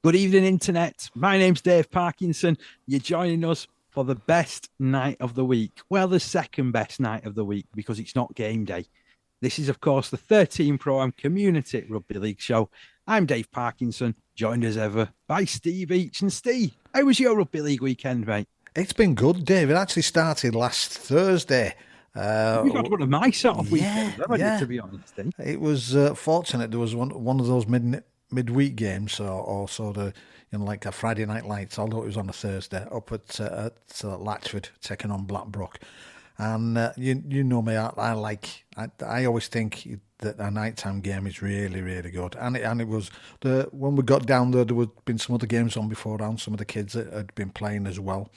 Good evening, Internet. My name's Dave Parkinson. You're joining us for the best night of the week. Well, the second best night of the week because it's not game day. This is, of course, the 13 Pro Am Community Rugby League show. I'm Dave Parkinson, joined as ever by Steve Each. And Steve, how was your Rugby League weekend, mate? It's been good, Dave. It actually started last Thursday. You've had one of my sort of weekends, haven't you, to be honest? It was fortunate there was one of those midweek games, or sort of, like a Friday Night Lights, although it was on a Thursday, up at Latchford, taking on Blackbrook. And you know me, I always think that a nighttime game is really, really good. And it was when we got down there would been some other games on beforehand. Some of the kids that had been playing as well,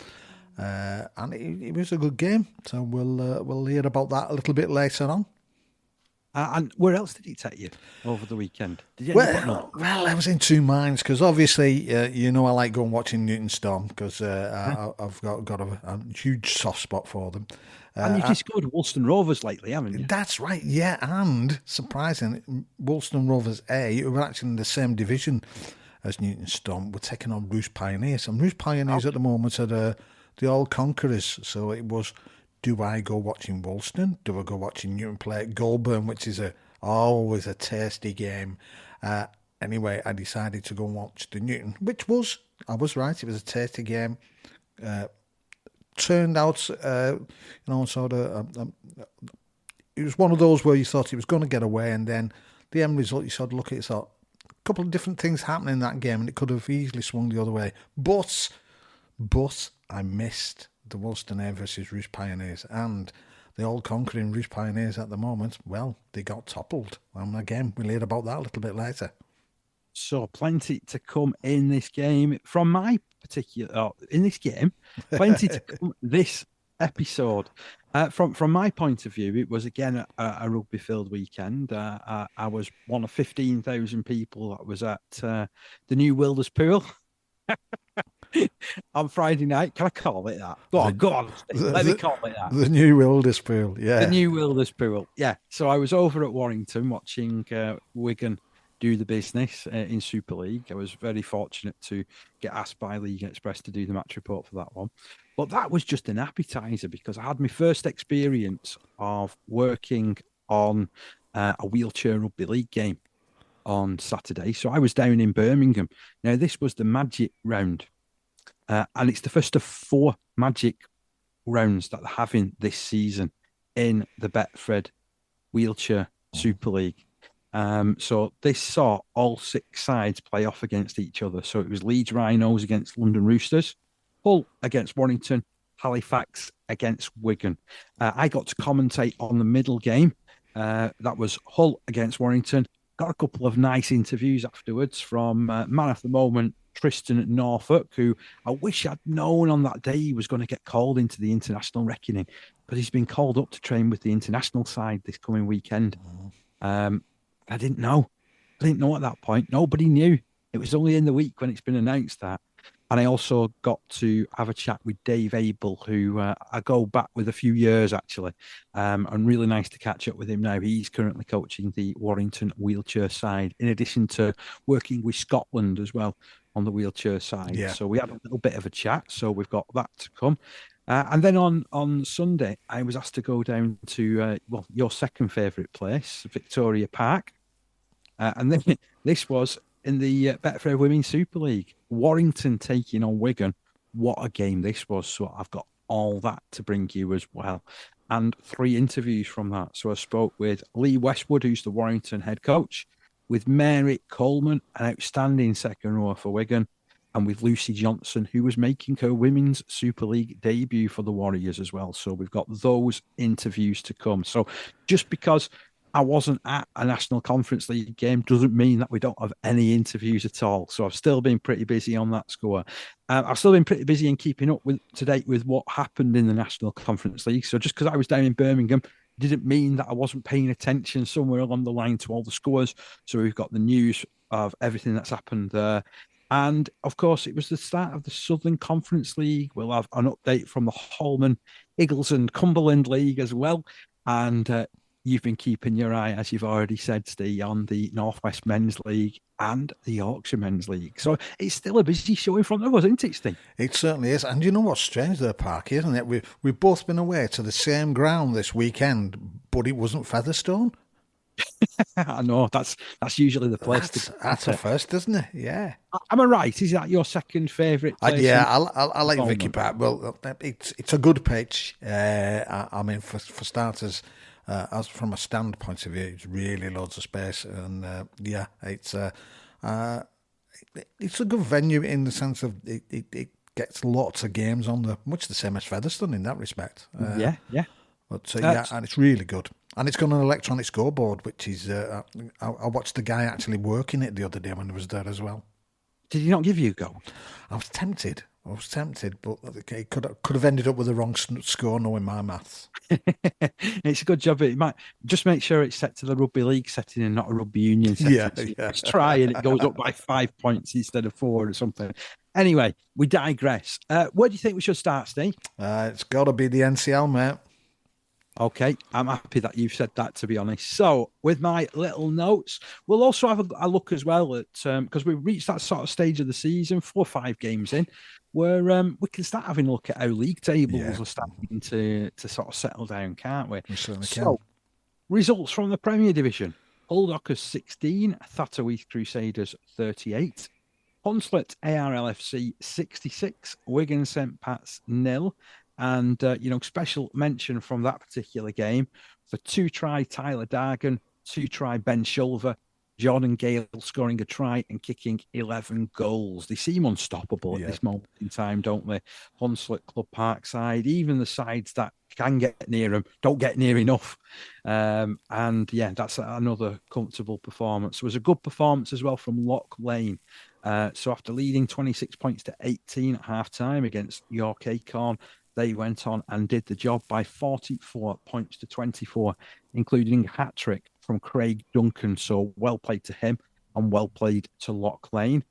and it was a good game. So we'll hear about that a little bit later on. And where else did he take you over the weekend? Did you well, I was in two minds because obviously, I like going watching Newton Storm because I've got a huge soft spot for them. And you've discovered Woolston Rovers lately, haven't you? That's right, yeah. And surprisingly, Woolston Rovers A, who are actually in the same division as Newton Storm, were taking on Roost Pioneers. And Roost Pioneers at the moment are the old conquerors. So it was, do I go watching Woolston? Do I go watching Newton play at Goulburn, which is always a tasty game? Anyway, I decided to go and watch the Newton, I was right, it was a tasty game. Turned out, it was one of those where you thought it was going to get away, and then the end result, you sort of look at it, thought, a couple of different things happening in that game, and it could have easily swung the other way. But I missed the Woolston A versus Roost Pioneers, and the old conquering Roost Pioneers at the moment, well, they got toppled. And again, we'll hear about that a little bit later. So plenty to come in this game from my particular plenty to come this episode. From my point of view, it was again a rugby-filled weekend. I was one of 15,000 people that was at the new Wilders Pool on Friday night. Can I call it that? Go on. Let me call it that. The new Wilders Pool, yeah. The new Wilders Pool, yeah. So I was over at Warrington watching Wigan do the business in Super League. I was very fortunate to get asked by League Express to do the match report for that one. But that was just an appetizer because I had my first experience of working on a wheelchair rugby league game on Saturday. So I was down in Birmingham. Now, this was the Magic round. And it's the first of 4 Magic rounds that they're having this season in the BetFred Wheelchair Super League. So this saw all 6 sides play off against each other. So it was Leeds Rhinos against London Roosters, Hull against Warrington, Halifax against Wigan. I got to commentate on the middle game. That was Hull against Warrington. Got a couple of nice interviews afterwards from man of the moment, Tristan at Norfolk, who I wish I'd known on that day he was going to get called into the international reckoning because he's been called up to train with the international side this coming weekend. I didn't know. I didn't know at that point. Nobody knew. It was only in the week when it's been announced that. And I also got to have a chat with Dave Abel, who I go back with a few years, actually. And really nice to catch up with him now. He's currently coaching the Warrington wheelchair side, in addition to working with Scotland as well on the wheelchair side. Yeah. So we had a little bit of a chat. So we've got that to come. And then on Sunday, I was asked to go down to, your second favourite place, Victoria Park. And then this was in the BetFred Women's Super League. Warrington taking on Wigan. What a game this was. So I've got all that to bring you as well. And 3 interviews from that. So I spoke with Lee Westwood, who's the Warrington head coach, with Mary Coleman, an outstanding second rower for Wigan, and with Lucy Johnson, who was making her Women's Super League debut for the Warriors as well. So we've got those interviews to come. So just because I wasn't at a National Conference League game doesn't mean that we don't have any interviews at all. So I've still been pretty busy on that score. I've still been pretty busy in keeping up to date with what happened in the National Conference League. So just because I was down in Birmingham didn't mean that I wasn't paying attention somewhere along the line to all the scores. So we've got the news of everything that's happened there. And of course, it was the start of the Southern Conference League. We'll have an update from the Holman, Eagles and Cumbrian League as well. And you've been keeping your eye, as you've already said, Steve, on the Northwest Men's League and the Yorkshire Men's League. So it's still a busy show in front of us, isn't it, Steve? It certainly is. And you know what's strange there, Parky, isn't it? We've both been away to the same ground this weekend, but it wasn't Featherstone. I know, that's usually the place That's a first, isn't it? Yeah. Am I right? Is that your second favourite place? Yeah, I like Vicky Park. Well, it's a good pitch. I mean, for starters, as from a stand point of view, it's really loads of space, and it's a good venue in the sense of it gets lots of games on there, much the same as Featherstone in that respect. Yeah. But and it's really good. And it's got an electronic scoreboard, which is, I watched the guy actually working it the other day when he was there as well. Did he not give you a go? I was tempted, but it could have ended up with the wrong score, knowing my maths. It's a good job. It might just make sure it's set to the rugby league setting and not a rugby union setting. Yeah. Let's try and it goes up by 5 points instead of 4 or something. Anyway, we digress. Where do you think we should start, Steve? It's got to be the NCL, mate. Okay, I'm happy that you've said that, to be honest. So, with my little notes, we'll also have a look as well at, because we've reached that sort of stage of the season, 4 or 5 games in, where we can start having a look at how league tables are starting to sort of settle down, can't we? We certainly can. So, results from the Premier Division. Hull Dockers 16, Thatterweath Crusaders 38, Hunslet ARLFC 66, Wigan St Pat's 0. And, special mention from that particular game for 2-try Tyler Dargan, 2-try Ben Shulver, Jordan Gale scoring a try and kicking 11 goals. They seem unstoppable at this moment in time, don't they? Hunslet Club Parkside, even the sides that can get near them, don't get near enough. That's another comfortable performance. It was a good performance as well from Loch Lane. So after leading 26 points to 18 at half-time against York Acorn, they went on and did the job by 44 points to 24, including a hat-trick from Craig Duncan. So well played to him and well played to Loch Lane.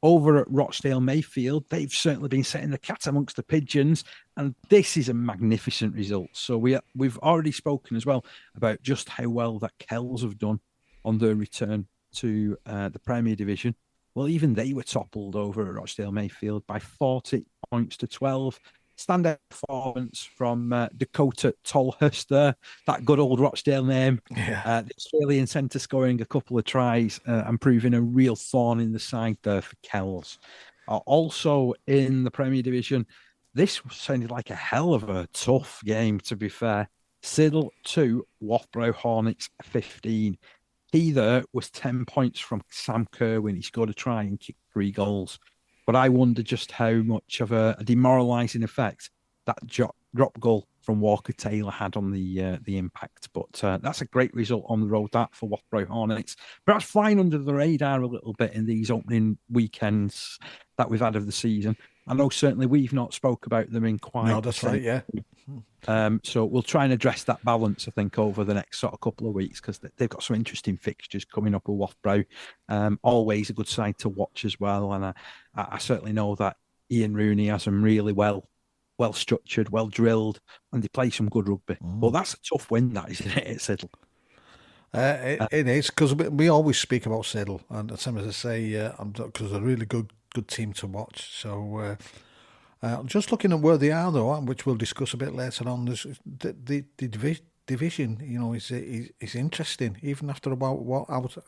Over at Rochdale Mayfield, they've certainly been setting the cat amongst the pigeons, and this is a magnificent result. So we've already spoken as well about just how well that Kells have done on their return to the Premier Division. Well, even they were toppled over at Rochdale Mayfield by 40 points to 12. Standout performance from Dakota Tolhurst there, that good old Rochdale name. Yeah. The Australian centre scoring a couple of tries and proving a real thorn in the side there for Kells. Also in the Premier Division, this sounded like a hell of a tough game, to be fair. Siddle 2, Loughborough Hornets 15. He there was 10 points from Sam Kerwin. He scored a try and kicked 3 goals. But I wonder just how much of a demoralising effect that drop goal from Walker Taylor had on the impact. But that's a great result on the road, that, for Loughborough Hornets. Perhaps flying under the radar a little bit in these opening weekends that we've had of the season. I know certainly we've not spoke about them in quite... No, that's right, yeah. So we'll try and address that balance, I think, over the next sort of couple of weeks, because they've got some interesting fixtures coming up with Loughborough. Always a good side to watch as well. And I certainly know that Ian Rooney has them really well structured, well drilled, and they play some good rugby. Well, that's a tough win, that, isn't it, at Siddle? It is, because we always speak about Siddle, and the same as I say, because they're a really good team to watch. So just looking at where they are, though, which we'll discuss a bit later on, the division, is interesting, even after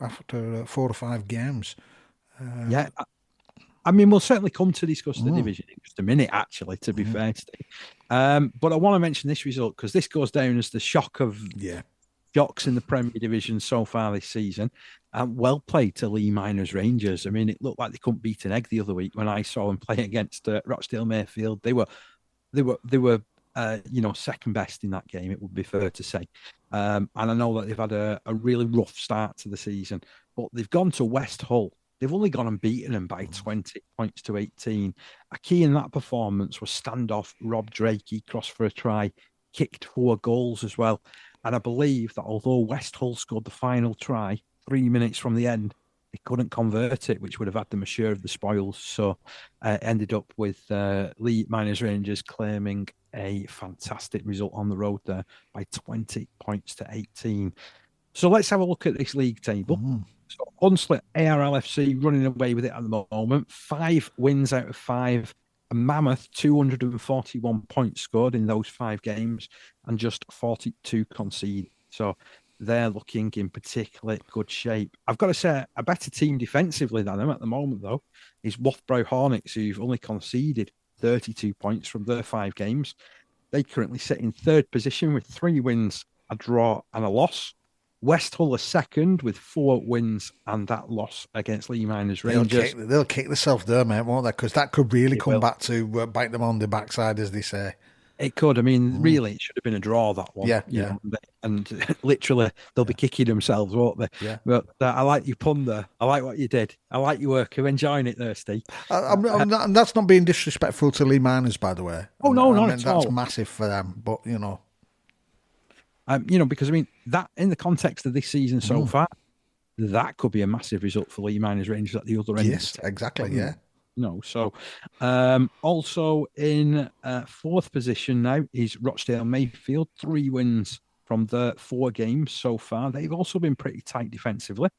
after 4 or 5 games. Yeah. I mean, we'll certainly come to discuss the division in just a minute, actually, to be fair, Steve. But I want to mention this result, because this goes down as the shock of shocks in the Premier Division so far this season. Well played to Lee Miners Rangers. I mean, it looked like they couldn't beat an egg the other week when I saw them play against Rochdale Mayfield. They were second best in that game, it would be fair to say. And I know that they've had a really rough start to the season, but they've gone to West Hull. They've only gone and beaten them by 20 points to 18. A key in that performance was standoff Rob Drake. He crossed for a try, kicked 4 goals as well. And I believe that although West Hull scored the final try 3 minutes from the end, they they couldn't convert it, which would have had them a share of the spoils. So ended up with Lee Rangers claiming a fantastic result on the road there by 20 points to 18. So let's have a look at this league table. So Hunslet ARLFC running away with it at the moment. 5 wins out of 5. A mammoth 241 points scored in those 5 games and just 42 conceded. So they're looking in particularly good shape. I've got to say, a better team defensively than them at the moment, though, is Wrathborough Hornets, who've only conceded 32 points from their 5 games. They currently sit in 3rd position with 3 wins, a draw and a loss. West Hull are 2nd with 4 wins and that loss against Lee Rangers. They'll kick themselves there, mate, won't they? Because that could really come back to bite them on the backside, as they say. It could. I mean, really, it should have been a draw, that one. Yeah. Know, and literally, they'll be kicking themselves, won't they? Yeah. But I like your pun there. I like what you did. I like your work. I'm enjoying it there, Steve. That's not being disrespectful to Lee Miners, by the way. Oh, no, not at all. That's massive for them, but, because, I mean, that in the context of this season so far, that could be a massive result for Lee Miners Rangers at the other end. Yes, exactly, yeah. So also in 4th position now is Rochdale Mayfield, 3 wins from the 4 games so far. They've also been pretty tight defensively.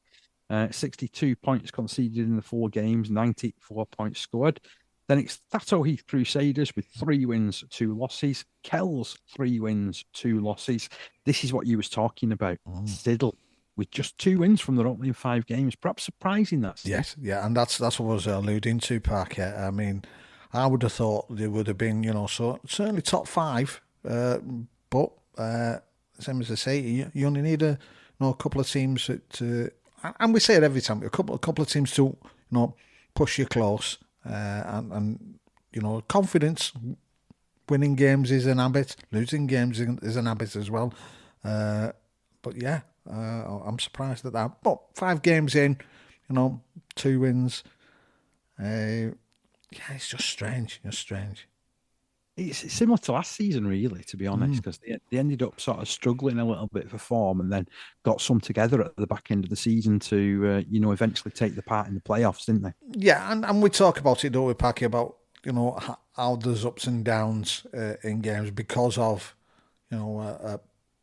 62 points conceded in the 4 games, 94 points scored. Then it's Thatto Heath Crusaders with 3 wins, 2 losses. Kells, 3 wins, 2 losses. This is what you was talking about. Siddle with just 2 wins from their opening 5 games. Perhaps surprising that. Yes, yeah, and that's what I was alluding to, Parker. I mean, I would have thought they would have been, so certainly top 5. But same as I say, you only need a couple of teams to, and we say it every time, a couple of teams to push you close, and confidence. Winning games is an habit, losing games is an habit as well. But yeah. I'm surprised at that. But 5 games in, 2 wins. It's just strange. It's similar to last season, really, to be honest, because they ended up sort of struggling a little bit for form and then got some together at the back end of the season to, eventually take the part in the playoffs, didn't they? Yeah, and we talk about it, don't we, Packy, about, how there's ups and downs in games because of,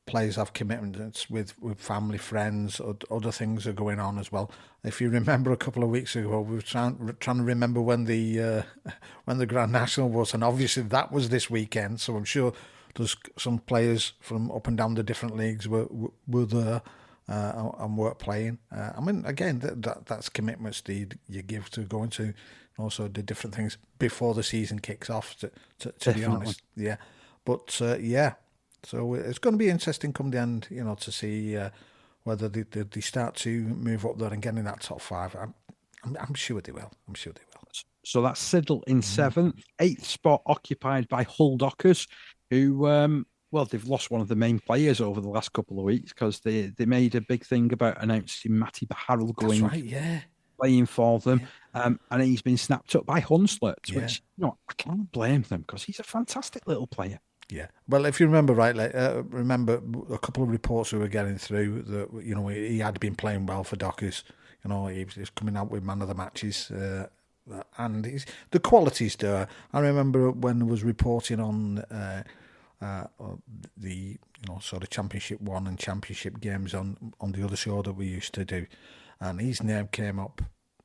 players have commitments with family, friends, or other things are going on as well. If you remember a couple of weeks ago, we were trying to remember when the Grand National was, and obviously that was this weekend. So I'm sure there's some players from up and down the different leagues were there and weren't playing. I mean, again, that's commitments that you give to going to also the different things before the season kicks off. To be honest, yeah, but yeah. So it's going to be interesting come the end, to see whether they start to move up there and get in that top 5. I'm sure they will. So that's Siddle in 7th, 8th spot occupied by Hull Dockers, who, they've lost one of the main players over the last couple of weeks because they made a big thing about announcing Matty Baharrell going playing for them, and he's been snapped up by Hunslet, which I can't blame them because he's a fantastic little player. Yeah, well, if you remember rightly, remember a couple of reports we were getting through that he had been playing well for Dockers. He was coming out with man of the matches, and the quality's there. I remember when there was reporting on the sort of Championship 1 and Championship games on the other show that we used to do, and his name came up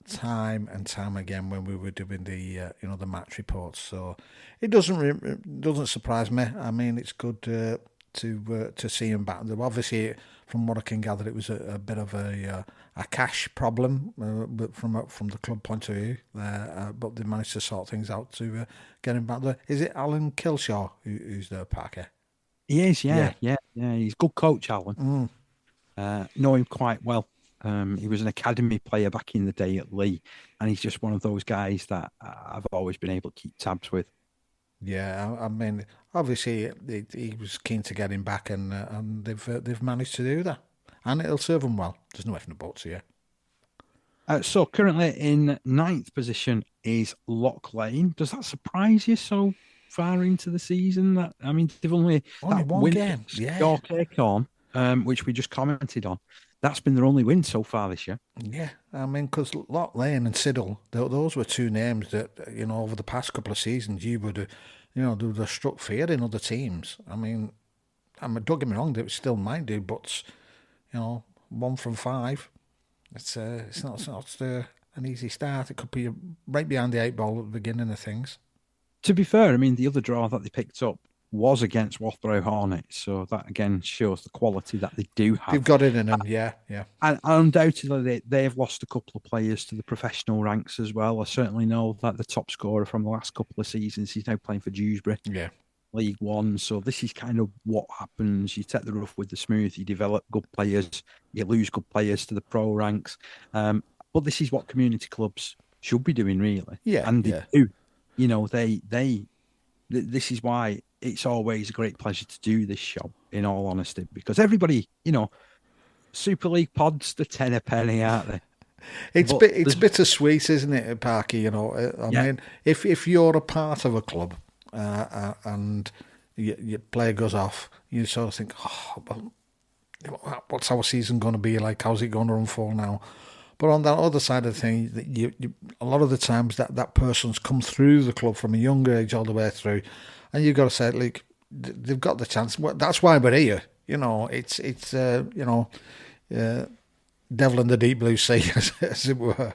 time and time again when we were doing the the match reports. So it doesn't surprise me. I mean, it's good to see him back. Obviously, from what I can gather, it was a bit of a cash problem, but from the club point of view. But they managed to sort things out to get him back there. Is it Alan Kilshaw who's there, Parker? He is, yeah. He's a good coach, Alan. Know him quite well. He was an academy player back in the day at Lee, and he's just one of those guys that I've always been able to keep tabs with. Yeah, I mean, obviously he was keen to get him back, and they've managed to do that, and it'll serve him well. There's no ifs and buts here. So currently in 9th position is Loch Lane. Does that surprise you so far into the season? That thing? They've only that one game, your take on. which we just commented on. That's been their only win so far this year. Yeah, I mean, because Lock Lane and Siddle, those were two names that, over the past couple of seasons, you would have, they would have struck fear in other teams. I mean, don't get me wrong, they still might do, but, 1 from 5, it's not an easy start. It could be right behind the 8 ball at the beginning of things. To be fair, I mean, the other draw that they picked up was against Wathrow Hornets, so that again shows the quality that they do have. They've got it in them, yeah. And undoubtedly, they've lost a couple of players to the professional ranks as well. I certainly know that the top scorer from the last couple of seasons, he's now playing for Dewsbury, League One. So this is kind of what happens. You take the rough with the smooth. You develop good players. You lose good players to the pro ranks. But this is what community clubs should be doing, really. Yeah, and they do. This is why it's always a great pleasure to do this show, in all honesty, because everybody, Super League pods, the 10 a penny, aren't they? It's bittersweet, isn't it, Parky? I mean, if you're a part of a club and your player goes off, you sort of think, what's our season going to be like? How's it going to unfold now? But on that other side of the thing, a lot of the times that person's come through the club from a younger age all the way through, and you've got to say, look, they've got the chance. Well, that's why we're here. It's devil in the deep blue sea, as it were.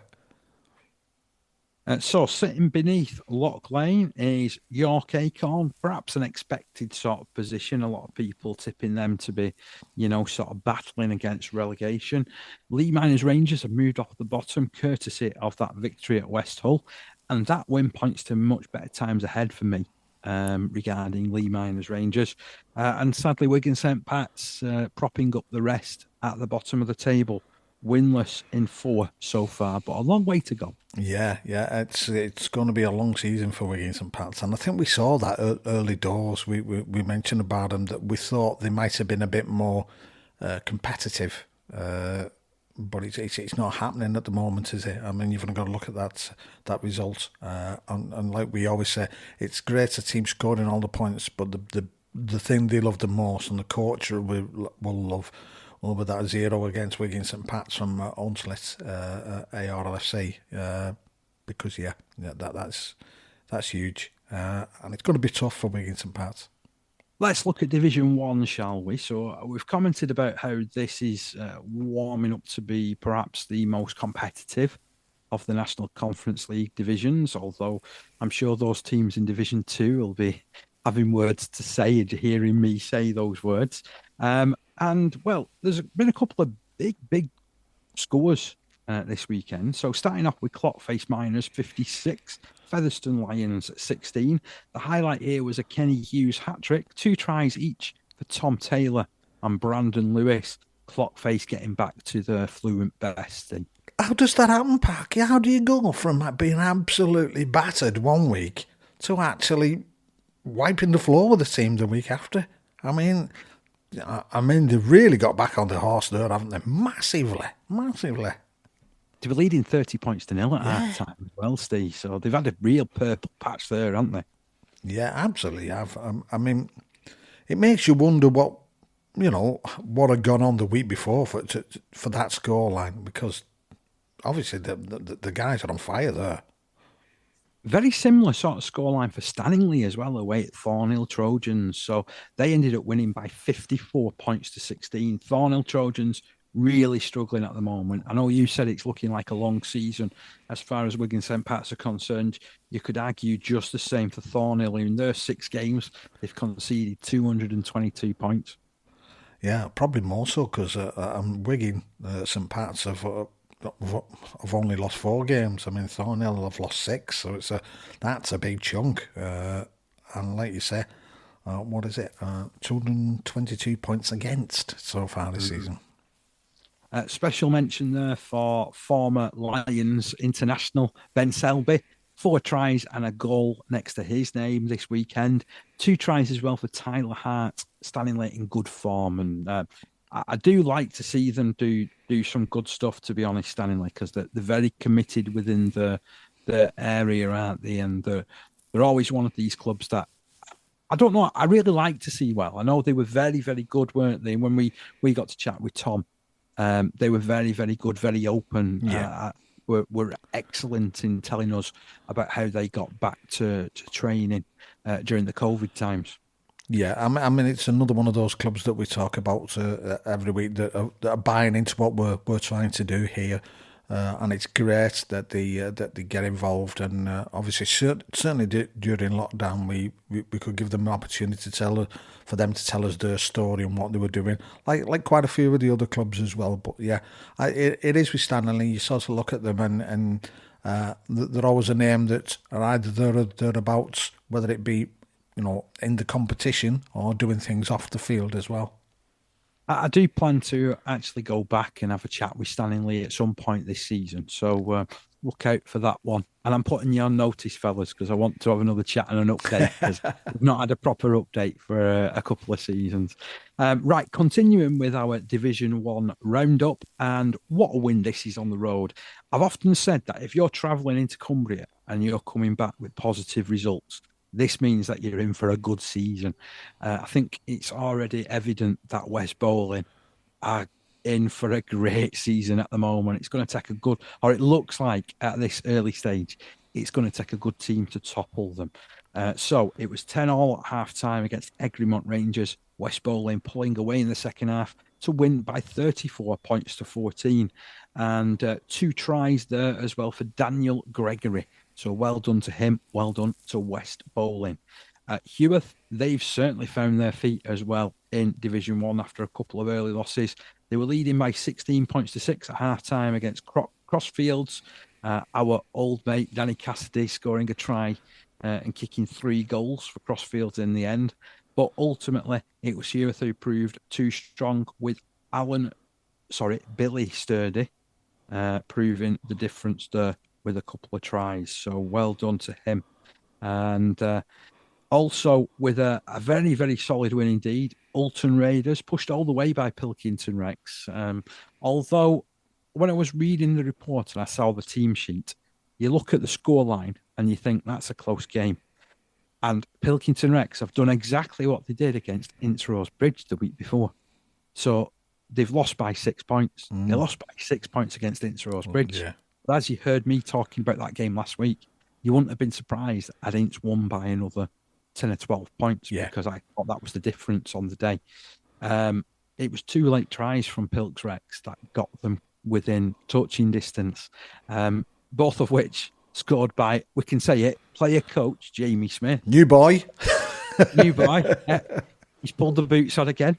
So sitting beneath Lock Lane is York Acorn, perhaps an expected sort of position. A lot of people tipping them to be, sort of battling against relegation. Lee Miners Rangers have moved off the bottom, courtesy of that victory at West Hull. And that win points to much better times ahead for me regarding Lee Miners Rangers. And sadly, Wigan St Pat's propping up the rest at the bottom of the table. Winless in 4 so far, but a long way to go. Yeah, it's going to be a long season for Wigan St Pat's, and I think we saw that early doors. We mentioned about them that we thought they might have been a bit more competitive, but it's not happening at the moment, is it? I mean, you've got to look at that result, and like we always say, it's great a team scoring all the points, but the thing they love the most, and the coach will love. Over that 0 against Wigan St Pat's from Onslet ARLFC, because that's huge, and it's going to be tough for Wigan St Pat's. Let's look at Division 1, shall we? So we've commented about how this is warming up to be perhaps the most competitive of the National Conference League divisions, although I'm sure those teams in Division 2 will be having words to say and hearing me say those words. And, well, there's been a couple of big scores this weekend. So starting off with Clockface Miners, 56, Featherstone Lions, 16. The highlight here was a Kenny Hughes hat-trick, 2 tries each for Tom Taylor and Brandon Lewis. Clockface getting back to the fluent best. How does that happen, Parky? How do you go from being absolutely battered one week to actually wiping the floor with the team the week after? I mean, they've really got back on the horse there, haven't they? Massively. They were leading 30 points to 0 at half time as well, Steve. So they've had a real purple patch there, haven't they? Yeah, absolutely have. I mean, it makes you wonder what had gone on the week before for that scoreline, because obviously the guys are on fire there. Very similar sort of scoreline for Stanley as well, away at Thornhill Trojans. So they ended up winning by 54 points to 16. Thornhill Trojans really struggling at the moment. I know you said it's looking like a long season as far as Wigan St Pat's are concerned. You could argue just the same for Thornhill. In their 6 games, they've conceded 222 points. Yeah, probably more so because Wigan St Pat's have only lost 4 games. I mean, Thornhill have lost 6, so that's a big chunk. And like you say, what is it? 222 points against so far this season. Special mention there for former Lions international Ben Selby. 4 tries and a goal next to his name this weekend. 2 tries as well for Tyler Hart, standing late in good form. And I do like to see them do some good stuff, to be honest, Stanley, because they're very committed within the area, aren't they? And they're always one of these clubs that I don't know. I really like to see well. I know they were very, very good, weren't they? When we got to chat with Tom, they were very, very good, very open. Yeah. Were excellent in telling us about how they got back to training during the COVID times. Yeah, I mean, it's another one of those clubs that we talk about every week that are buying into what we're trying to do here, and it's great that they get involved. And obviously, certainly during lockdown, we could give them an opportunity for them to tell us their story and what they were doing, like quite a few of the other clubs as well. But yeah, it is with Stanley. You sort of look at them and they're always a name that are either there or thereabouts, whether it be in the competition or doing things off the field as well. I do plan to actually go back and have a chat with Stanley at some point this season. So look out for that one. And I'm putting you on notice, fellas, because I want to have another chat and an update, because we've not had a proper update for a couple of seasons. Right, continuing with our Division 1 roundup, and what a win this is on the road. I've often said that if you're travelling into Cumbria and you're coming back with positive results, this means that you're in for a good season. I think it's already evident that West Bowling are in for a great season at the moment. It's going to take it looks like at this early stage, it's going to take a good team to topple them. So it was 10-all at half-time against Egremont Rangers. West Bowling pulling away in the second half to win by 34 points to 14. And 2 tries there as well for Daniel Gregory. So well done to him. Well done to West Bowling. Heworth, they've certainly found their feet as well in Division 1 after a couple of early losses. They were leading by 16 points to 6 at half-time against Crossfields. Our old mate, Danny Cassidy, scoring a try and kicking 3 goals for Crossfields in the end. But ultimately, it was Heworth who proved too strong with Billy Sturdy, proving the difference there with a couple of tries. So well done to him. And also with a very, very solid win indeed, Alton Raiders pushed all the way by Pilkington Rex. Although when I was reading the report and I saw the team sheet, you look at the scoreline and you think that's a close game. And Pilkington Rex have done exactly what they did against Ince Rose Bridge the week before. So they've lost by 6 points. They lost by 6 points against Ince Rose Bridge. Yeah. But as you heard me talking about that game last week, you wouldn't have been surprised had Ince won by another 10 or 12 points, because I thought that was the difference on the day. It was 2 late tries from Pilks Rex that got them within touching distance, both of which scored by, we can say it, player coach Jamie Smith. New boy. Yeah. He's pulled the boots on again.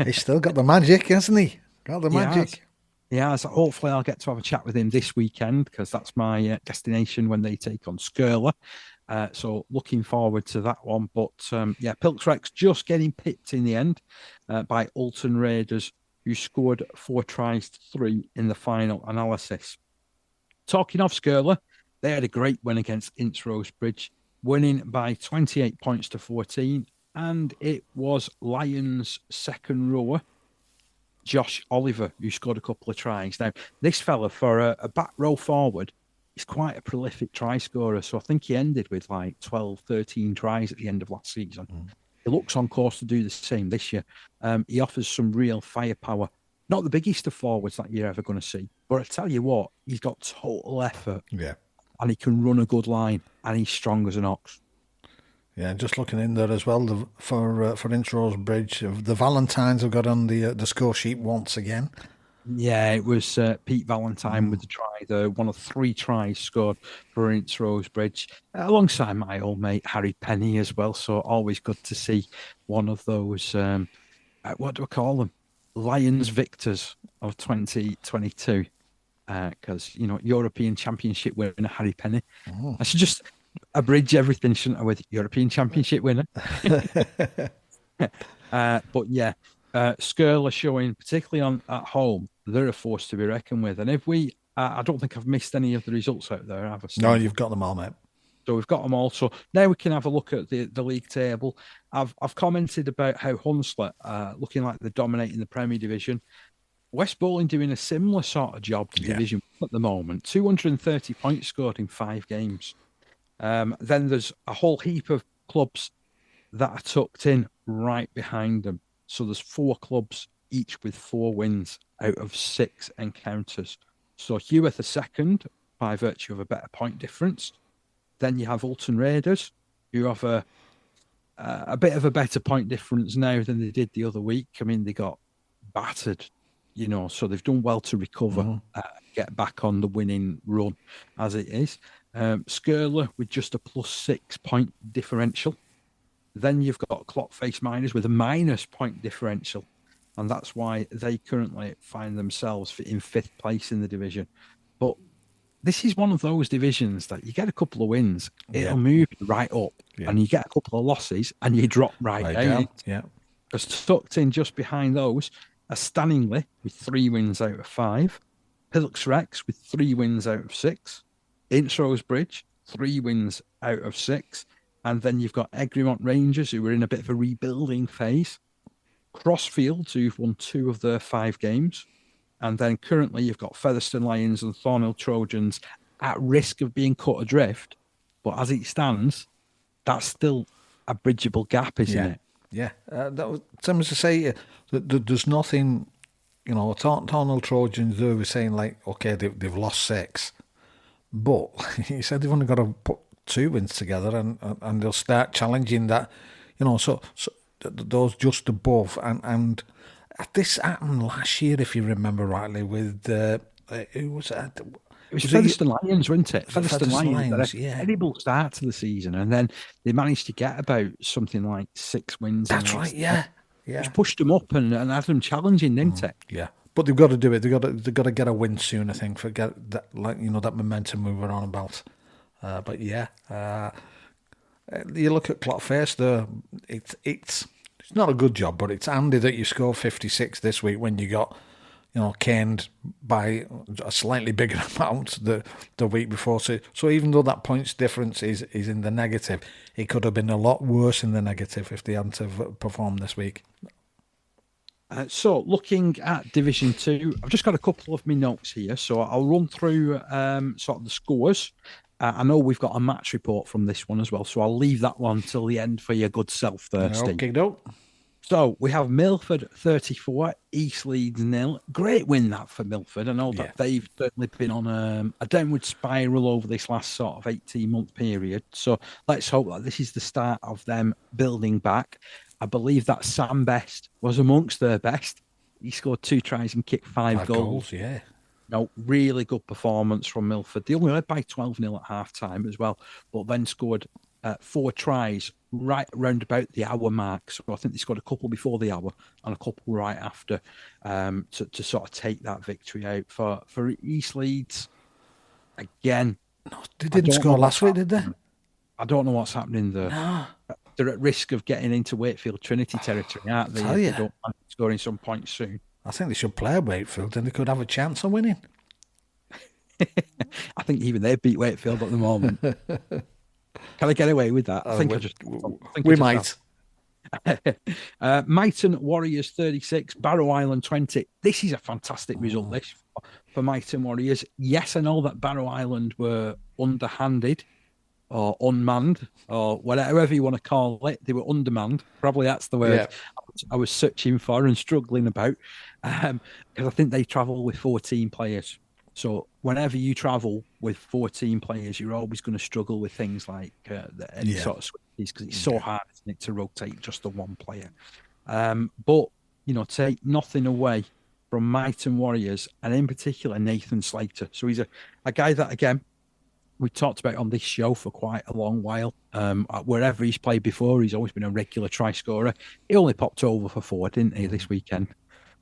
He's still got the magic, hasn't he? Got the magic. Yeah, so hopefully I'll get to have a chat with him this weekend, because that's my destination when they take on Skirler. So looking forward to that one. But Pilks Rex just getting pipped in the end by Alton Raiders, who scored 4 tries to 3 in the final analysis. Talking of Skirler, they had a great win against Ince Rose Bridge, winning by 28 points to 14. And it was Lions' second rower, Josh Oliver, who scored a couple of tries. Now, this fella, for a back row forward, he's quite a prolific try scorer. So I think he ended with like 12, 13 tries at the end of last season. He looks on course to do the same this year. He offers some real firepower. Not the biggest of forwards that you're ever going to see. But I tell you what, he's got total effort. Yeah. And he can run a good line. And he's strong as an ox. Yeah, just looking in there as well for Ince Rose Bridge, the Valentines have got on the score sheet once again. Yeah, it was Pete Valentine with the try there. One of 3 tries scored for Ince Rose Bridge, alongside my old mate Harry Penny as well. So always good to see one of those, what do I call them? Lions victors of 2022. Because, European Championship winner Harry Penny. I should just abridge everything, shouldn't I, with European Championship winner? But yeah, Skirl are showing, particularly at home, they're a force to be reckoned with. And if I don't think I've missed any of the results out there, have I? No, you've got them all, mate. So we've got them all. So now we can have a look at the league table. I've commented about how Hunslet looking like they're dominating the Premier Division. West Bowling doing a similar sort of job to Division 1 at the moment. 230 points scored in 5 games. Then there's a whole heap of clubs that are tucked in right behind them. So there's 4 clubs, each with 4 wins out of 6 encounters. So Heworth are second by virtue of a better point difference. Then you have Alton Raiders, who have a bit of a better point difference now than they did the other week. I mean, they got battered, so they've done well to recover, get back on the winning run as it is. Skirler with just a +6 point differential. Then you've got Clockface Miners with a minus point differential. And that's why they currently find themselves in 5th place in the division. But this is one of those divisions that you get a couple of wins, it'll move right up. Yeah. And you get a couple of losses and you drop right down. Yeah. Because tucked in just behind those are Stanningley with 3 wins out of 5. Hillocks Rex with 3 wins out of 6. Ince Bridge, 3 wins out of 6. And then you've got Egremont Rangers, who are in a bit of a rebuilding phase. Crossfields, who've won 2 of their 5 games. And then currently you've got Featherstone Lions and Thornhill Trojans at risk of being cut adrift. But as it stands, that's still a bridgeable gap, isn't it? Yeah. Something to say, there's nothing, Thornhill Trojans, they were saying like, okay, they've lost 6. But he said they've only got to put 2 wins together and they'll start challenging that, so those just above. And this happened last year, if you remember rightly, with who was that? It was Featherstone Lions, wasn't it? Featherstone Lions, terrible start to the season, and then they managed to get about something like 6 wins. That's right, yeah. Just pushed them up and had them challenging, didn't it? Yeah, but they've got to do it. They've got to get a win soon, I think, for get that, that momentum we were on about. But yeah, you look at Clockface, though, it's not a good job, but it's handy that you scored 56 this week when you got, caned by a slightly bigger amount the week before. So even though that points difference is in the negative, it could have been a lot worse in the negative if they hadn't have performed this week. So looking at Division 2, I've just got a couple of my notes here, so I'll run through sort of the scores. I know we've got a match report from this one as well, so I'll leave that one till the end for your good self there, Steve. Okay, no. So we have Milford 34, East Leeds 0. Great win that for Milford. I know that they've certainly been on a downward spiral over this last sort of 18-month period. So let's hope that this is the start of them building back. I believe that Sam Best was amongst their best. He scored 2 tries and kicked 5 goals. Yeah. No, really good performance from Milford. They only led by 12-0 at half-time as well, but then scored 4 tries right round about the hour mark. So I think they scored a couple before the hour and a couple right after to sort of take that victory out for East Leeds. Again, no, they didn't score last week, did they? I don't know what's happening there. No. They're at risk of getting into Wakefield Trinity territory, aren't they? If they don't scoring some points soon. I think they should play Wakefield and they could have a chance of winning. I think even they beat Wakefield at the moment. Can I get away with that? I think we might. Myton Warriors 36, Barrow Island 20. This is a fantastic result this for Myton Warriors. Yes, I know that Barrow Island were underhanded or unmanned or whatever you want to call it. They were undermanned. Probably that's the word I was searching for and struggling about because I think they travel with 14 players. So whenever you travel with 14 players, you're always going to struggle with things like any sort of switches because it's so hard, isn't it, to rotate just the one player. But, take nothing away from Myton Warriors and in particular Nathan Slater. So he's a guy that, again, we talked about on this show for quite a long while. Wherever he's played before, he's always been a regular try scorer. He only popped over for 4, didn't he, this weekend?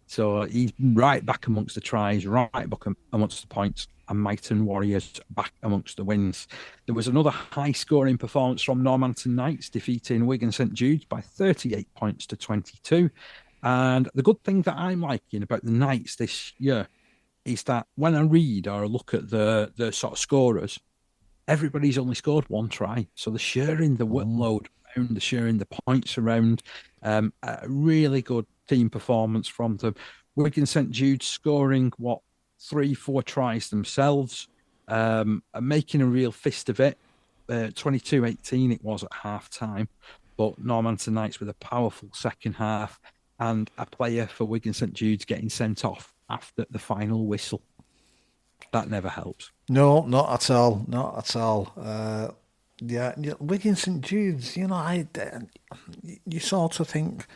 So he's right back amongst the tries, right back amongst the points, and Myton Warriors back amongst the wins. There was another high-scoring performance from Normanton Knights, defeating Wigan St Jude's by 38 points to 22. And the good thing that I'm liking about the Knights this year is that when I read or look at the sort of scorers, everybody's only scored 1 try. So they're sharing the workload around, they're sharing the points around. A really good team performance from them. Wigan St Jude scoring 3-4 tries themselves, making a real fist of it. 22-18 it was at half time, but Normanton Knights with a powerful second half and a player for Wigan St Jude's getting sent off after the final whistle. That never helps. No, not at all. Not at all. Wigan St Jude's, you sort of think,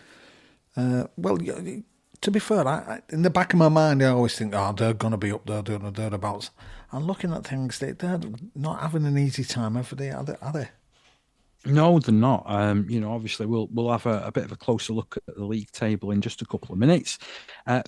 to be fair, in the back of my mind, I always think, they're going to be up there doing thereabouts. And looking at things, they're not having an easy time, are they? No, they're not. Obviously, we'll have a bit of a closer look at the league table in just a couple of minutes.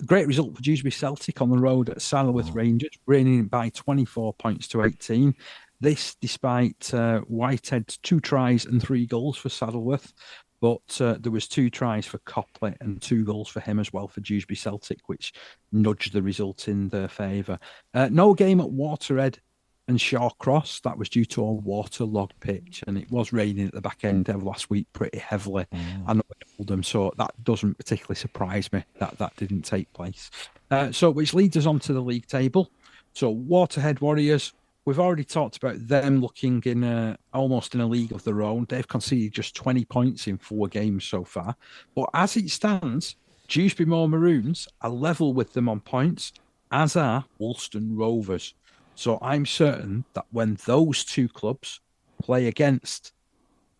Great result for Dewsbury Celtic on the road at Saddleworth Rangers, winning by 24 points to 18. This despite Whitehead's 2 tries and 3 goals for Saddleworth, but there was 2 tries for Copley and 2 goals for him as well for Dewsbury Celtic, which nudged the result in their favour. No game at Waterhead and Shawcross. That was due to a waterlogged pitch, and it was raining at the back end of last week pretty heavily. I know it told them, so that doesn't particularly surprise me that didn't take place. Which leads us on to the league table. So Waterhead Warriors, we've already talked about them looking in almost in a league of their own. They've conceded just 20 points in 4 games so far. But as it stands, Dewsbury Moor Maroons are level with them on points, as are Woolston Rovers. So I'm certain that when those 2 clubs play against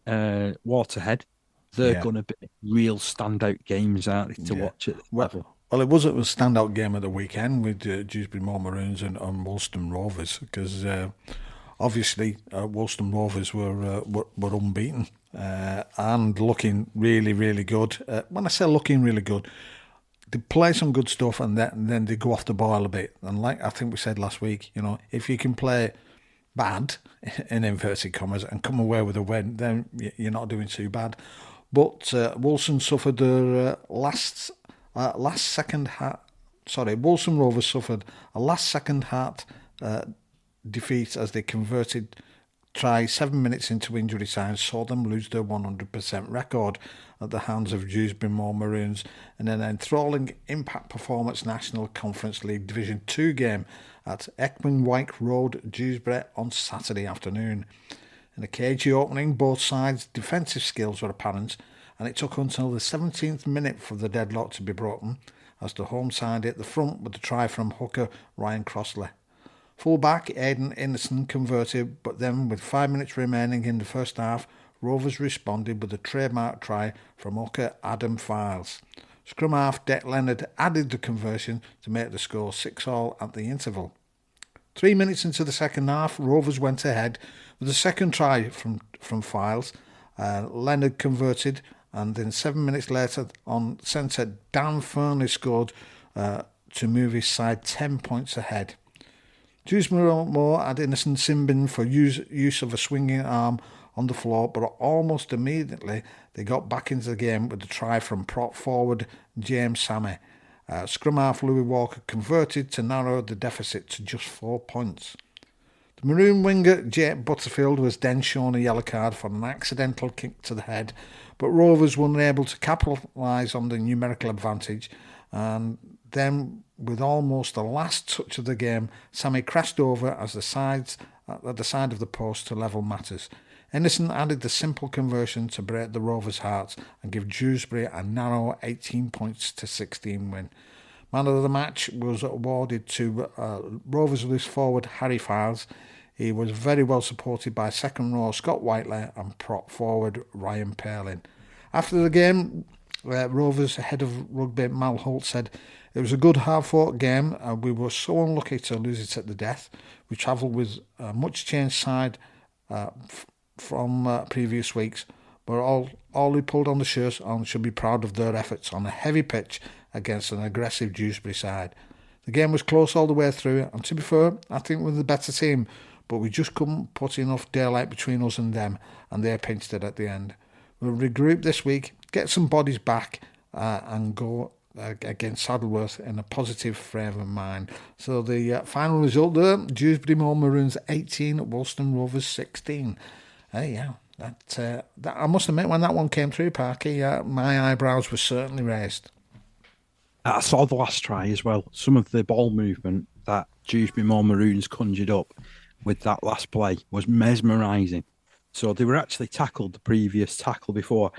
Waterhead, they're going to be real standout games, aren't they, to watch at this level? Well, it was a standout game at the weekend with Dewsbury Moor Maroons and Woolston Rovers, because obviously Woolston Rovers were unbeaten and looking really, really good. When I say looking really good, they play some good stuff and then they go off the boil a bit. And like I think we said last week, if you can play bad, in inverted commas, and come away with a win, then you're not doing too bad. But Woolston suffered their Woolston Rovers suffered a last second heart defeat as they converted try 7 minutes into injury time, saw them lose their 100% record at the hands of Dewsbury Moor Maroons in an enthralling Impact Performance National Conference League Division 2 game at Ekman-Wyke Road, Dewsbury on Saturday afternoon. In a cagey opening, both sides' defensive skills were apparent, and it took until the 17th minute for the deadlock to be broken as the home side hit the front with a try from hooker Ryan Crossley. Full-back Aidan Innocent converted, but then with 5 minutes remaining in the first half, Rovers responded with a trademark try from hooker Adam Files. Scrum half Dec Leonard added the conversion to make the score 6-all at the interval. 3 minutes into the second half, Rovers went ahead with a second try from Files. Leonard converted, and then 7 minutes later on centre, Dan Fernley scored to move his side 10 points ahead. Dewsbury Moor had Innocent Simbin for use of a swinging arm on the floor, but almost immediately they got back into the game with a try from prop forward James Sammy. Scrum half Louis Walker converted to narrow the deficit to just 4 points. The Maroon winger Jake Butterfield was then shown a yellow card for an accidental kick to the head, but Rovers were unable to capitalise on the numerical advantage, and then with almost the last touch of the game, Sammy crashed over as at the side of the post to level matters. Innocent added the simple conversion to break the Rovers' hearts and give Dewsbury a narrow 18 points to 16 win. Man of the match was awarded to Rovers loose forward Harry Files. He was very well supported by second row Scott Whiteley and prop forward Ryan Palin. After the game, Rovers head of rugby Mal Holt said, "It was a good hard-fought game and we were so unlucky to lose it at the death. We travelled with a much changed side from previous weeks, but all who pulled on the shirts on should be proud of their efforts on a heavy pitch against an aggressive Dewsbury side. The game was close all the way through, and to be fair, I think we're the better team, but we just couldn't put enough daylight between us and them, and they pinched it at the end. We'll regroup this week, get some bodies back, and go against Saddleworth in a positive frame of mind." So the final result there, Dewsbury Moor Maroons 18, Woolston Rovers 16. Yeah, that I must admit, when that one came through, Parky, my eyebrows were certainly raised. I saw the last try as well. Some of the ball movement that Dewsbury Moor Maroons conjured up with that last play was mesmerising. So they were actually tackled the previous tackle before,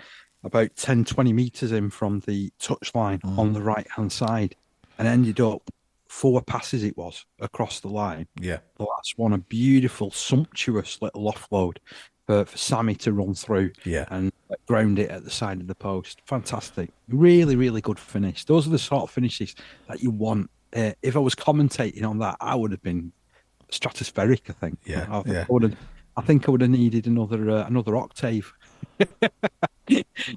about 10, 20 metres in from the touchline on the right-hand side, and ended up 4 passes it was across the line. Yeah. The last one, a beautiful, sumptuous little offload for Sammy to run through and ground it at the side of the post. Fantastic. Really, really good finish. Those are the sort of finishes that you want. If I was commentating on that, I would have been stratospheric, I think. I think I would have needed another octave.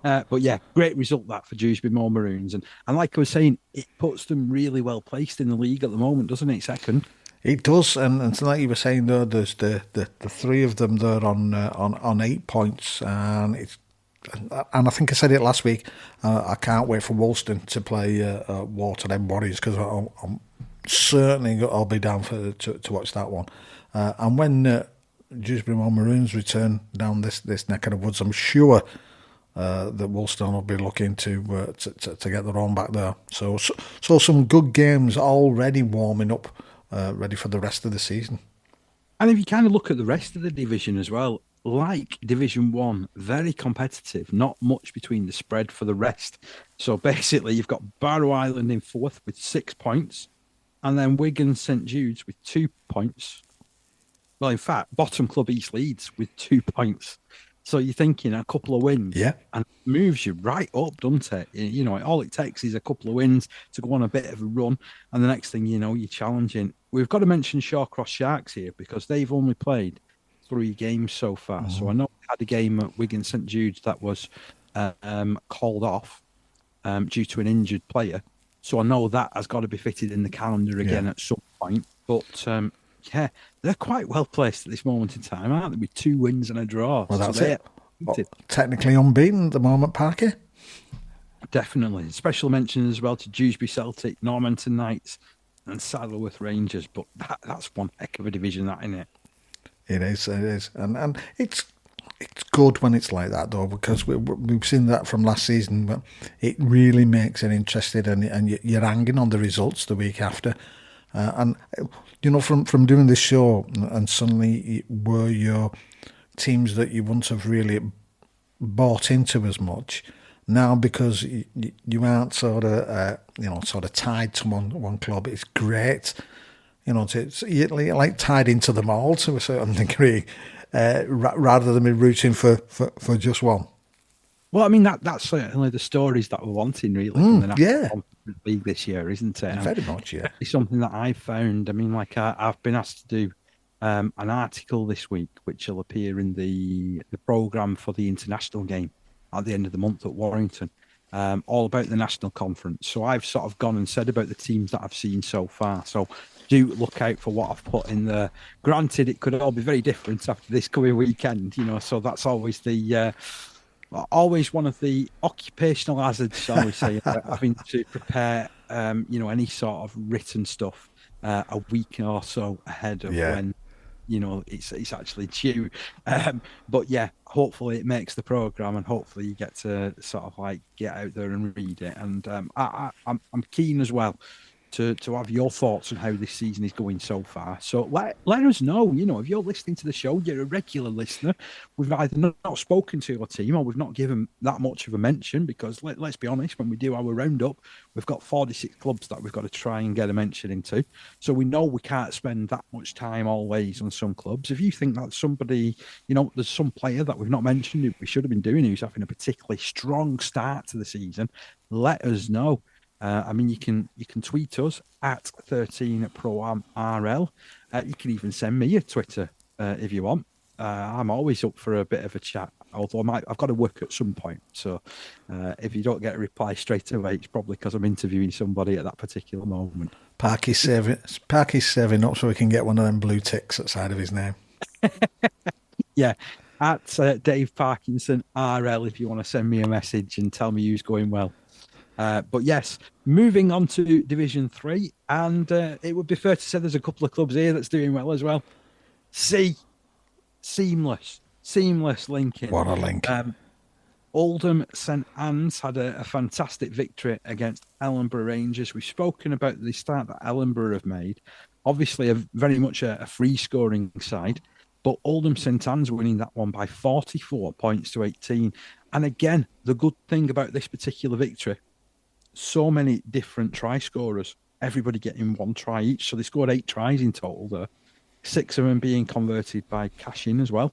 But yeah, great result that for Dewsbury Moor Maroons. And like I was saying, it puts them really well placed in the league at the moment, doesn't it? Second. It does, and like you were saying, though, there's the 3 of them there on 8 points, and I think I said it last week. I can't wait for Woolston to play Warrington and Warriors, because I'm certainly I'll be down to watch that one. And when Dewsbury Moor Maroons return down this neck of the woods, I'm sure that Woolston will be looking to get their own back there. So some good games already warming up. Ready for the rest of the season. And if you kind of look at the rest of the division as well, like Division 1, very competitive, not much between the spread for the rest. So basically, you've got Barrow Island in 4th with 6 points, and then Wigan St Jude's with 2 points. Well, in fact, bottom club East Leeds with 2 points. So you're thinking a couple of wins, and it moves you right up, doesn't it? You know, all it takes is a couple of wins to go on a bit of a run, and the next thing you know, you're challenging. We've got to mention Shawcross Sharks here because they've only played 3 games so far. So I know we had a game at Wigan St Jude's that was called off due to an injured player. So I know that has got to be fitted in the calendar again at some point. But yeah, they're quite well placed at this moment in time, aren't they? With 2 wins and a draw. Well, that's it. Technically unbeaten at the moment, Parky. Definitely. Special mention as well to Dewsbury Celtic, Normanton Knights, and Saddleworth Rangers. But that's one heck of a division, that, isn't it? It is. And it's good when it's like that, though, because we've seen that from last season. But it really makes it interesting, and you're hanging on the results the week after. And you know, from doing this show, and suddenly were your teams that you wouldn't have really bought into as much now, because you aren't sort of tied to one club. It's great, you know, you're like tied into them all to a certain degree, rather than be rooting for just one. Well, I mean, that's certainly the stories that we're wanting, really, from the National League this year, isn't it? Very much, yeah. It's something that I've found. I mean, like I've been asked to do an article this week, which will appear in the programme for the international game at the end of the month at Warrington, all about the national conference. So I've sort of gone and said about the teams that I've seen so far. So do look out for what I've put in there. Granted, it could all be very different after this coming weekend, you know, so that's always always one of the occupational hazards, shall we say, having to prepare, you know, any sort of written stuff a week or so ahead of when, you know, it's actually due. But yeah, hopefully it makes the programme, and hopefully you get to sort of like get out there and read it. And I'm keen as well to have your thoughts on how this season is going so far. So let us know, you know, if you're listening to the show, you're a regular listener, we've either not spoken to your team, or we've not given that much of a mention, because let's be honest, when we do our roundup, we've got 46 clubs that we've got to try and get a mention into. So we know we can't spend that much time always on some clubs. If you think that somebody, you know, there's some player that we've not mentioned who we should have been doing, who's having a particularly strong start to the season, let us know. I mean, you can tweet us at 13ProAmRL. You can even send me a Twitter if you want. I'm always up for a bit of a chat, although I've got to work at some point. So if you don't get a reply straight away, it's probably because I'm interviewing somebody at that particular moment. Parky's saving up so we can get one of them blue ticks outside of his name. Yeah, at Dave Parkinson RL if you want to send me a message and tell me who's going well. But yes, moving on to Division 3, and it would be fair to say there's a couple of clubs here that's doing well as well. Seamless linking. What a link. Oldham St Anne's had a fantastic victory against Ellenborough Rangers. We've spoken about the start that Ellenborough have made. Obviously, very much a free-scoring side. But Oldham St Anne's winning that one by 44 points to 18. And again, the good thing about this particular victory, so many different try scorers, everybody getting one try each. So they scored 8 tries in total there, 6 of them being converted by cash-in as well.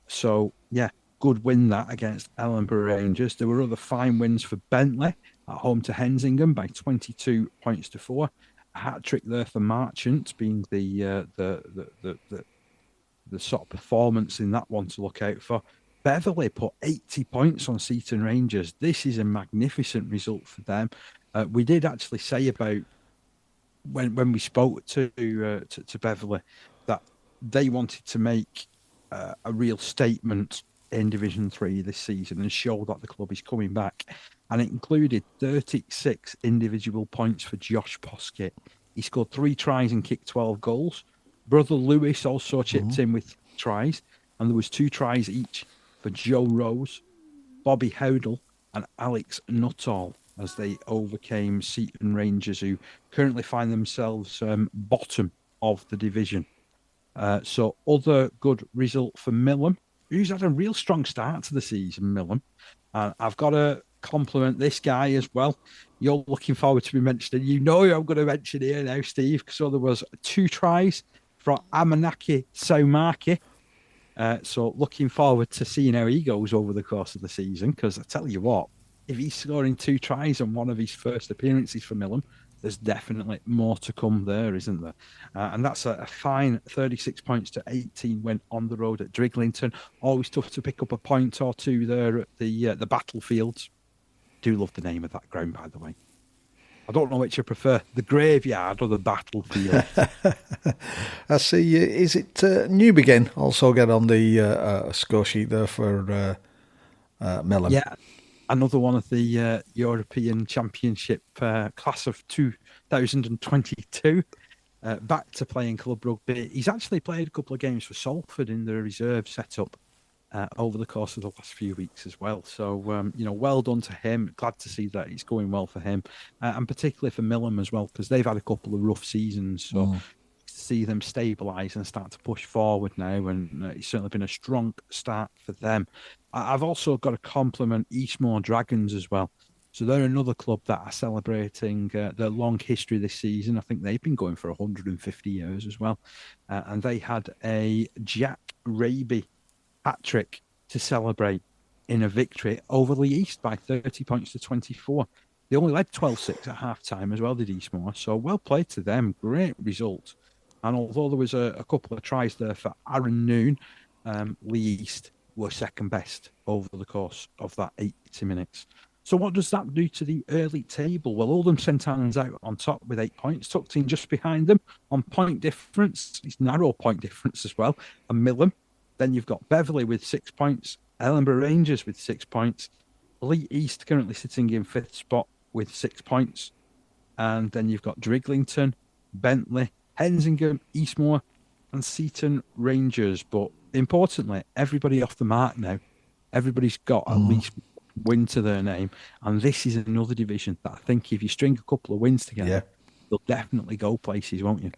So, yeah, good win that against Ellenborough Rangers. There were other fine wins for Bentley at home to Hensingham by 22 points to 4. A hat-trick there for Marchant, being the sort of performance in that one to look out for. Beverley put 80 points on Seaton Rangers. This is a magnificent result for them. We did actually say about when we spoke to Beverley that they wanted to make a real statement in Division 3 this season and show that the club is coming back. And it included 36 individual points for Josh Poskett. He scored 3 tries and kicked 12 goals. Brother Lewis also chipped in with tries, and there was 2 tries each for Joe Rose, Bobby Howdle, and Alex Nuttall as they overcame Seaton Rangers, who currently find themselves bottom of the division. So other good result for Millham, who's had a real strong start to the season, Millham. I've got to compliment this guy as well. You're looking forward to me mentioning, you know who I'm going to mention here now, Steve. So there was 2 tries from Amanaki Saumaki. So looking forward to seeing how he goes over the course of the season, because I tell you what, if he's scoring 2 tries on one of his first appearances for Millham, there's definitely more to come there, isn't there? And that's a fine 36 points to 18 win on the road at Driglington. Always tough to pick up a point or two there at the Battlefields. Do love the name of that ground, by the way. I don't know which you prefer, the graveyard or the battlefield. I see. Is it Newbegin also get on the score sheet there for Millham? Yeah, another one of the European Championship class of 2022. Back to playing club rugby. He's actually played a couple of games for Salford in the reserve setup over the course of the last few weeks as well. So, well done to him. Glad to see that it's going well for him. And particularly for Millham as well, because they've had a couple of rough seasons. So, to see them stabilise and start to push forward now. And it's certainly been a strong start for them. I've also got to compliment Eastmoor Dragons as well. So they're another club that are celebrating their long history this season. I think they've been going for 150 years as well. And they had a Jack Raby hat-trick to celebrate in a victory over Lee East by 30 points to 24. They only led 12-6 at half-time as well, did Eastmoor. So well played to them. Great result. And although there was a couple of tries there for Aaron Noon, Lee East were second best over the course of that 80 minutes. So what does that do to the early table? Well, Oldham St Anne's out on top with 8 points, tucked in just behind them on point difference. It's narrow point difference as well. And Millham. Then you've got Beverley with 6 points, Ellenborough Rangers with 6 points, Lee East currently sitting in 5th spot with 6 points. And then you've got Driglington, Bentley, Hensingham, Eastmoor, and Seaton Rangers. But importantly, everybody off the mark now. Everybody's got at least win to their name. And this is another division that I think if you string a couple of wins together, they'll definitely go places, won't you?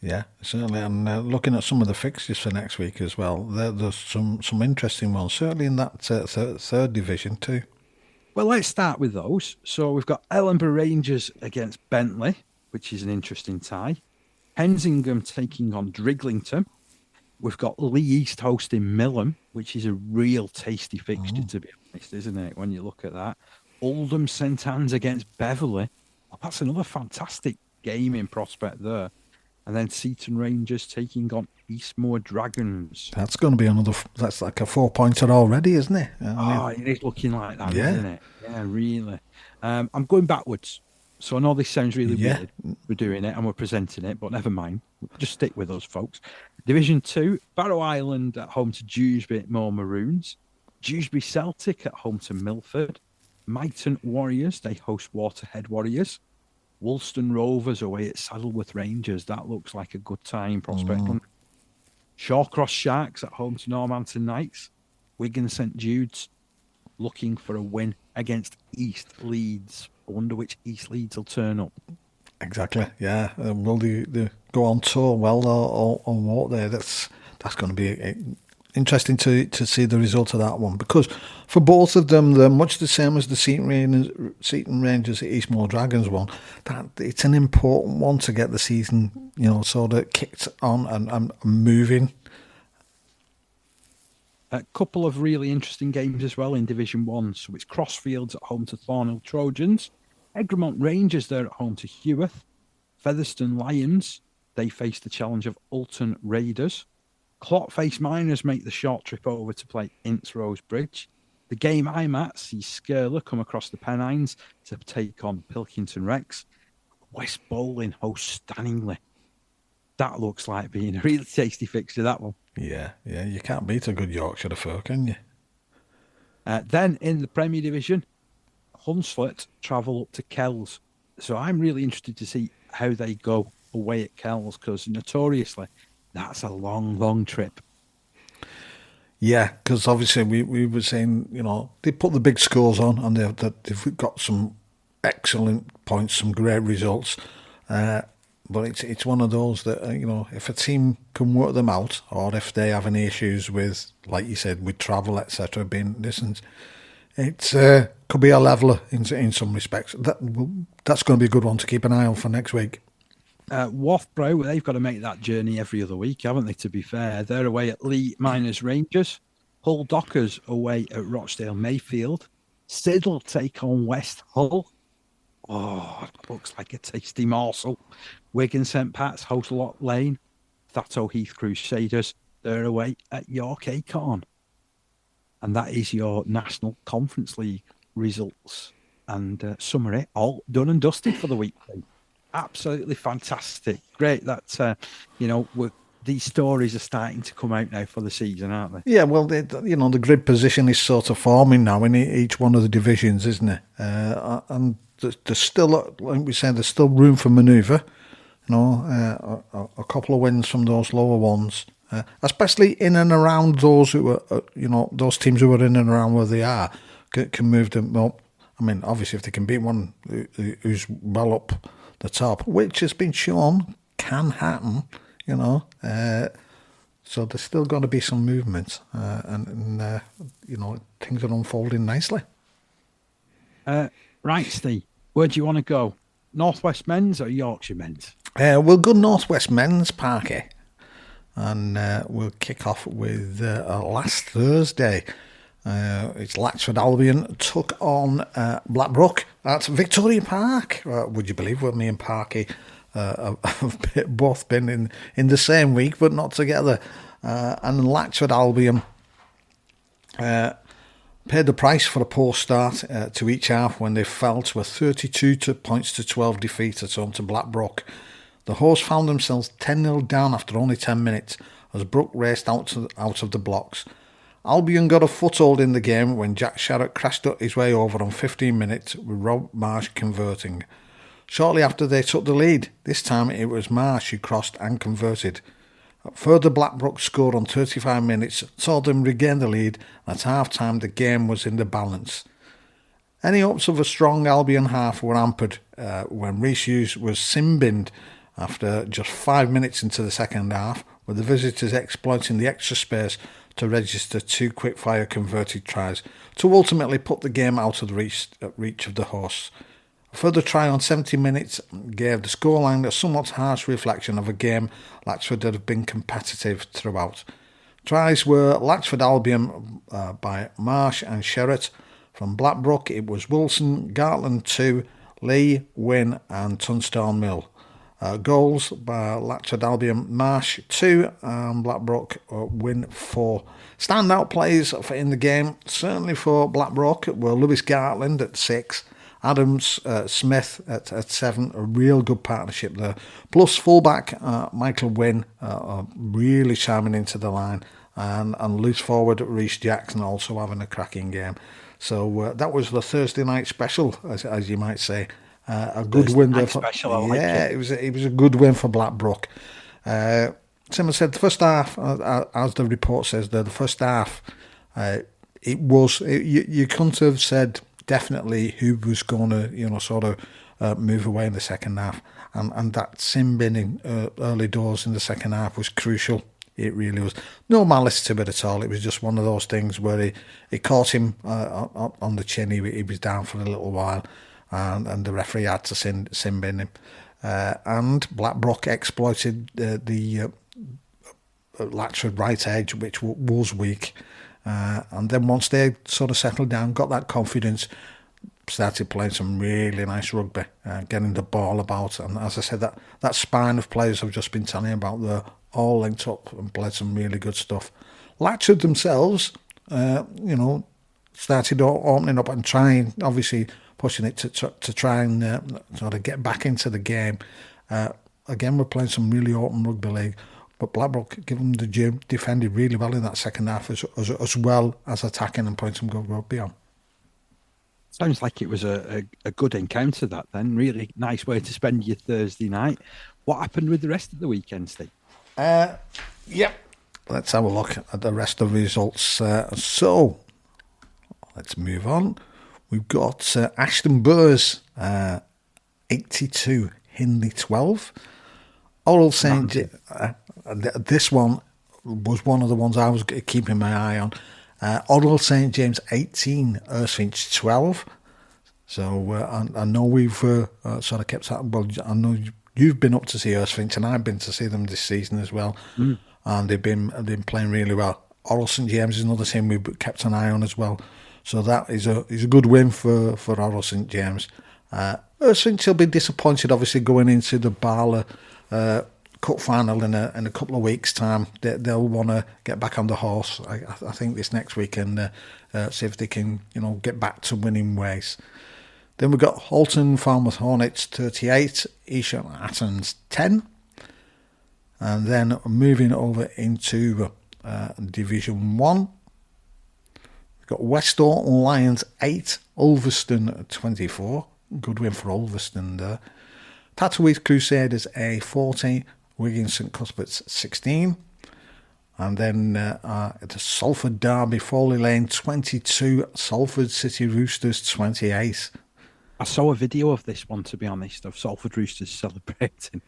Yeah, certainly. And looking at some of the fixtures for next week as well, there's some interesting ones, certainly in that third division too. Well, let's start with those. So we've got Ellenborough Rangers against Bentley, which is an interesting tie. Hensingham taking on Driglington. We've got Lee East hosting Millham, which is a real tasty fixture, to be honest, isn't it, when you look at that? Oldham St Anne's against Beverley. Oh, that's another fantastic gaming prospect there. And then Seaton Rangers taking on Eastmoor Dragons. That's going to be that's like a 4-pointer already, isn't it? It is looking like that, isn't it? Yeah, really. I'm going backwards. So I know this sounds really weird. We're doing it and we're presenting it, but never mind. Just stick with us, folks. Division 2, Barrow Island at home to Dewsbury Moor Maroons. Dewsbury Celtic at home to Milford. Myton Warriors, they host Waterhead Warriors. Woolston Rovers away at Saddleworth Rangers. That looks like a good time prospect. Shawcross Sharks at home to Normanton Knights. Wigan St Jude's looking for a win against East Leeds. I wonder which East Leeds will turn up. Exactly, yeah. Will they go on tour well or what there? That's that's going to be interesting to see the result of that one, because for both of them, they're much the same as the Seaton Rangers at Eastmoor Dragons one. That it's an important one to get the season, sort of kicked on and moving. A couple of really interesting games as well in Division 1. So it's Crossfields at home to Thornhill Trojans. Egremont Rangers, they're at home to Heworth. Featherstone Lions, they face the challenge of Ulton Raiders. Clotface Miners make the short trip over to play Ince Rosebridge. The game I'm at sees Skirler come across the Pennines to take on Pilkington Rex. West Bowling hosts Stanningley. That looks like being a really tasty fixture, that one. Yeah, you can't beat a good Yorkshire affair, can you? Then in the Premier Division, Hunslet travel up to Kells. So I'm really interested to see how they go away at Kells, because notoriously that's a long, long trip. Yeah, because obviously we were saying, they put the big scores on and they've got some excellent points, some great results. But it's one of those that, if a team can work them out, or if they have any issues with, like you said, with travel, etc., being distance, it could be a leveller in some respects. That's going to be a good one to keep an eye on for next week. Wathbrow, they've got to make that journey every other week, haven't they, to be fair? They're away at Lee Miners Rangers. Hull Dockers away at Rochdale Mayfield. Siddle take on West Hull. Oh, looks like a tasty morsel. Wigan St Pat's host Lock Lane. Thatto Heath Crusaders, they're away at York Acorn. And that is your National Conference League results and summary, all done and dusted for the week. Absolutely fantastic. Great that, these stories are starting to come out now for the season, aren't they? Yeah, well, the grid position is sort of forming now in each one of the divisions, isn't it? And there's still, like we said, there's still room for manoeuvre. A couple of wins from those lower ones, especially in and around those who are, those teams who are in and around where they are, can move them up. I mean, obviously, if they can beat one who's well up the top, which has been shown can happen, so there's still going to be some movement, and things are unfolding nicely. Right, Steve, where do you want to go? Northwest Men's or Yorkshire Men's? We'll go Northwest Men's, Parky, and we'll kick off with last Thursday. It's Latchford Albion took on Blackbrook at Victoria Park. Would you believe what me and Parky have both been in the same week, but not together? And Latchford Albion paid the price for a poor start to each half when they fell to a 32-12 defeat at home to Blackbrook. The hosts found themselves 10-0 down after only 10 minutes as Brook raced out of the blocks. Albion got a foothold in the game when Jack Sharrett crashed his way over on 15 minutes with Rob Marsh converting. Shortly after they took the lead, this time it was Marsh who crossed and converted. Further, Blackbrook scored on 35 minutes, saw them regain the lead, and at half-time the game was in the balance. Any hopes of a strong Albion half were hampered when Rhys Hughes was sin-binned after just 5 minutes into the second half, with the visitors exploiting the extra space to register 2 quick-fire converted tries to ultimately put the game out of the reach of the hosts. A further try on 70 minutes gave the scoreline a somewhat harsh reflection of a game Latchford had been competitive throughout. Tries were Latchford Albion by Marsh and Sherratt. From Blackbrook, it was Wilson, Gartland 2, Lee, Wynne and Tunstall Mill. Goals by Latchford Albion, Marsh 2 and Blackbrook Wynne 4. Standout players in the game, certainly for Blackbrook, were Lewis Gartland at 6, Adams Smith at 7, a real good partnership there. Plus fullback Michael Wynne really chiming into the line, and loose forward Rhys Jackson also having a cracking game. So that was the Thursday night special, as you might say. A good win there. It was a good win for Blackbrook. Someone said the first half, as the report says there, the first half, you couldn't have said definitely who was going to, move away in the second half, and that sin binning early doors in the second half was crucial It really was. No malice to it at all. It was just one of those things where it caught him on the chin. He was down for a little while, and the referee had to sin bin him. And Blackbrook exploited the Latchford right edge, which was weak. And then once they sort of settled down, got that confidence, started playing some really nice rugby, getting the ball about. And as I said, that spine of players I've just been telling you about, they're all linked up and played some really good stuff. Latchford themselves, started opening up and trying, obviously pushing it to try and sort of get back into the game. Again, we're playing some really open rugby league. But Blackbrook, give them the due, defended really well in that second half as well as attacking and putting some good rugby on. Sounds like it was a good encounter, that then. Really nice way to spend your Thursday night. What happened with the rest of the weekend, Steve? Yep. Let's have a look at the rest of the results. So, let's move on. We've got Ashton Burrs, 82, Hindley 12. Oral St. This one was one of the ones I was keeping my eye on. Oral St. James 18, Earthfinch 12. So I know we've sort of kept that. Well, I know you've been up to see Earthfinch, and I've been to see them this season as well. And they've been playing really well. Oral St. James is another team we've kept an eye on as well. So that is a good win for Oral St. James. Earthfinch will be disappointed, obviously, going into the Barla Cup final in a couple of weeks' time. They'll want to get back on the horse. I think this next week and see if they can, get back to winning ways. Then we've got Halton Falmouth Hornets 38, Esher Attons 10, and then moving over into Division 1. We've got West Orton Lions 8, Ulverston 24. Good win for Ulverston there. Tatooine Crusaders a 40, Wigan St Cuthbert's 16. And then the Salford Derby, Foley Lane 22, Salford City Roosters 28. I saw a video of this one, to be honest, of Salford Roosters celebrating.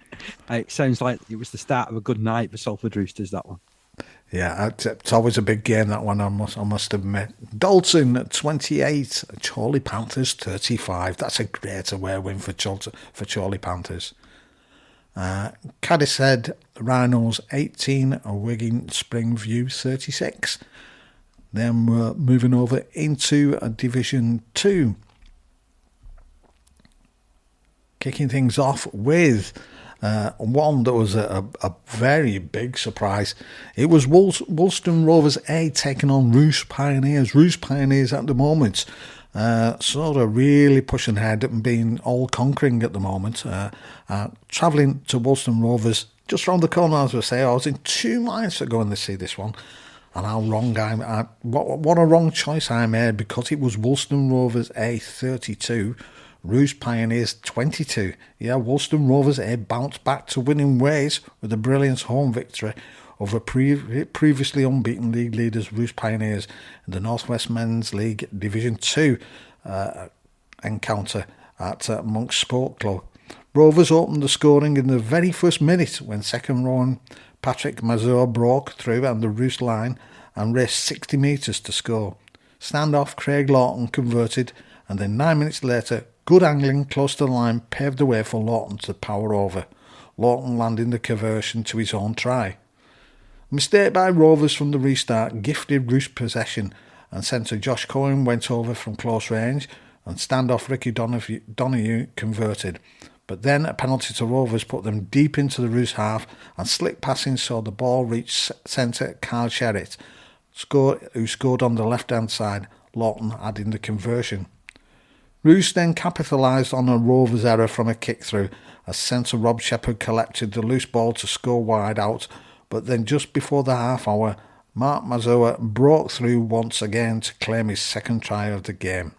It sounds like it was the start of a good night for Salford Roosters, that one. Yeah, it's always a big game, that one, I must admit. Dalton 28, Chorley Panthers 35. That's a great away win for Chorley Panthers. Cadishead Rhinos 18, Wigan Springview 36. Then we're moving over into Division 2. Kicking things off with one that was a very big surprise. It was Woolston Rovers A taking on Roost Pioneers. Roost Pioneers at the moment sort of really pushing ahead and being all-conquering at the moment. Travelling to Woolston Rovers, just round the corner, as I say, I was in 2 minds for going to see this one. And how wrong what a wrong choice I made, because it was Woolston Rovers A 32, Roost Pioneers 22. Yeah, Woolston Rovers bounced back to winning ways with a brilliant home victory over previously unbeaten league leaders Roost Pioneers in the North West Men's League Division 2 encounter at Monk's Sport Club. Rovers opened the scoring in the very first minute when second rowan Patrick Mazur broke through and the Roost line and raced 60 metres to score. Standoff Craig Lawton converted, and then 9 minutes later, good angling close to the line paved the way for Lawton to power over, Lawton landing the conversion to his own try. A mistake by Rovers from the restart gifted Roost possession, and centre Josh Cohen went over from close range, and standoff Ricky Donoghue converted. But then a penalty to Rovers put them deep into the Roost half, and slick passing saw the ball reach centre Carl Sherritt, who scored on the left-hand side, Lawton adding the conversion. Roost then capitalised on a Rovers error from a kick-through as centre Rob Shepherd collected the loose ball to score wide out, but then just before the half hour, Mark Mazur broke through once again to claim his second try of the game.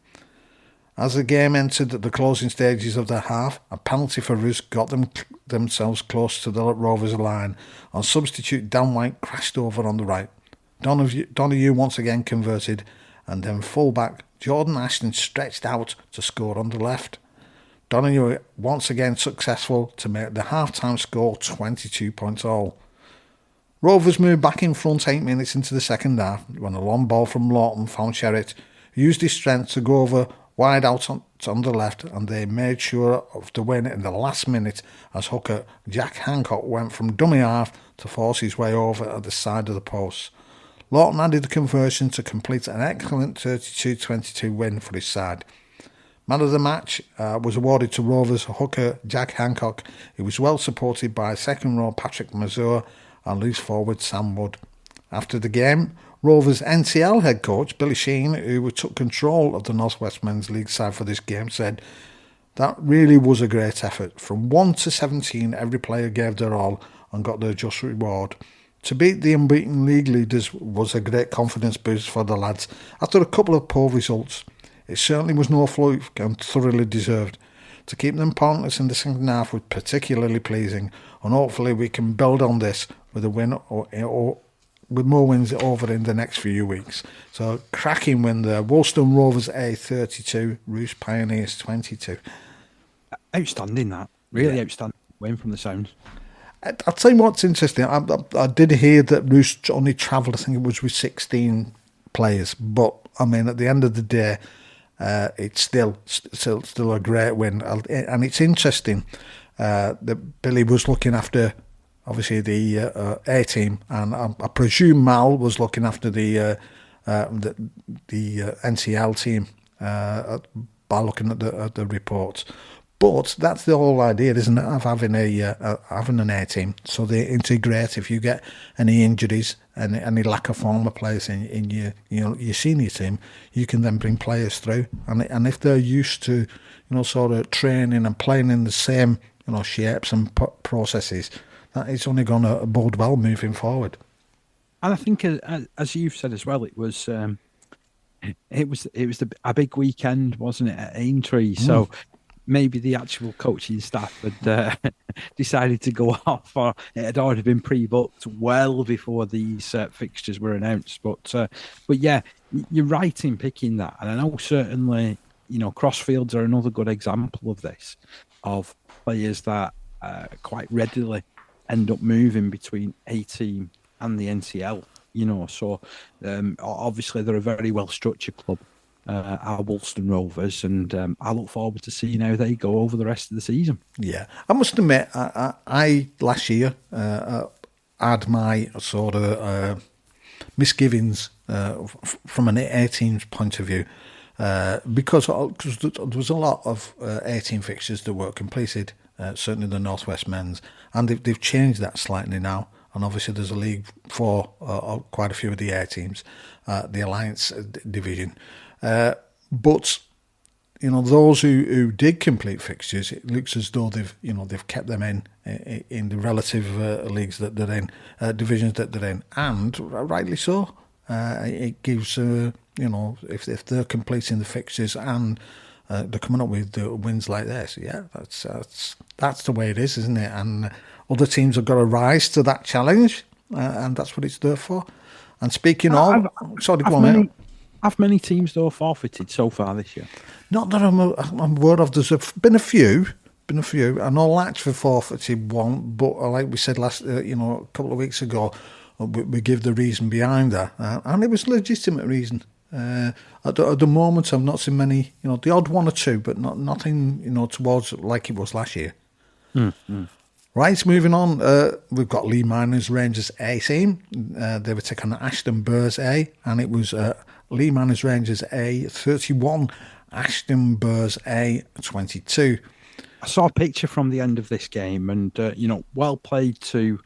As the game entered the closing stages of the half, a penalty for Roost got themselves close to the Rovers line, and substitute Dan White crashed over on the right. Donoghue once again converted, and then full-back Jordan Ashton stretched out to score on the left. Donoghue once again successful to make the half-time score 22 points all. Rovers moved back in front 8 minutes into the second half when a long ball from Lawton found Sherritt, who used his strength to go over wide out on the left, and they made sure of the win in the last minute as hooker Jack Hancock went from dummy half to force his way over at the side of the post. Lawton added the conversion to complete an excellent 32-22 win for his side. Man of the match was awarded to Rovers hooker Jack Hancock. He was well supported by second row Patrick Mazur and loose forward Sam Wood. After the game, Rovers NCL head coach Billy Sheen, who took control of the North West Men's League side for this game, said, "That really was a great effort. From 1 to 17, every player gave their all and got their just reward. To beat the unbeaten league leaders was a great confidence boost for the lads after a couple of poor results. It certainly was no fluke and thoroughly deserved. To keep them pointless in the second half was particularly pleasing, and hopefully we can build on this with a win or with more wins over in the next few weeks." So cracking win there. Woolston Rovers A 32, Roost Pioneers 22. Outstanding, that. Really outstanding win from the sound. I'll tell you what's interesting. I did hear that Roost only travelled, I think it was with 16 players. But, I mean, at the end of the day, it's still a great win. And it's interesting that Billy was looking after, obviously, the A team. And I presume Mal was looking after the NCL team by looking at the reports. But that's the whole idea, isn't it, of having an A team. So they integrate. If you get any injuries and any lack of former players in your senior team, you can then bring players through. And if they're used to, sort of training and playing in the same, shapes and processes, that is only going to bode well moving forward. And I think, as you've said as well, it was a big weekend, wasn't it, at Aintree? So maybe the actual coaching staff had decided to go off, or it had already been pre-booked well before these fixtures were announced. But yeah, you're right in picking that, and I know certainly Crossfields are another good example of this, of players that quite readily end up moving between A team and the NCL. So obviously they're a very well structured club, our Woolston Rovers, and I look forward to seeing how they go over the rest of the season. Yeah, I must admit, I last year had my sort of misgivings from an A team's point of view, because there was a lot of A team fixtures that were completed, certainly the North West Men's, and they've changed that slightly now. And obviously there's a league for quite a few of the A teams, the Alliance division. But those who did complete fixtures, it looks as though they've kept them in the relative leagues that they're in, divisions that they're in, and rightly so. It gives if they're completing the fixtures and they're coming up with wins like this, yeah, that's the way it is, isn't it? And other teams have got to rise to that challenge, and that's what it's there for. And speaking of, sorry, go on, mate. Have many teams, though, forfeited so far this year? Not that I'm aware of. There's been a few. I know Latchford forfeited one, but like we said a couple of weeks ago, we give the reason behind that, and it was a legitimate reason. At the moment, I've not seen many, the odd one or two, but nothing, towards like it was last year. Right, moving on, we've got Lee Miners Rangers A team. They were taking on Ashton Burrs A, and it was Lee Miners Rangers A 31, Ashton Burrs A 22. I saw a picture from the end of this game, and well played to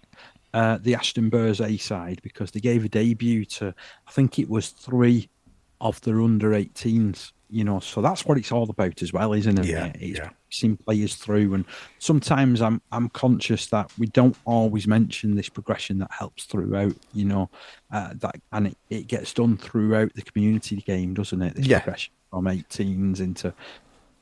the Ashton Burrs A side, because they gave a debut to, I think it was 3 of their under 18s. So that's what it's all about as well, isn't it? Yeah, it's seeing players through, and sometimes I'm conscious that we don't always mention this progression that helps throughout, that, and it gets done throughout the community game, doesn't it? This progression from 18s into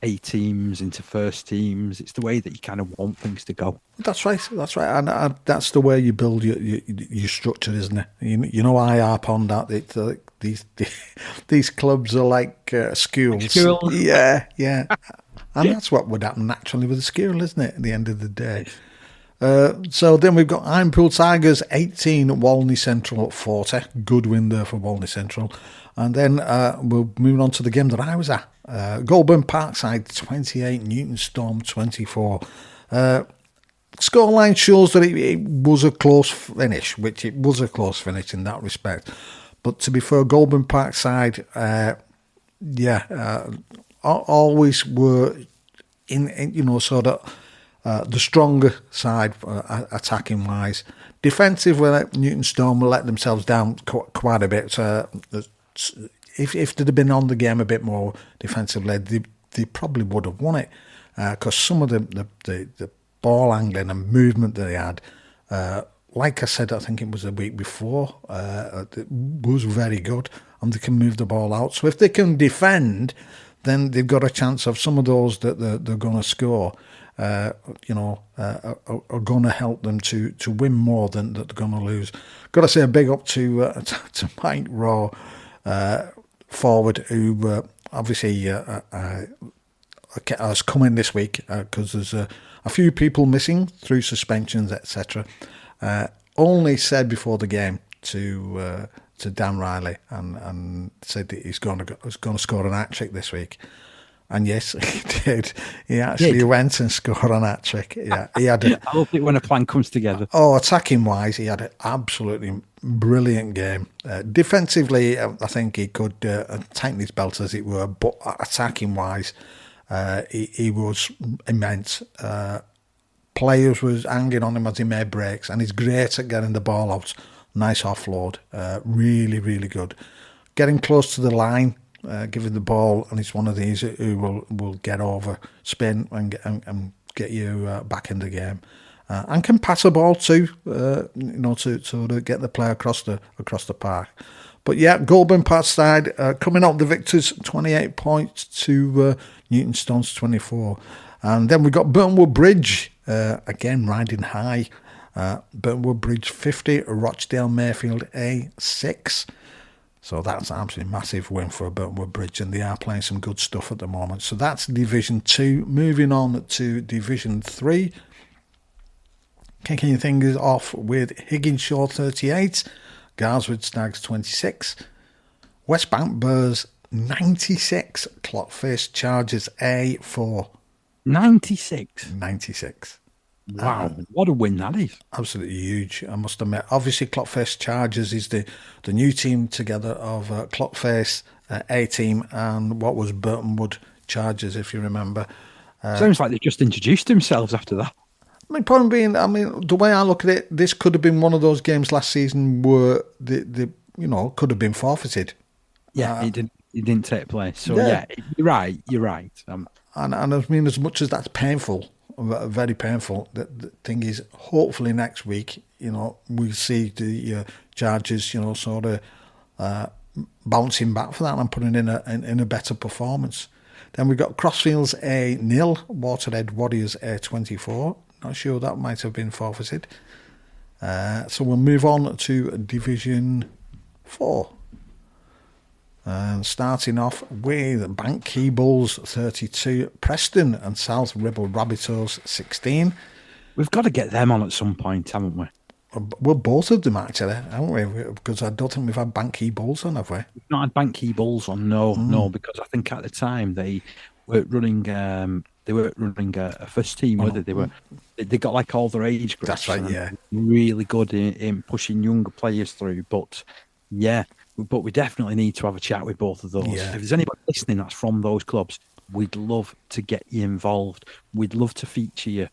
A teams, into first teams. It's the way that you kind of want things to go. That's right, and that's the way you build your structure, isn't it? I harp on that. These clubs are like schools. Yeah. And that's what would happen naturally with a school, isn't it, at the end of the day? So then we've got Ironpool Tigers 18, Walney Central 40. Good win there for Walney Central. And then we're moving on to the game that I was at. Goulburn Parkside 28, Newton Storm 24. Scoreline shows that it was a close finish, which it was a close finish in that respect. But to be fair, Goulburn Parkside, always were in sort of the stronger side attacking wise. Defensive, where Newton Storm let themselves down quite a bit. If they'd have been on the game a bit more defensively, they probably would have won it, because some of the ball angling and movement that they had, like I said, I think it was the week before, it was very good, and they can move the ball out. So if they can defend, then they've got a chance of some of those that they're going to score. Are going to help them to win more than that they're going to lose. Got to say a big up to Mike Raw, forward, who obviously has come in this week because there's a few people missing through suspensions, etc. Only said before the game to Dan Riley and said that he's going to score an hat-trick this week. And yes, he did. He actually went and scored an hat-trick. Yeah, he had. I love it when a plan comes together. Oh, attacking wise, he had an absolutely brilliant game. Defensively, I think he could tighten his belt, as it were. But attacking wise, he was immense. Players was hanging on him as he made breaks, and he's great at getting the ball out. Nice offload. Really, really good. Getting close to the line. Giving the ball, and he's one of these who will get over, spin, and get you back in the game, and can pass a ball too, to get the play across the park. But yeah, Goulburn Parkside coming out the victors, 28 points to Newton Storm's 24, and then we got Burtonwood Bridge again riding high. Burtonwood Bridge 50, Rochdale Mayfield A 6. So that's an absolutely massive win for Burtonwood Bridge, and they are playing some good stuff at the moment. So that's Division 2. Moving on to Division 3. Kicking things off with Higginshaw 38, Garswood Stags 26, West Bank Bears 96, Clockface Chargers A 4. 96? 96. Wow, what a win that is. Absolutely huge, I must admit. Obviously, Clockface Chargers is the new team together of Clockface A-team and what was Burtonwood Chargers, if you remember. Sounds like they've just introduced themselves after that. My point being, the way I look at it, this could have been one of those games last season where the could have been forfeited. Yeah, it didn't take place. So yeah, you're right. And I mean, as much as that's painful, very painful. The thing is, hopefully next week, we see the Chargers, sort of bouncing back for that and putting in a better performance. Then we've got Crossfields A-0, Waterhead Warriors A-24. Not sure that might have been forfeited. So we'll move on to Division 4. And starting off with Bank Key Bulls 32, Preston and South Ribble Rabbitohs 16. We've got to get them on at some point, haven't we? Well, both of them actually, haven't we? Because I don't think we've had Bank Key Bulls on, have we? We've not had Bank Key Bulls on, no, because I think at the time they weren't running a first team, whether they got like all their age groups. That's right, yeah. Really good in pushing younger players through, but yeah. But we definitely need to have a chat with both of those. Yeah. If there's anybody listening that's from those clubs, we'd love to get you involved. We'd love to feature you.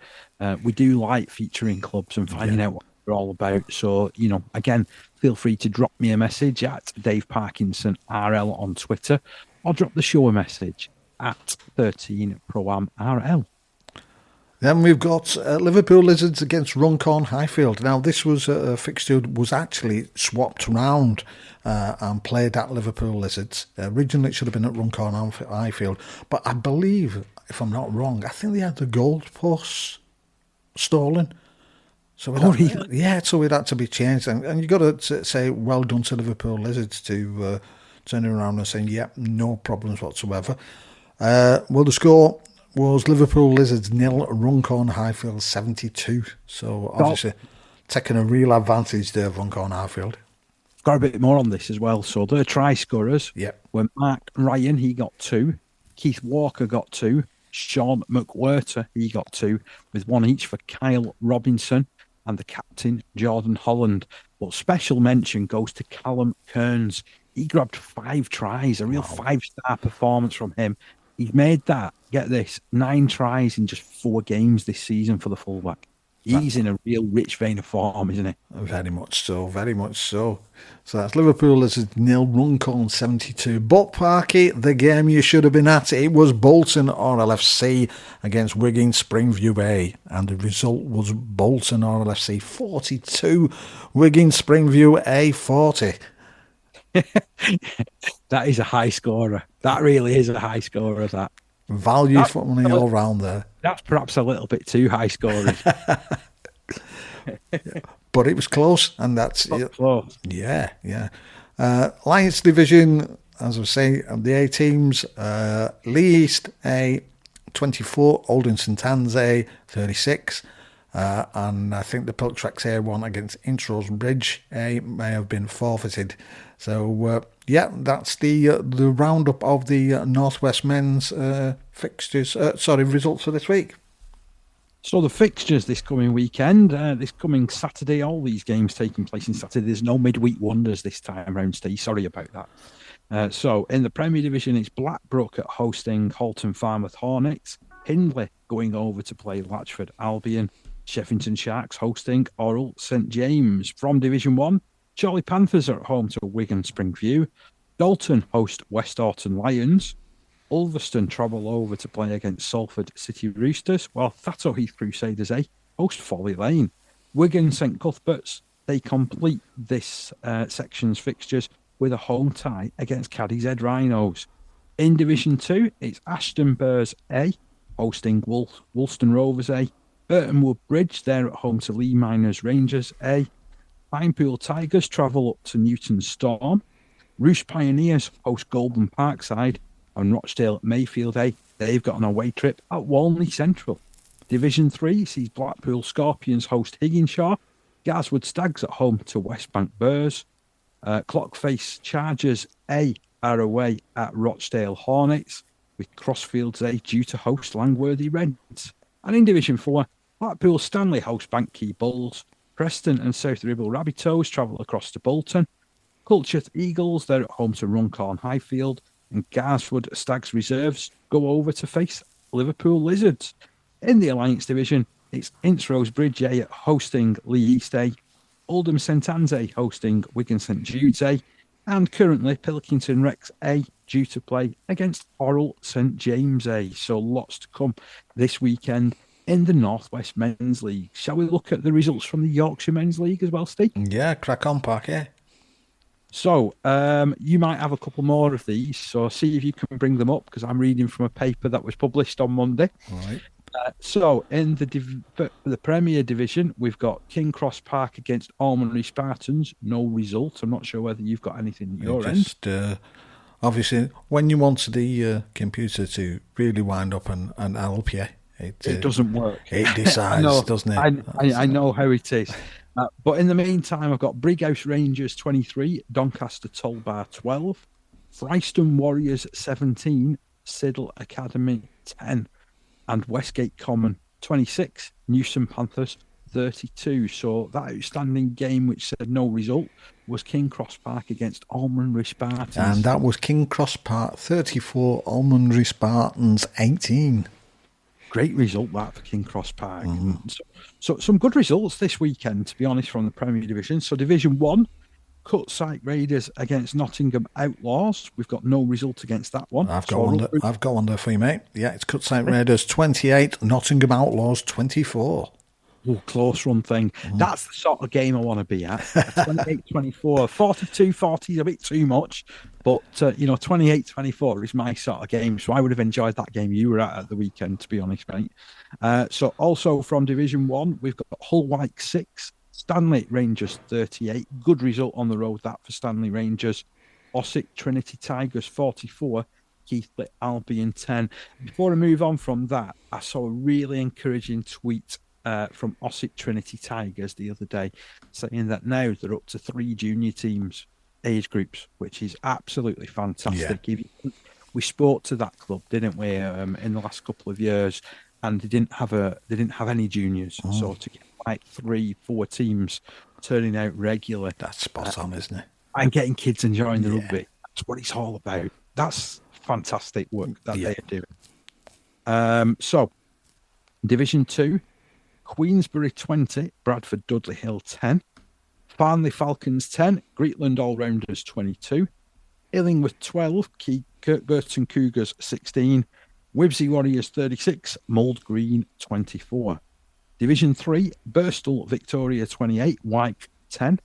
We do like featuring clubs and finding out what they're all about. So, again, feel free to drop me a message at Dave Parkinson RL on Twitter, or drop the show a message at 13ProAm RL. Then we've got Liverpool Lizards against Runcorn Highfield. Now, this was a fixture was actually swapped round and played at Liverpool Lizards. Originally, it should have been at Runcorn Highfield. But I believe, if I'm not wrong, I think they had the goalposts stolen. So so it had to be changed. And you've got to say well done to Liverpool Lizards to turning around and saying, no problems whatsoever. The score was Liverpool Lizards 0, Runcorn Highfield 72. So obviously taking a real advantage there, Runcorn Highfield. Got a bit more on this as well. So their try scorers were Mark Ryan, he got 2. Keith Walker got 2. Sean McWhirter, he got 2, with 1 each for Kyle Robinson and the captain, Jordan Holland. But special mention goes to Callum Kearns. He grabbed 5 tries, a real 5-star performance from him. He's made that, get this, 9 tries in just 4 games this season for the fullback. He's in a real rich vein of form, isn't he? Very much so, very much so. So that's Liverpool Lizards 0, Runcorn 72. But Parky, the game you should have been at, it was Bolton RLFC against Wigan Springview A. And the result was Bolton RLFC 42, Wigan Springview A 40. That is a high scorer. That really is a high scorer, that. Value for money all round there. That's perhaps a little bit too high scoring. But it was close, and that's close. Yeah. Lions Division, as I was saying, the A teams, Lee East A 24, Oldham St Anne's A 36, and I think the Piltrax A1 against Intros Bridge A may have been forfeited. So that's the roundup of the Northwest Men's results for this week. So the fixtures this coming weekend, this coming Saturday, all these games taking place in Saturday. There's no midweek wonders this time round, Steve. Sorry about that. So in the Premier Division, it's Blackbrook hosting Halton Farmouth Hornets, Hindley going over to play Latchford Albion, Sheffington Sharks hosting Orrell St James. From Division 1, Chorley Panthers are at home to Wigan Springview, Dalton host West Orton Lions, Ulverston travel over to play against Salford City Roosters, while Thatto Heath Crusaders host Folly Lane. Wigan St Cuthberts, they complete this section's fixtures with a home tie against Caddy's Head Rhinos. In Division 2, it's Ashton Burrs A hosting Woolston Rovers A. Burtonwood Bridge, they're at home to Lee Miners Rangers A. Pinepool Tigers travel up to Newton Storm. Roost Pioneers host Golden Parkside. And Rochdale Mayfield A, they've got an away trip at Walney Central. Division 3 sees Blackpool Scorpions host Higginshaw. Garswood Stags at home to Westbank Burrs. Clockface Chargers A are away at Rochdale Hornets, with Crossfields A due to host Langworthy Reds. And in Division 4, Blackpool Stanley host Bankkey Bulls. Preston and South Ribble Rabbitohs travel across to Bolton. Culture Eagles, they're at home to Runcorn Highfield. And Garswood Stags Reserves go over to face Liverpool Lizards. In the Alliance Division, it's Ince Bridge A hosting Lee East A, Oldham St Anne's A hosting Wigan St Jude's A, and currently Pilkington Rex A due to play against Orrell St James A. So lots to come this weekend in the Northwest Men's League. Shall we look at the results from the Yorkshire Men's League as well, Steve? Yeah, crack on, Park, yeah. So, you might have a couple more of these, so see if you can bring them up, because I'm reading from a paper that was published on Monday. All right. So, in the Premier Division, we've got King Cross Park against Almonry Spartans. No result. I'm not sure whether you've got anything at your end. Obviously, when you want the computer to really wind up and help you, it doesn't work. It decides, doesn't it? I know how it is. But in the meantime, I've got Brighouse Rangers 23, Doncaster Tolbar 12, Fryston Warriors 17, Siddle Academy 10, and Westgate Common 26, Newsom Panthers 32. So that outstanding game, which said no result, was King Cross Park against Almonry Spartans. And that was King Cross Park 34, Almonry Spartans 18. Great result that for King Cross Park. So some good results this weekend, to be honest, from the Premier Division. So Division 1, Cutsite Raiders against Nottingham Outlaws. We've got no result against that one. I've got one there for you, mate. Yeah, it's Cutsite Raiders 28, Nottingham Outlaws 24. Oh, close run thing. That's the sort of game I want to be at. 28-24. 42-40 is a bit too much, but 28-24 is my sort of game. So I would have enjoyed that game you were at the weekend, to be honest, mate. So also from Division 1, we've got Hull White 6, Stanley Rangers 38. Good result on the road that for Stanley Rangers. Ossick Trinity Tigers 44, Keighley Albion 10. Before I move on from that, I saw a really encouraging tweet from Ossett Trinity Tigers the other day saying that now they're up to 3 junior teams, age groups, which is absolutely fantastic. Yeah. We spoke to that club, didn't we, in the last couple of years, and they didn't have any juniors. So to get like 3-4 teams turning out regularly, That's spot on, isn't it? and getting kids enjoying the rugby. That's what it's all about. That's fantastic work that they're doing. So, Division 2, Queensbury 20, Bradford Dudley Hill 10, Farnley Falcons 10, Greetland All-Rounders 22, Illingworth 12, Kirkburton Cougars 16, Wibsey Warriors 36, Mould Green 24. Division 3, Birstall Victoria 28, Wyke 10,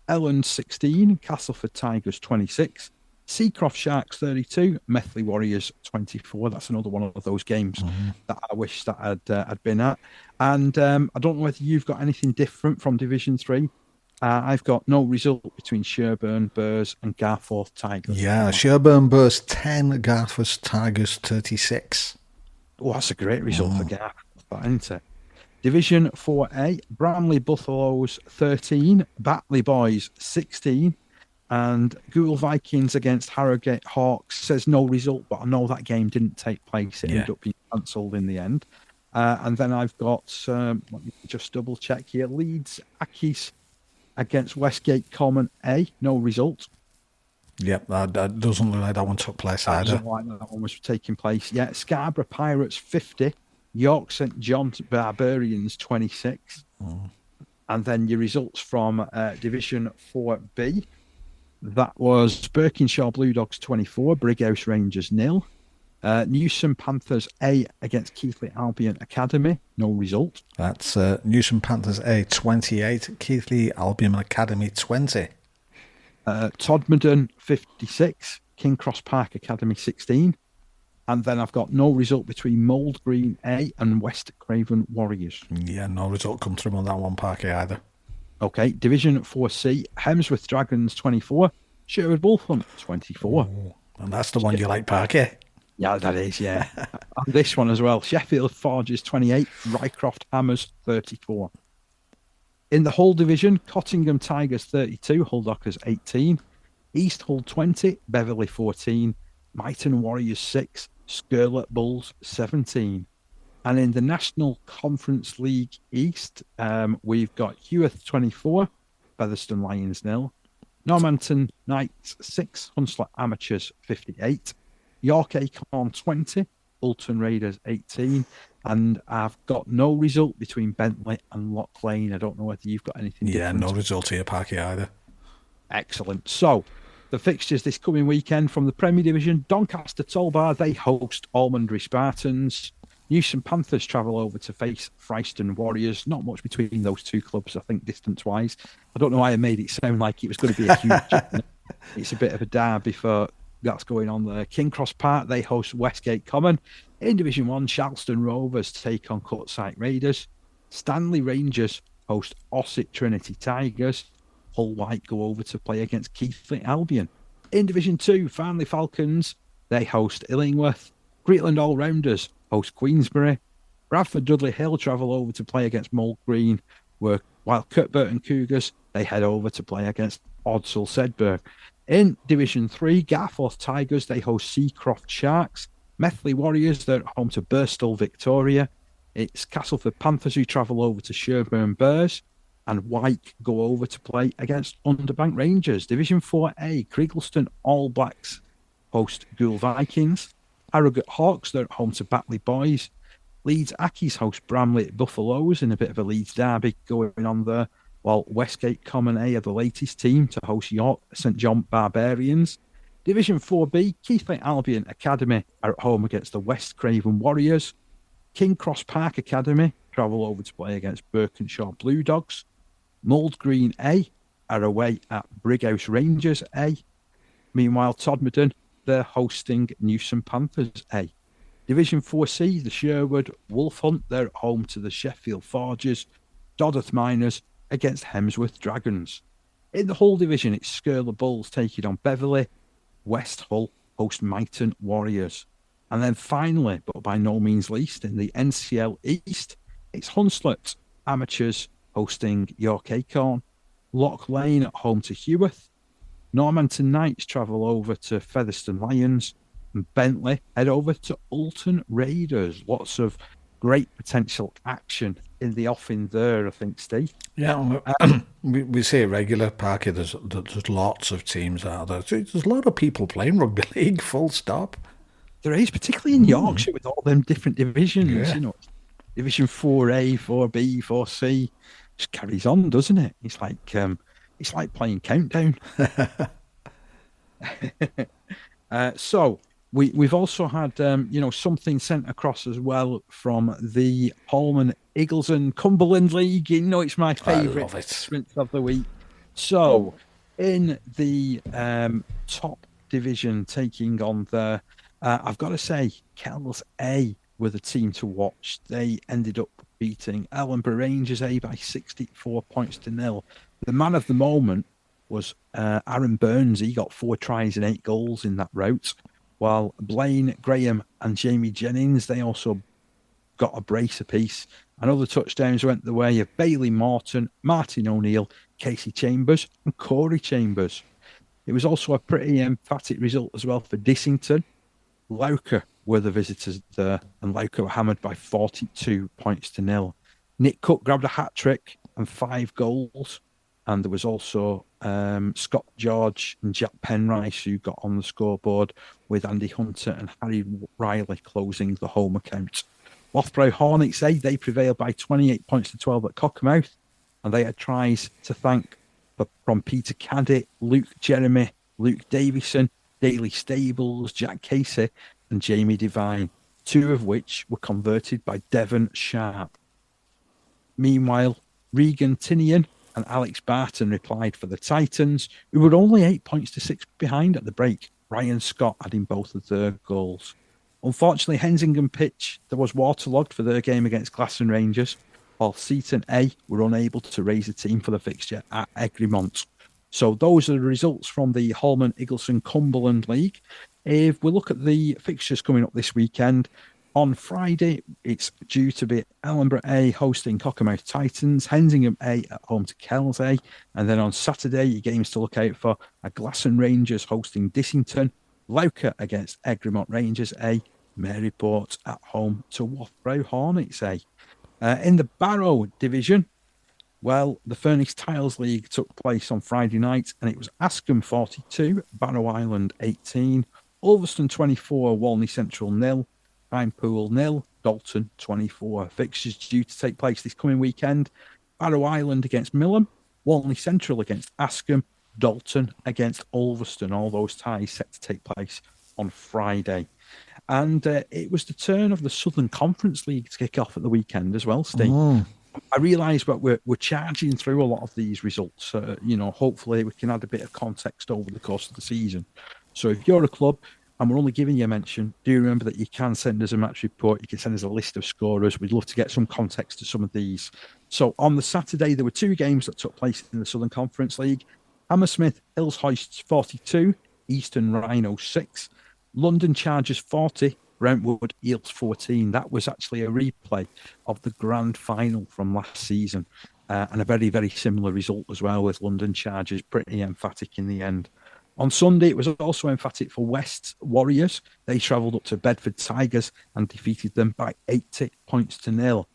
Elland 16, Castleford Tigers 26, Seacroft Sharks 32, Methley Warriors 24. That's another one of those games that I wish that I'd been at. And I don't know whether you've got anything different from Division 3. I've got no result between Sherburn Bears and Garforth Tigers. Yeah, Sherburn Bears 10, Garforth Tigers 36. Oh, that's a great result for Garforth, isn't it? Division 4A, Bramley Buffaloes 13, Batley Boys 16, and Goole Vikings against Harrogate Hawks. Says no result, but I know that game didn't take place. It ended up being cancelled in the end. And then I've got, let me just double check here, Leeds Accies against Westgate Common A. No result. Yep, that doesn't look like that one took place either. Doesn't like that one was taking place. Yeah, Scarborough Pirates 50, York St John's Barbarians 26. And then your results from Division 4B. That was Birkinshaw Blue Dogs 24, Brighouse Rangers 0. Newsom Panthers A against Keighley Albion Academy, no result. That's Newsom Panthers A 28, Keighley Albion Academy 20. Todmorden 56, King Cross Park Academy 16. And then I've got no result between Mould Green A and West Craven Warriors. Yeah, no result come through on that one, Parky, either. Okay, Division 4C, Hemsworth Dragons 24, Sherwood Wolfhunt 24. Oh, and that's the one you like, Parky. Yeah, that is, yeah. And this one as well, Sheffield Forges 28, Rycroft Hammers 34. In the Hull Division, Cottingham Tigers 32, Hull Dockers 18, East Hull 20, Beverley 14, Myton Warriors 6, Skirlet Bulls 17. And in the National Conference League East, we've got Heworth 24, Featherstone Lions 0, Normanton Knights 6, Hunslet Amateurs 58, York Acorn 20, Bolton Raiders 18, and I've got no result between Bentley and Loch Lane. I don't know whether you've got anything different. Yeah, no result here, Parky, either. Excellent. So, the fixtures this coming weekend from the Premier Division, Doncaster Tollbar, they host Almondbury Spartans. Newsom Panthers travel over to face Fryston Warriors. Not much between those two clubs, I think, distance-wise. I don't know why I made it sound like it was going to be a huge... It's a bit of a derby for that's going on there. King Cross Park, they host Westgate Common. In Division 1, Charleston Rovers take on Quartzsite Raiders. Stanley Rangers host Ossett Trinity Tigers. Hull White go over to play against Keighley Albion. In Division 2, Farnley Falcons, they host Illingworth. Greetland All-Rounders host Queensbury. Bradford Dudley Hill travel over to play against Mould Green, while Kirkburton Cougars, they head over to play against Odsal Sedberg. In Division 3, Garforth Tigers, they host Seacroft Sharks. Methley Warriors, they're at home to Birstall Victoria. It's Castleford Panthers who travel over to Sherburn Bears. And Wyke go over to play against Underbank Rangers. Division 4A, Craigleston All Blacks host Goole Vikings. Harrogate Hawks, they're at home to Batley Boys. Leeds Accies host Bramley Buffaloes in a bit of a Leeds derby going on there, while Westgate Common A are the latest team to host York St John Barbarians. Division 4B, Keighley Albion Academy are at home against the West Craven Warriors. King Cross Park Academy travel over to play against Birkinshaw Blue Dogs. Mould Green A are away at Brighouse Rangers A. Meanwhile, Todmorden, they're hosting Newsom Panthers A. Division 4C, the Sherwood Wolfhunt, they're at home to the Sheffield Forges. Dodworth Miners against Hemsworth Dragons. In the Hull Division, it's Skirler Bulls taking on Beverley. West Hull host Mighton Warriors. And then finally, but by no means least, in the NCL East, it's Hunslet Amateurs hosting York Acorn, Loch Lane at home to Heworth, Normanton Knights travel over to Featherstone Lions, and Bentley head over to Alton Raiders. Lots of great potential action in the offing there, I think, Steve. Yeah, we say regular, Parky, there's lots of teams out there. There's a lot of people playing rugby league, full stop. There is, particularly in Yorkshire, with all them different divisions, Yeah. Division 4A, 4B, 4C. Just carries on, doesn't it? It's like playing Countdown. So we've also had something sent across as well from the Holman Eagleson Cumbrian League. It's my favourite sprint of the week. So in the top division, taking on the I've got to say, Kells A were the team to watch. They ended up beating Ellenborough Rangers A by 64 points to 0. The man of the moment was Aaron Burns. He got 4 tries and 8 goals in that route, while Blaine Graham and Jamie Jennings, they also got a brace apiece. And other touchdowns went the way of Bailey Morton, Martin O'Neill, Casey Chambers and Corey Chambers. It was also a pretty emphatic result as well for Dissington. Lauca were the visitors there, and Lauca were hammered by 42 points to 0. Nick Cook grabbed a hat-trick and 5 goals. And there was also Scott George and Jack Penrice who got on the scoreboard, with Andy Hunter and Harry Riley closing the home account. Loughborough Hornets A, they prevailed by 28 points to 12 at Cockermouth, and they had tries to thank from Peter Caddy, Luke Jeremy, Luke Davison, Daly Stables, Jack Casey and Jamie Devine, 2 of which were converted by Devon Sharp. Meanwhile, Regan Tinian and Alex Barton replied for the Titans, who were only 8 points to 6 behind at the break, Ryan Scott adding both of their goals. Unfortunately, Hensingham Pitch, there was waterlogged for their game against Glasson Rangers, while Seaton A were unable to raise a team for the fixture at Egremont. So those are the results from the Holman Eagleson Cumbrian League. If we look at the fixtures coming up this weekend, on Friday, it's due to be Ellenborough A hosting Cockermouth Titans, Hensingham A at home to Kells A, and then on Saturday, your games to look out for are Glasson Rangers hosting Dissington, Lauca against Egremont Rangers A, Maryport at home to Loughborough Hornets A. In the Barrow division, well, the Furnace Tiles League took place on Friday night, and it was Askham 42, Barrow Island 18, Ulverston 24, Walney Central 0, Pinepool 0, Dalton 24. Fixtures due to take place this coming weekend: Barrow Island against Millham, Walney Central against Askham, Dalton against Ulverston. All those ties set to take place on Friday. And it was the turn of the Southern Conference League to kick off at the weekend as well, Steve. I realise that we're charging through a lot of these results. Hopefully we can add a bit of context over the course of the season. So if you're a club and we're only giving you a mention, do remember that you can send us a match report. You can send us a list of scorers. We'd love to get some context to some of these. So on the Saturday, there were 2 games that took place in the Southern Conference League. Hammersmith Hills Hoists 42, Eastern Rhino 6, London Chargers 40, Brentwood Eels 14. That was actually a replay of the grand final from last season, and a very, very similar result as well, with London Chargers pretty emphatic in the end. On Sunday, it was also emphatic for West Warriors. They travelled up to Bedford Tigers and defeated them by 80 points to 0.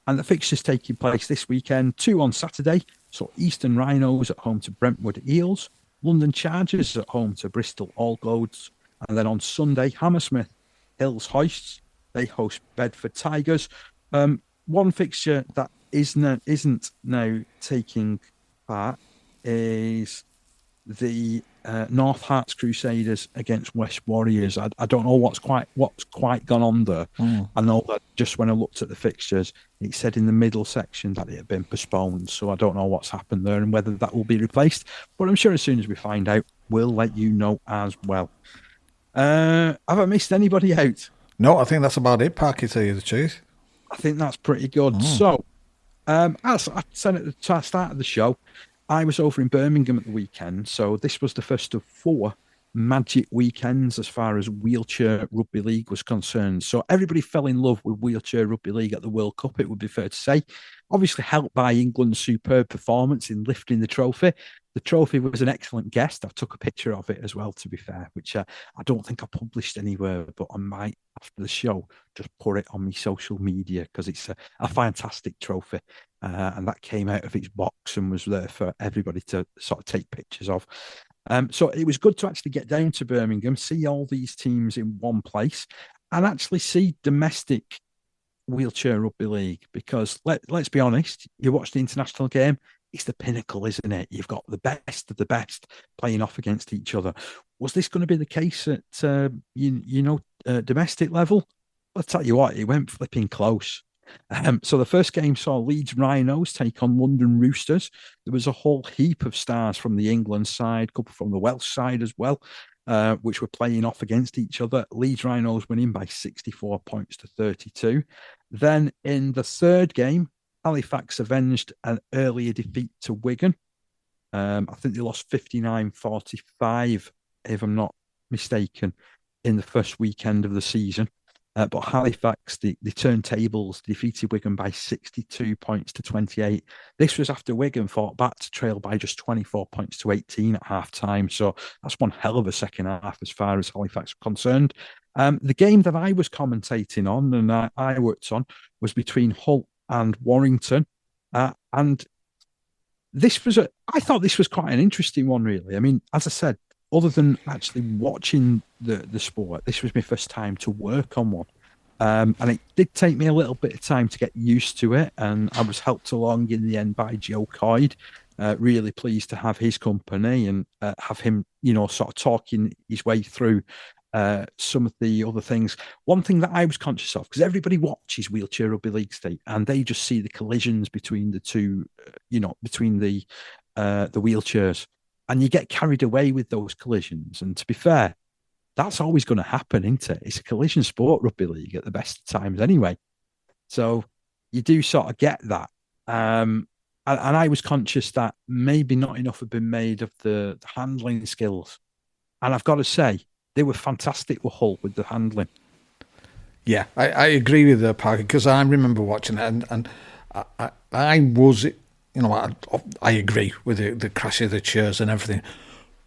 And the fixtures taking place this weekend: 2 on Saturday. So Eastern Rhinos at home to Brentwood Eels, London Chargers at home to Bristol Allgoads, and then on Sunday, Hammersmith Hills Hoists, they host Bedford Tigers. One fixture that isn't now taking part is the North Hearts Crusaders against West Warriors. I don't know what's quite gone on there. I know that just when I looked at the fixtures, it said in the middle section that it had been postponed. So I don't know what's happened there and whether that will be replaced. But I'm sure as soon as we find out, we'll let you know as well. Have I missed anybody out? No, I think that's about it, Parky, to tell you the truth. I think that's pretty good. So, as I said at the start of the show, I was over in Birmingham at the weekend. So this was the first of 4 magic weekends as far as wheelchair rugby league was concerned. So everybody fell in love with wheelchair rugby league at the World Cup, it would be fair to say. Obviously helped by England's superb performance in lifting the trophy. The trophy was an excellent guest. I took a picture of it as well, to be fair, which I don't think I published anywhere, but I might, after the show, just put it on my social media because it's a fantastic trophy. And that came out of its box and was there for everybody to sort of take pictures of. So it was good to actually get down to Birmingham, see all these teams in one place, and actually see domestic wheelchair rugby league. Because let's be honest, you watch the international game, it's the pinnacle, isn't it? You've got the best of the best playing off against each other. Was this going to be the case at domestic level? I'll tell you what, it went flipping close. So the first game saw Leeds Rhinos take on London Roosters. There was a whole heap of stars from the England side, a couple from the Welsh side as well, which were playing off against each other. Leeds Rhinos winning by 64 points to 32. Then in the third game, Halifax avenged an earlier defeat to Wigan. I think they lost 59-45, if I'm not mistaken, in the first weekend of the season. But Halifax, the turntables, defeated Wigan by 62 points to 28. This was after Wigan fought back to trail by just 24 points to 18 at half-time. So that's one hell of a second half as far as Halifax are concerned. The game that I was commentating on and I worked on was between Hull and Warrington. And I thought this was quite an interesting one, really. I mean, as I said, other than actually watching the sport, this was my first time to work on one. And it did take me a little bit of time to get used to it. And I was helped along in the end by Joe Coyd. Really pleased to have his company and have him, sort of talking his way through some of the other things. One thing that I was conscious of, because everybody watches Wheelchair Rugby League State and they just see the collisions between the two, between the wheelchairs. And you get carried away with those collisions. And to be fair, that's always going to happen, isn't it? It's a collision sport, rugby league, at the best of times anyway. So you do sort of get that. And I was conscious that maybe not enough had been made of the handling skills. And I've got to say, they were fantastic with Hull with the handling. Yeah, I agree with the Parker, because I remember watching it and I was... I agree with the crash of the chairs and everything,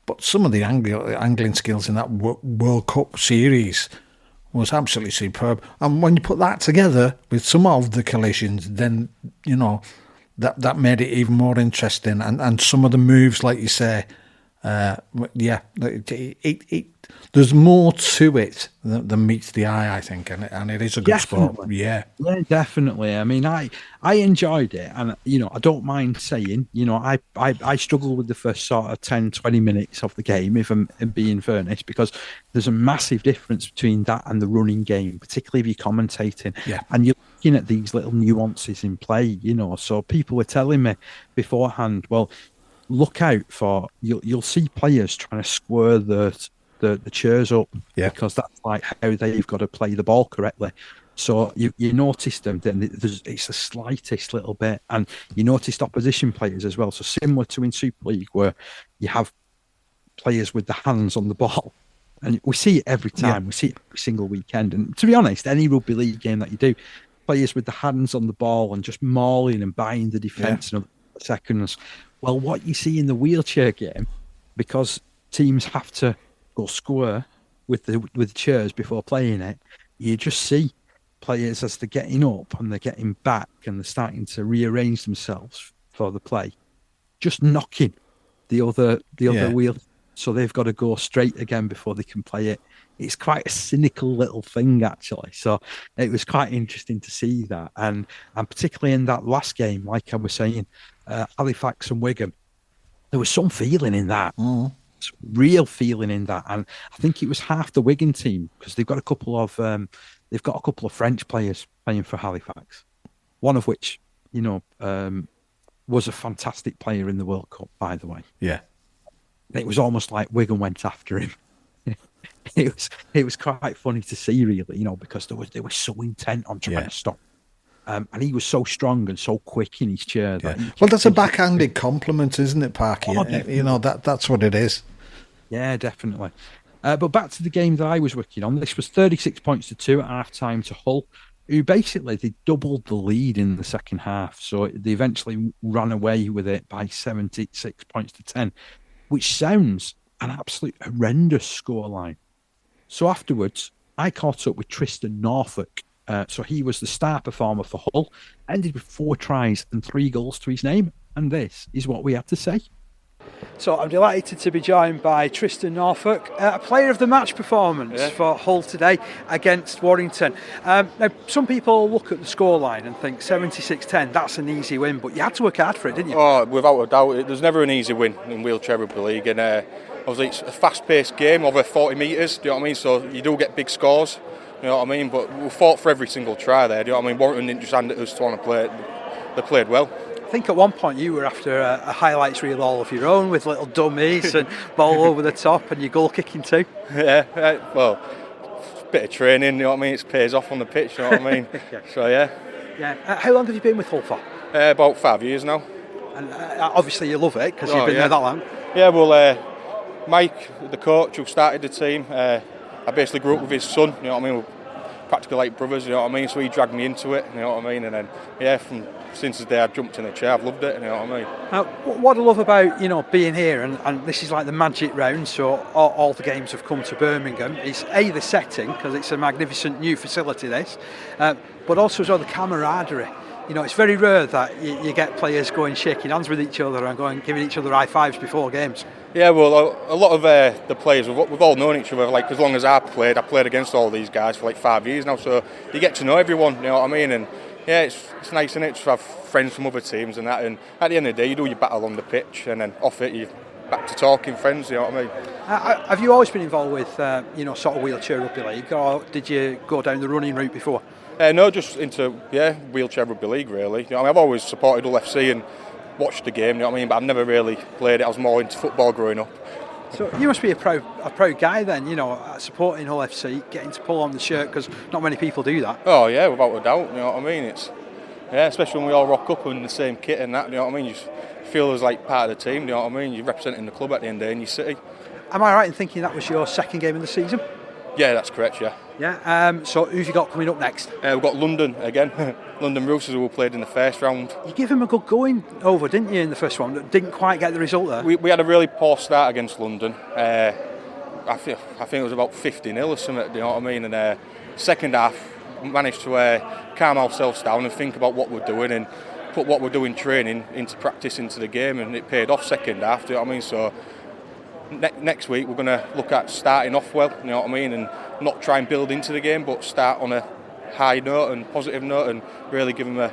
but some of the angling skills in that World Cup series was absolutely superb. And when you put that together with some of the collisions, then that made it even more interesting. And some of the moves, like you say, there's more to it than meets the eye, I think, and it is a good sport. Yeah, definitely. I mean, I enjoyed it, and I don't mind saying, I struggle with the first sort of 10-20 minutes of the game, if I'm being fairness, because there's a massive difference between that and the running game, particularly if you're commentating. Yeah, and you're looking at these little nuances in play. So people were telling me beforehand, well, look out for you'll see players trying to square the chairs up, because that's like how they've got to play the ball correctly. So you noticed them, then it's the slightest little bit, and you noticed opposition players as well. So similar to in Super League, where you have players with the hands on the ball, and we see it every time. We see it every single weekend. And to be honest, any rugby league game that you do, players with the hands on the ball and just mauling and buying the defence in seconds. Well, what you see in the wheelchair game, because teams have to go square with the chairs before playing it, you just see players as they're getting up and they're getting back and they're starting to rearrange themselves for the play, just knocking the other wheel, so they've got to go straight again before they can play it. It's quite a cynical little thing, actually. So it was quite interesting to see that, and particularly in that last game, like I was saying, Halifax and Wigan, there was some feeling in that. Real feeling in that, and I think it was half the Wigan team, because they've got a couple of French players playing for Halifax, one of which was a fantastic player in the World Cup, by the way. Yeah, it was almost like Wigan went after him. It was quite funny to see, really, because they were so intent on trying to stop. And he was so strong and so quick in his chair. Well, that's a backhanded compliment, isn't it, Parky? That's what it is. Yeah, definitely. But back to the game that I was working on. This was 36 points to 2 at half time to Hull, who basically they doubled the lead in the second half. So they eventually ran away with it by 76 points to 10, which sounds an absolute horrendous scoreline. So afterwards, I caught up with Tristan Norfolk. So he was the star performer for Hull, ended with 4 tries and 3 goals to his name. And this is what we have to say. So I'm delighted to be joined by Tristan Norfolk, a player of the match performance for Hull today against Warrington. Now, some people look at the scoreline and think 76-10, that's an easy win, but you had to work hard for it, didn't you? Oh, without a doubt. There's never an easy win in Wheelchair Rugby League, and obviously it's a fast-paced game, over 40 metres, do you know what I mean? So you do get big scores, you know what I mean? But we fought for every single try there, do you know what I mean? Warrington didn't just hand it us to want to play. They played well. I think at one point you were after a highlights reel all of your own with little dummies and ball over the top and your goal kicking too. Yeah, well, a bit of training, you know what I mean? It pays off on the pitch, you know what I mean? So yeah. How long have you been with Hull for? About 5 years now. And obviously you love it because you've been there that long. Yeah, well, Mike, the coach who started the team, I basically grew up with his son, you know what I mean? We're practically like brothers, you know what I mean? So he dragged me into it, you know what I mean? And then, since the day I jumped in the chair, I've loved it, you know what I mean? What I love about, being here, and this is like the magic round, so all the games have come to Birmingham, is the setting, because it's a magnificent new facility, this, but also as well the camaraderie. It's very rare that you get players going shaking hands with each other and going giving each other high fives before games. Yeah, well, a lot of the players, we've all known each other, like as long as I played against all these guys for like 5 years now, so you get to know everyone, you know what I mean? And yeah, it's nice, isn't it, to have friends from other teams and that, and at the end of the day, you do your battle on the pitch, and then off it, you're back to talking friends, you know what I mean? Have you always been involved with, sort of Wheelchair Rugby League, or did you go down the running route before? No, just into, Wheelchair Rugby League, really. You know, I've always supported Hull FC and watched the game, you know what I mean, but I've never really played it. I was more into football growing up. So you must be a proud guy then, supporting Hull FC, getting to pull on the shirt, because not many people do that. Oh yeah, without a doubt, you know what I mean. Especially when we all rock up in the same kit and that, you know what I mean. You feel as like part of the team, you know what I mean. You're representing the club at the end of the day in your city. Am I right in thinking that was your second game of the season? Yeah, that's correct, yeah. Yeah, so who've you got coming up next? We've got London again. London Roosters, who played in the first round. You gave him a good going over, didn't you, in the first one? Didn't quite get the result there. We had a really poor start against London. I think it was about 50-0 or something, you know what I mean? And second half, managed to calm ourselves down and think about what we're doing and put what we're doing training into practice into the game, and it paid off second half, do you know what I mean? So next week we're going to look at starting off well, you know what I mean, and not try and build into the game, but start on a high note and positive note and really give them a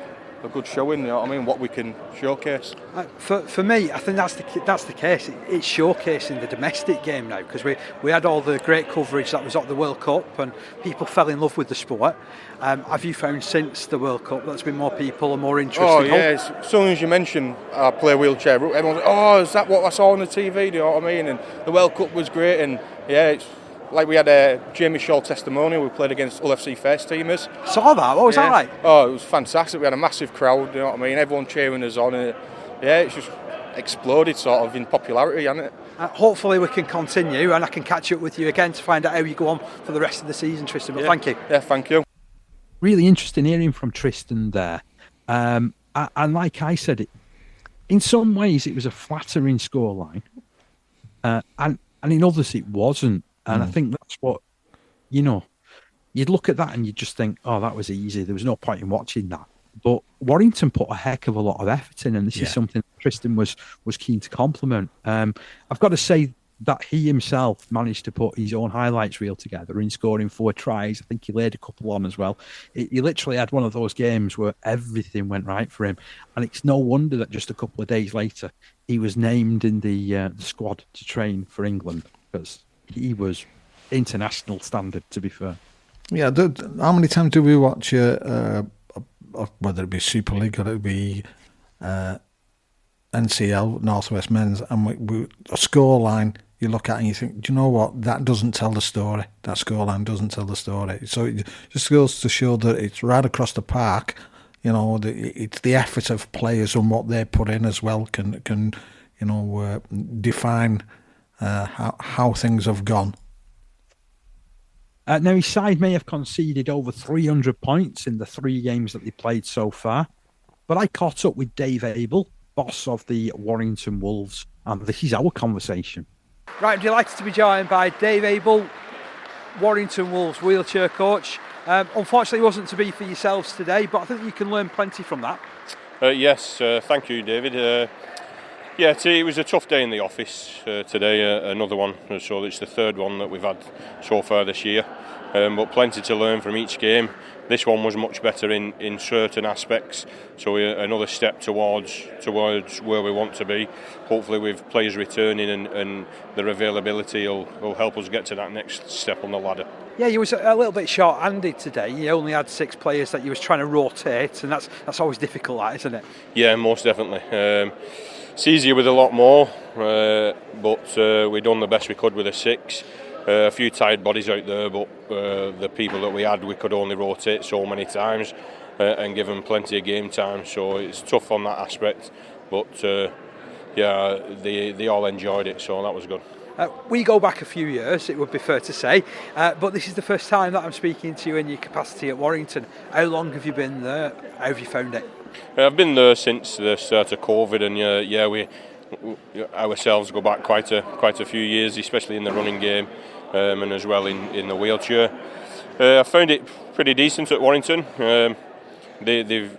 good showing, you know what I mean, what we can showcase. For me, I think that's the case. It's showcasing the domestic game now, because we had all the great coverage that was at the World Cup and people fell in love with the sport. Have you found since the World Cup there's been more people and more interest? Oh yeah, as soon as you mention I play wheelchair, everyone's like, oh, is that what I saw on the TV, do you know what I mean? And the World Cup was great, and yeah, it's like we had a Jamie Shaw testimonial. We played against Hull FC first teamers. Saw that? What was that like? Oh, it was fantastic. We had a massive crowd, you know what I mean? Everyone cheering us on. And it's just exploded sort of in popularity, hasn't it? Hopefully we can continue and I can catch up with you again to find out how you go on for the rest of the season, Tristan. But thank you. Yeah, thank you. Really interesting hearing from Tristan there. And like I said, in some ways it was a flattering scoreline. And in others it wasn't. And I think that's what, you'd look at that and you'd just think, oh, that was easy. There was no point in watching that. But Warrington put a heck of a lot of effort in, and this is something Tristan was keen to compliment. I've got to say that he himself managed to put his own highlights reel together in scoring 4 tries. I think he laid a couple on as well. He literally had one of those games where everything went right for him. And it's no wonder that just a couple of days later, he was named in the squad to train for England, because he was international standard, to be fair. Yeah, how many times do we watch, whether it be Super League or it be NCL, Northwest Men's, and we a scoreline you look at and you think, do you know what, that doesn't tell the story. That scoreline doesn't tell the story. So it just goes to show that it's right across the park. It's the effort of players and what they put in as well can define how things have gone. Now, his side may have conceded over 300 points in the 3 games that they played so far, but I caught up with Dave Abel, boss of the Warrington Wolves, and this is our conversation. Right, I'm delighted to be joined by Dave Abel, Warrington Wolves wheelchair coach. Unfortunately, it wasn't to be for yourselves today, but I think you can learn plenty from that. Yes, thank you, David. It was a tough day in the office today, another one, so it's the third one that we've had so far this year, but plenty to learn from each game. This one was much better in certain aspects, so another step towards where we want to be. Hopefully with players returning and their availability will help us get to that next step on the ladder. Yeah, you was a little bit short-handed today. You only had 6 players that you was trying to rotate, and that's always difficult, that, isn't it? Yeah, most definitely. It's easier with a lot more, but we done the best we could with a 6. A few tired bodies out there, but the people that we had, we could only rotate so many times and give them plenty of game time. So it's tough on that aspect, but they all enjoyed it, so that was good. We go back a few years, it would be fair to say, but this is the first time that I'm speaking to you in your capacity at Warrington. How long have you been there? How have you found it? I've been there since the start of COVID, and we ourselves go back quite a few years, especially in the running game and as well in the wheelchair. I found it pretty decent at Warrington. They're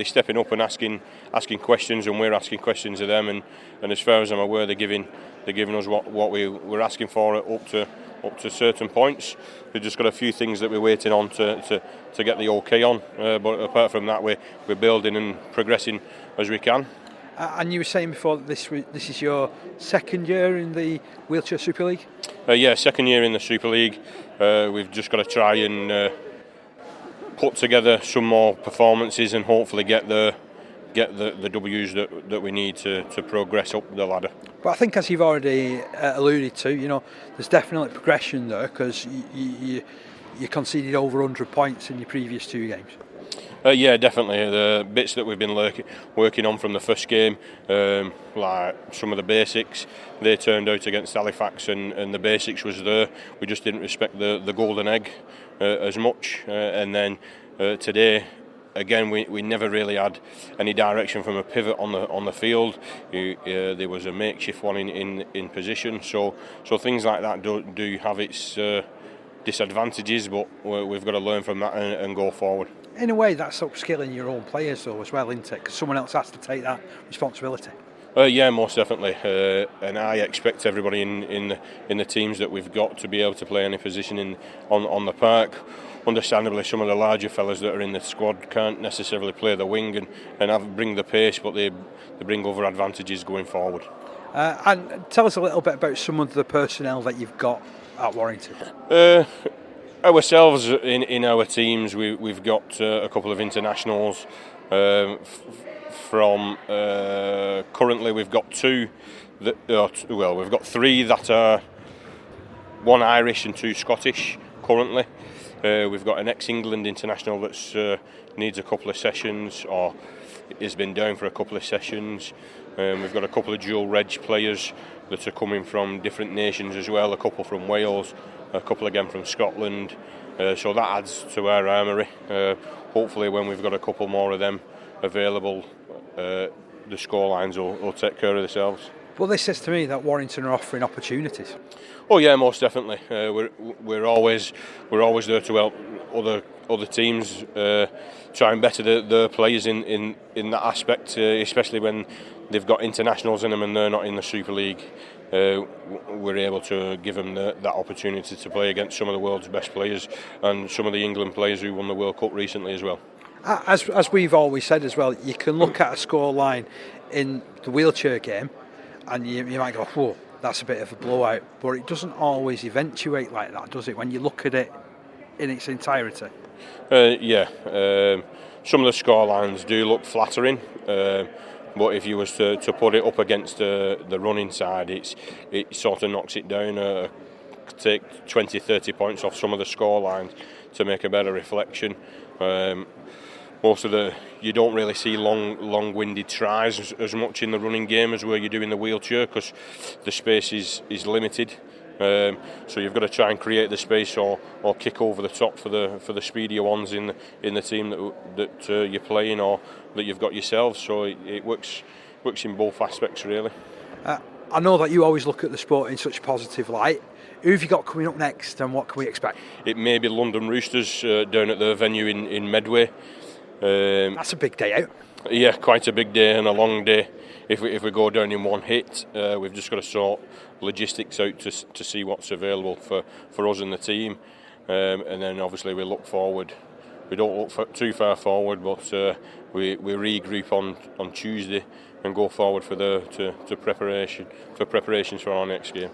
stepping up and asking questions, and we're asking questions of them, and as far as I'm aware, they're giving us what we were asking for up to certain points. We've just got a few things that we're waiting on to get the okay on, but apart from that, we're building and progressing as we can. And you were saying before that this is your second year in the Wheelchair Super League? Second year in the Super League. We've just got to try and put together some more performances and hopefully get the W's that we need to progress up the ladder. But I think, as you've already alluded to, there's definitely progression there, because you conceded over 100 points in your previous 2 games. Definitely. The bits that we've been working on from the first game, like some of the basics, they turned out against Halifax, and the basics was there. We just didn't respect the golden egg as much. And then today, again, we never really had any direction from a pivot on the field. There was a makeshift one in position. So things like that do have its disadvantages, but we've got to learn from that and go forward. In a way, that's upskilling your own players, though, as well, isn't it? Because someone else has to take that responsibility. Most definitely. And I expect everybody in the teams that we've got to be able to play any position on the park. Understandably, some of the larger fellas that are in the squad can't necessarily play the wing and bring the pace, but they bring over advantages going forward. And tell us a little bit about some of the personnel that you've got at Warrington. Ourselves in our teams, we've got a couple of internationals. From currently, we've got 2. We've got 3 that are 1 Irish and 2 Scottish currently. We've got an ex-England international that needs a couple of sessions, or has been down for a couple of sessions. We've got a couple of dual reg players that are coming from different nations as well, a couple from Wales, a couple again from Scotland. So that adds to our armoury. Hopefully when we've got a couple more of them available, the scorelines will take care of themselves. Well, this says to me that Warrington are offering opportunities. Oh yeah, most definitely. We're always there to help other teams try and better their players in that aspect, especially when they've got internationals in them and they're not in the Super League. We're able to give them that opportunity to play against some of the world's best players and some of the England players who won the World Cup recently as well. As we've always said as well, you can look at a scoreline in the wheelchair game and you might go, whoa, that's a bit of a blowout, but it doesn't always eventuate like that, does it, when you look at it in its entirety? Some of the scorelines do look flattering, but if you was to put it up against the running side, it sort of knocks it down. Take 20-30 points off some of the scorelines to make a better reflection. you don't really see long-winded tries as much in the running game as where you do in the wheelchair, because the space is limited. So you've got to try and create the space or kick over the top for the speedier ones in the team that you're playing or that you've got yourselves. So it works in both aspects really. I know that you always look at the sport in such a positive light. Who have you got coming up next, and what can we expect? It may be London Roosters down at the venue in Medway. That's a big day out. Yeah, quite a big day and a long day. If we go down in one hit, we've just got to sort logistics out to see what's available for us and the team, and then obviously we look forward. We don't look too far forward, but we regroup on Tuesday and go forward to preparations for our next game.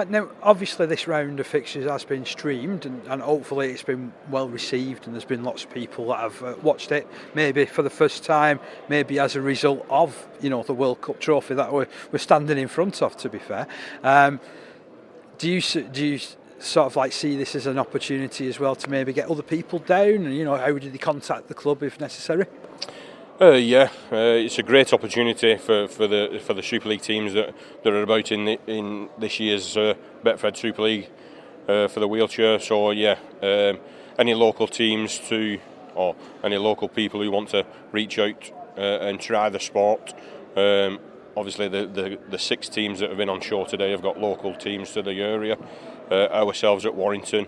Now, obviously, this round of fixtures has been streamed, and hopefully it's been well received, and there's been lots of people that have watched it, maybe for the first time, maybe as a result of the World Cup trophy that we're standing in front of. To be fair, do you sort of like see this as an opportunity as well to maybe get other people down, and how do they contact the club if necessary? It's a great opportunity for the Super League teams that are about in this year's BetFred Super League for the wheelchair. So any local teams or any local people who want to reach out and try the sport. Obviously, the 6 teams that have been on show today have got local teams to the area. Ourselves at Warrington,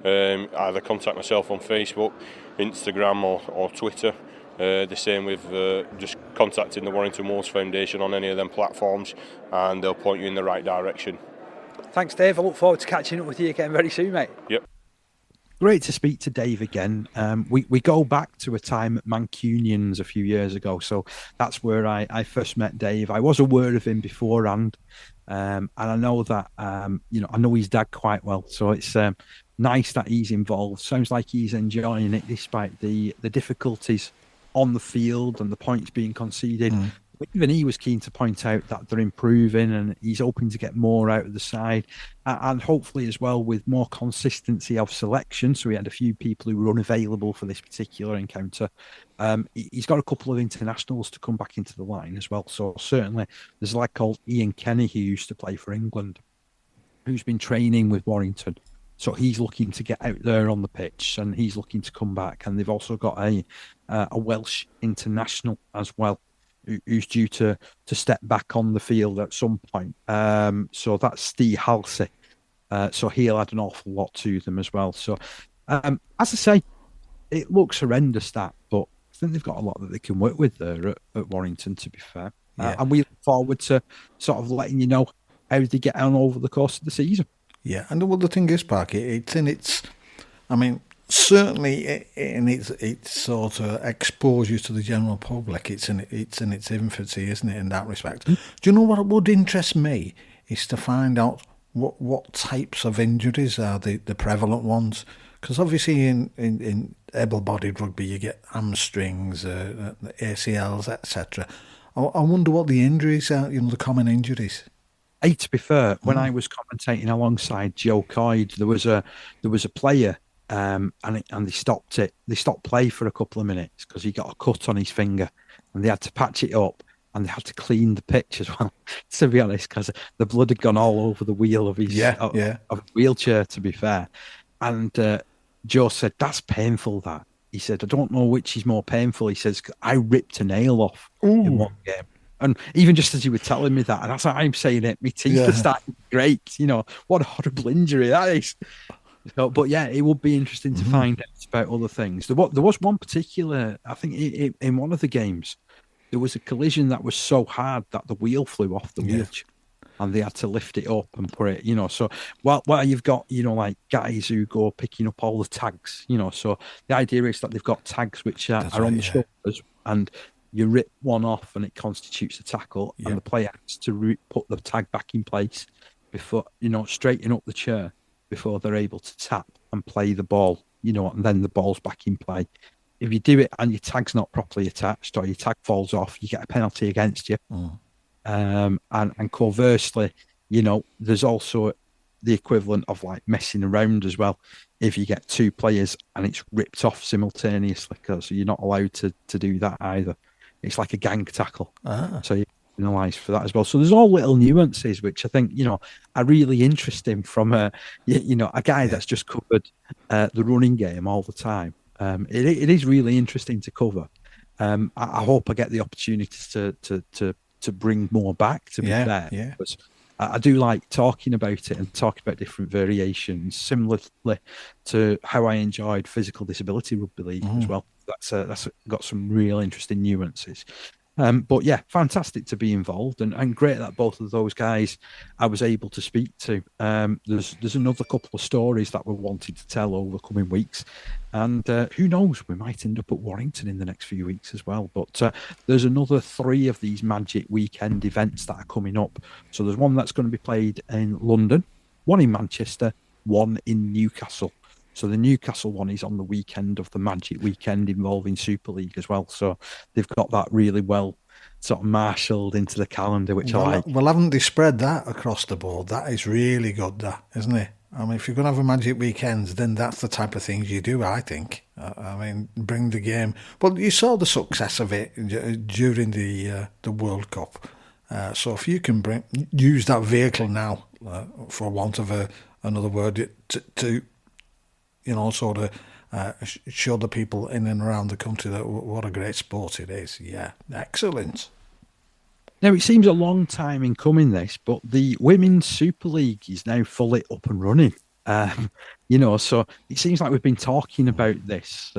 either contact myself on Facebook, Instagram or Twitter. The same with just contacting the Warrington Wolves Foundation on any of them platforms, and they'll point you in the right direction. Thanks, Dave. I look forward to catching up with you again very soon, mate. Yep. Great to speak to Dave again. We go back to a time at Mancunians a few years ago, so that's where I first met Dave. I was aware of him beforehand, and I know that I know his dad quite well, so it's nice that he's involved. Sounds like he's enjoying it despite the difficulties on the field and the points being conceded. But even he was keen to point out that they're improving, and he's hoping to get more out of the side, and hopefully as well with more consistency of selection. So we had a few people who were unavailable for this particular encounter. He's got a couple of internationals to come back into the line as well. So certainly there's a lad called Ian Kenny who used to play for England, who's been training with Warrington. So he's looking to get out there on the pitch, and he's looking to come back. And they've also got a Welsh international as well, who's due to step back on the field at some point. So that's Steve Halsey. So he'll add an awful lot to them as well. So as I say, it looks horrendous that, but I think they've got a lot that they can work with there at Warrington, to be fair. And we look forward to sort of letting you know how they get on over the course of the season. Yeah, and the thing is, Parky, it's in its, certainly in its sort of exposure to the general public, it's in its infancy, isn't it, in that respect? Do you know what would interest me is to find out what types of injuries are the prevalent ones? Because obviously in able-bodied rugby you get hamstrings, ACLs, etc. I wonder what the injuries are, the common injuries. To be fair, when I was commentating alongside Joe Coyd, there was a player, and they stopped it. They stopped play for a couple of minutes because he got a cut on his finger, and they had to patch it up, and they had to clean the pitch as well. To be honest, because the blood had gone all over the wheel of his of his wheelchair. To be fair, and Joe said that's painful. That he said, I don't know which is more painful. He says I ripped a nail off in one game. And even just as you were telling me that, and as I'm saying it, my teeth are starting to break. What a horrible injury that is. So, but yeah, it would be interesting to find out about other things. There was one particular, I think in one of the games, there was a collision that was so hard that the wheel flew off the wheelchair, and they had to lift it up and put it, So while you've got, like guys who go picking up all the tags, so the idea is that they've got tags which are on the shoulders, and you rip one off and it constitutes a tackle, and the player has to put the tag back in place before, straighten up the chair before they're able to tap and play the ball, and then the ball's back in play. If you do it and your tag's not properly attached or your tag falls off, you get a penalty against you. And conversely, there's also the equivalent of like messing around as well. If you get 2 players and it's ripped off simultaneously, so you're not allowed to do that either. It's like a gang tackle. So you're penalised for that as well. So there's all little nuances which I think are really interesting from a guy that's just covered the running game all the time. It is really interesting to cover. I hope I get the opportunity to bring more back. To be fair, because I do like talking about it and talking about different variations, similarly to how I enjoyed physical disability rugby league as well. That's got some real interesting nuances. But yeah, fantastic to be involved and great that both of those guys I was able to speak to. There's another couple of stories that we're wanting to tell over the coming weeks. And who knows, we might end up at Warrington in the next few weeks as well. But there's another 3 of these Magic Weekend events that are coming up. So there's one that's going to be played in London, one in Manchester, one in Newcastle. So the Newcastle one is on the weekend of the Magic Weekend involving Super League as well. So they've got that really well sort of marshalled into the calendar, which I like. Well, haven't they spread that across the board? That is really good, that, isn't it? I mean, if you're going to have a Magic Weekends, then that's the type of things you do, I think. I mean, bring the game. Well, you saw the success of it during the World Cup. So if you can use that vehicle now, for want of another word, to sort of show the people in and around the country that what a great sport it is. Yeah, excellent. Now, it seems a long time in coming, this, but the Women's Super League is now fully up and running. So it seems like we've been talking about this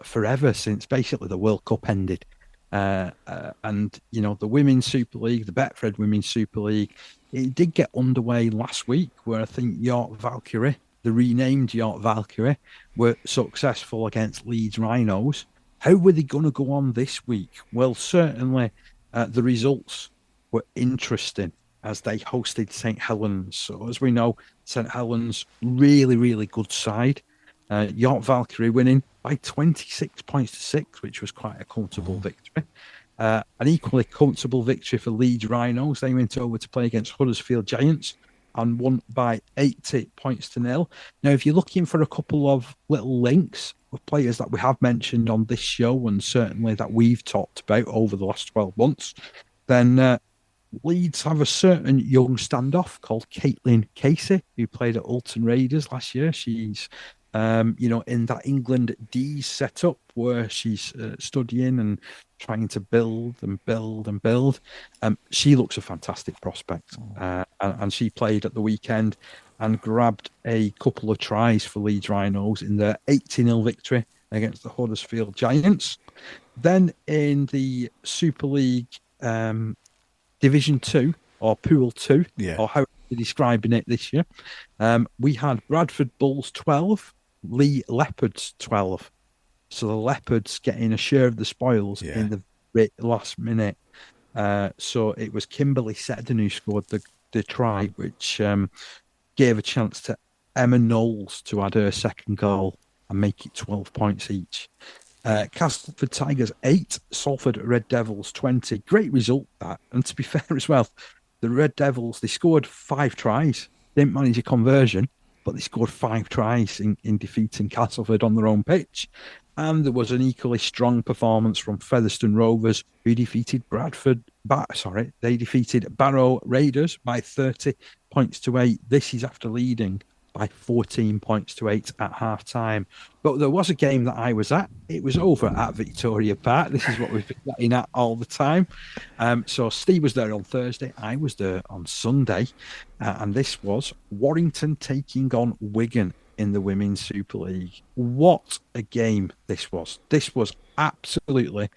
forever since basically the World Cup ended. And the Women's Super League, the BetFred Women's Super League, it did get underway last week where I think York Valkyrie, the renamed York Valkyrie, were successful against Leeds Rhinos. How were they going to go on this week? Well, certainly the results were interesting as they hosted St Helens. So as we know, St Helens, really, really good side. York Valkyrie winning by 26 points to 6, which was quite a comfortable victory. An equally comfortable victory for Leeds Rhinos. They went over to play against Huddersfield Giants and won by 80 points to 0. Now, if you're looking for a couple of little links of players that we have mentioned on this show and certainly that we've talked about over the last 12 months, then Leeds have a certain young standoff called Caitlin Casey, who played at Alton Raiders last year. She's in that England D setup where she's studying and trying to build and build and build. She looks a fantastic prospect. And she played at the weekend and grabbed a couple of tries for Leeds Rhinos in their 80-0 victory against the Huddersfield Giants. Then in the Super League Division 2 or Pool 2, or how they're describing it this year, we had Bradford Bulls 12, Lee Leopards 12. So the Leopards getting a share of the spoils in the last minute. So it was Kimberly Seddon who scored the try, which gave a chance to Emma Knowles to add her second goal and make it 12 points each. Castleford Tigers 8, Salford Red Devils 20. Great result, that. And to be fair as well, the Red Devils, they scored 5 tries. Didn't manage a conversion, but they scored 5 tries in defeating Castleford on their own pitch. And there was an equally strong performance from Featherstone Rovers, who defeated they defeated Barrow Raiders by 30 points to 8. This is after leading by 14 points to 8 at half time. But there was a game that I was at. It was over at Victoria Park. This is what we've been getting at all the time. So Steve was there on Thursday. I was there on Sunday. And this was Warrington taking on Wigan in the Women's Super League. What a game this was. This was absolutely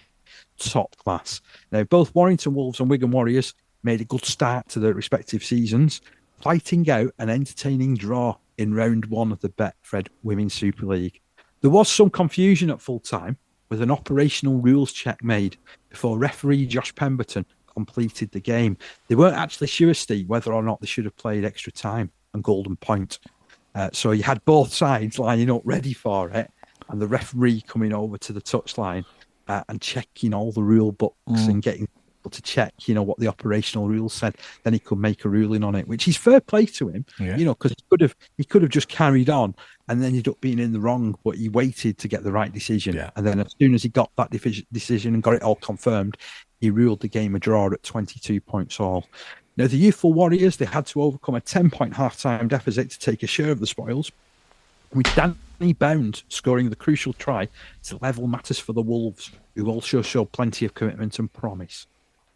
top class. Now, both Warrington Wolves and Wigan Warriors made a good start to their respective seasons, fighting out an entertaining draw in round 1 of the BetFred Women's Super League. There was some confusion at full time with an operational rules check made before referee Josh Pemberton completed the game. They weren't actually sure, Steve, whether or not they should have played extra time and golden point. So you had both sides lining up ready for it, and the referee coming over to the touchline and checking all the rule books and getting people to check, what the operational rules said. Then he could make a ruling on it, which is fair play to him, because he could have just carried on and then ended up being in the wrong, but he waited to get the right decision. Yeah. And then as soon as he got that decision and got it all confirmed, he ruled the game a draw at 22 points all. Now, the youthful Warriors, they had to overcome a 10-point half-time deficit to take a share of the spoils, with Danny Bound scoring the crucial try to level matters for the Wolves, who also showed plenty of commitment and promise.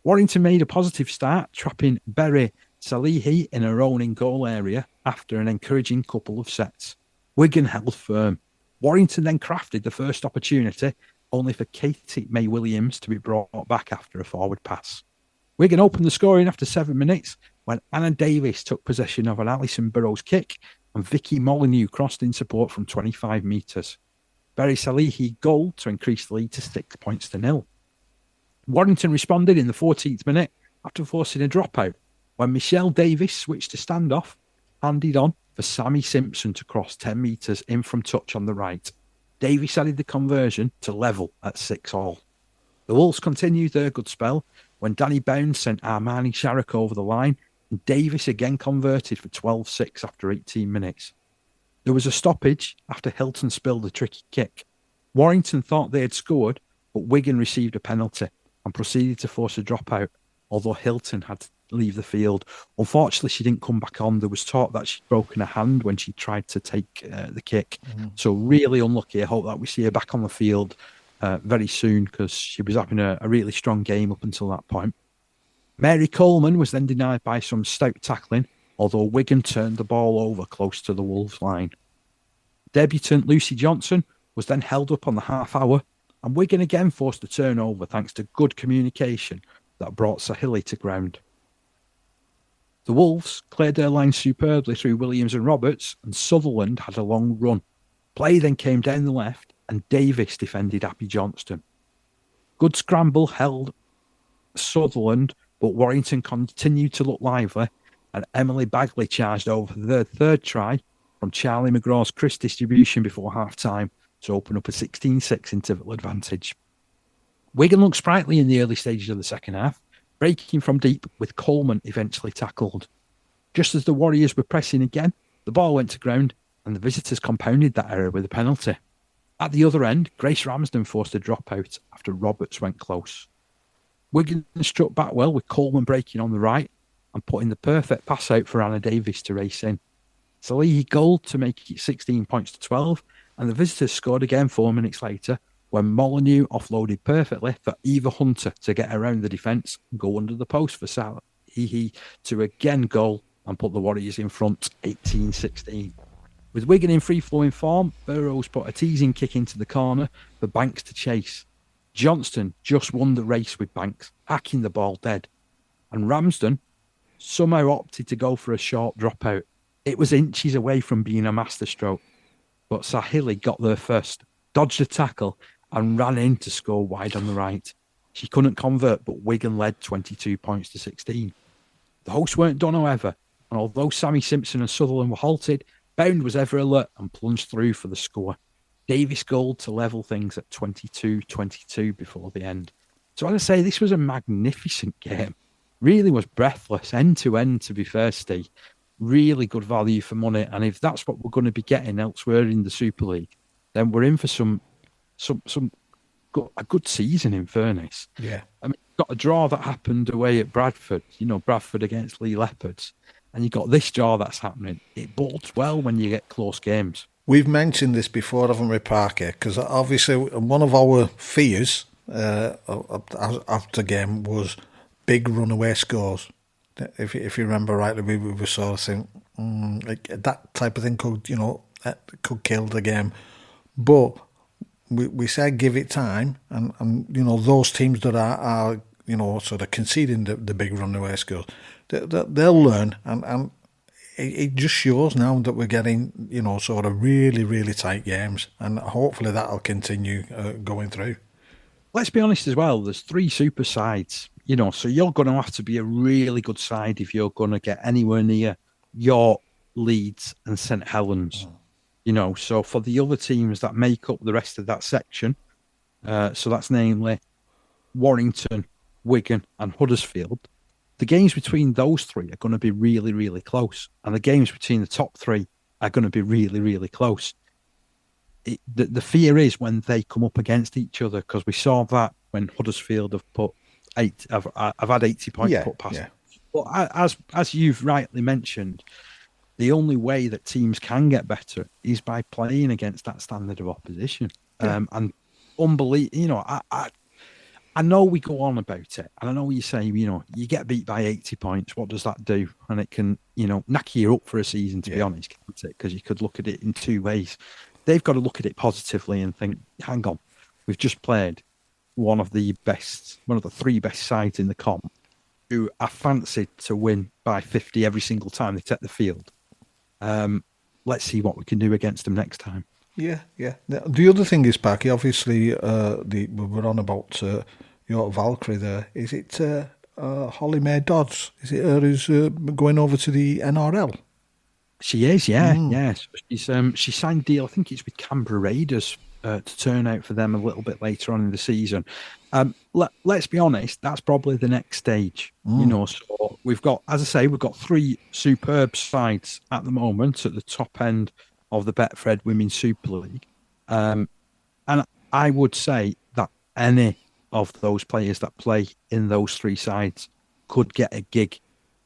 Warrington made a positive start, trapping Berry Salihi in her own in-goal area after an encouraging couple of sets. Wigan held firm. Warrington then crafted the first opportunity, only for Katie May Williams to be brought back after a forward pass. Wigan opened the scoring after 7 minutes when Anna Davis took possession of an Alison Burrows kick and Vicky Molyneux crossed in support from 25 metres. Berry Salihi goal to increase the lead to 6-0. Warrington responded in the 14th minute after forcing a dropout when Michelle Davis switched to standoff, handed on for Sammy Simpson to cross 10 metres in from touch on the right. Davis added the conversion to level at 6-6. The Wolves continued their good spell when Danny Bound sent Armani Sharrock over the line and Davis again converted for 12-6 after 18 minutes. There was a stoppage after Hilton spilled a tricky kick. Warrington thought they had scored, but Wigan received a penalty and proceeded to force a dropout, although Hilton had to leave the field. Unfortunately, she didn't come back on. There was talk that she'd broken her hand when she tried to take the kick. So really unlucky. I hope that we see her back on the field very soon, because she was having a really strong game up until that point. Mary Coleman was then denied by some stout tackling, although Wigan turned the ball over close to the Wolves line. Debutant Lucy Johnson was then held up on the half hour, and Wigan again forced a turnover thanks to good communication that brought Sahili to ground. The Wolves cleared their line superbly through Williams and Roberts, and Sutherland had a long run. Play then came down the left, and Davis defended Abby Johnston. Good scramble held Sutherland, but Warrington continued to look lively, and Emily Bagley charged over the third try from Charlie McGraw's crisp distribution before half-time to open up a 16-6 interval advantage. Wigan looked sprightly in the early stages of the second half, breaking from deep with Coleman eventually tackled. Just as the Warriors were pressing again, the ball went to ground and the visitors compounded that error with a penalty. At the other end, Grace Ramsden forced a dropout after Roberts went close. Wigan struck back well with Coleman breaking on the right and putting the perfect pass out for Anna Davis to race in. Salihi goal to make it 16-12, and the visitors scored again 4 minutes later when Molyneux offloaded perfectly for Eva Hunter to get around the defence and go under the post for Salihi to again goal and put the Warriors in front 18-16. With Wigan in free-flowing form, Burrows put a teasing kick into the corner for Banks to chase. Johnston just won the race with Banks, hacking the ball dead. And Ramsden somehow opted to go for a short dropout. It was inches away from being a masterstroke, but Sahili got there first, dodged a tackle, and ran in to score wide on the right. She couldn't convert, but Wigan led 22-16. The hosts weren't done, however, and although Sammy Simpson and Sutherland were halted, Bound was ever alert and plunged through for the score. Davis goal to level things at 22-22 before the end. So as I say, this was a magnificent game. Really was breathless, end to end, to be fair, Steve. Really good value for money. And if that's what we're going to be getting elsewhere in the Super League, then we're in for a good season, in fairness. Yeah. I mean, got a draw that happened away at Bradford, Bradford against Lee Leopards. And you got this draw that's happening. It bodes well when you get close games. We've mentioned this before, haven't we, Parker? Because obviously one of our fears after game was big runaway scores. If you remember rightly, we were sort of saying that type of thing could kill the game. But we said give it time, and those teams that are sort of conceding the big runaway scores, they'll learn, and it just shows now that we're getting sort of really, really tight games, and hopefully that'll continue going through. Let's be honest as well, there's 3 super sides, so you're going to have to be a really good side if you're going to get anywhere near York, Leeds and St Helens. So for the other teams that make up the rest of that section, so that's namely Warrington, Wigan, and Huddersfield, the games between those three are going to be really, really close. And the games between the top three are going to be really, really close. The fear is when they come up against each other, because we saw that when Huddersfield have put I've had 80 points put past. Yeah. But as you've rightly mentioned, the only way that teams can get better is by playing against that standard of opposition. Yeah. And unbelievable, I know we go on about it, and I know you say, you get beat by 80 points. What does that do? And it can, knack you up for a season, to be honest, can't it? Because you could look at it in two ways. They've got to look at it positively and think, hang on, we've just played one of the three best sides in the comp, who are fancied to win by 50 every single time they take the field. Let's see what we can do against them next time. Yeah. The other thing is, Packy, obviously, we're on about your Valkyrie there. Is it Holly Mae Dodds? Is it her who's going over to the NRL? She is, yeah. She signed a deal, I think it's with Canberra Raiders, to turn out for them a little bit later on in the season. Let's be honest, that's probably the next stage. So we've got, as I say, we've got three superb sides at the moment at the top end of the BetFred Women's Super League. And I would say that any of those players that play in those three sides could get a gig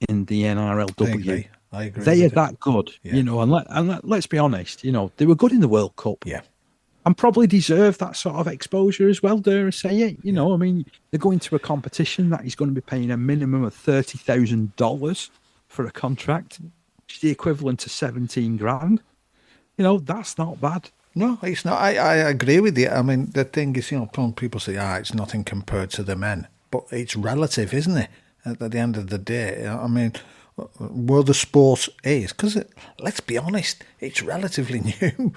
in the NRLW. I agree. They are that good, and let's be honest, they were good in the World Cup. Yeah. And probably deserve that sort of exposure as well, dare I say it. I mean, they're going to a competition that is going to be paying a minimum of $30,000 for a contract, which is the equivalent to 17 grand. That's not bad. No, it's not. I agree with you. I mean, the thing is, people say, it's nothing compared to the men. But it's relative, isn't it? At the end of the day, I mean, where the sport is, because let's be honest, it's relatively new.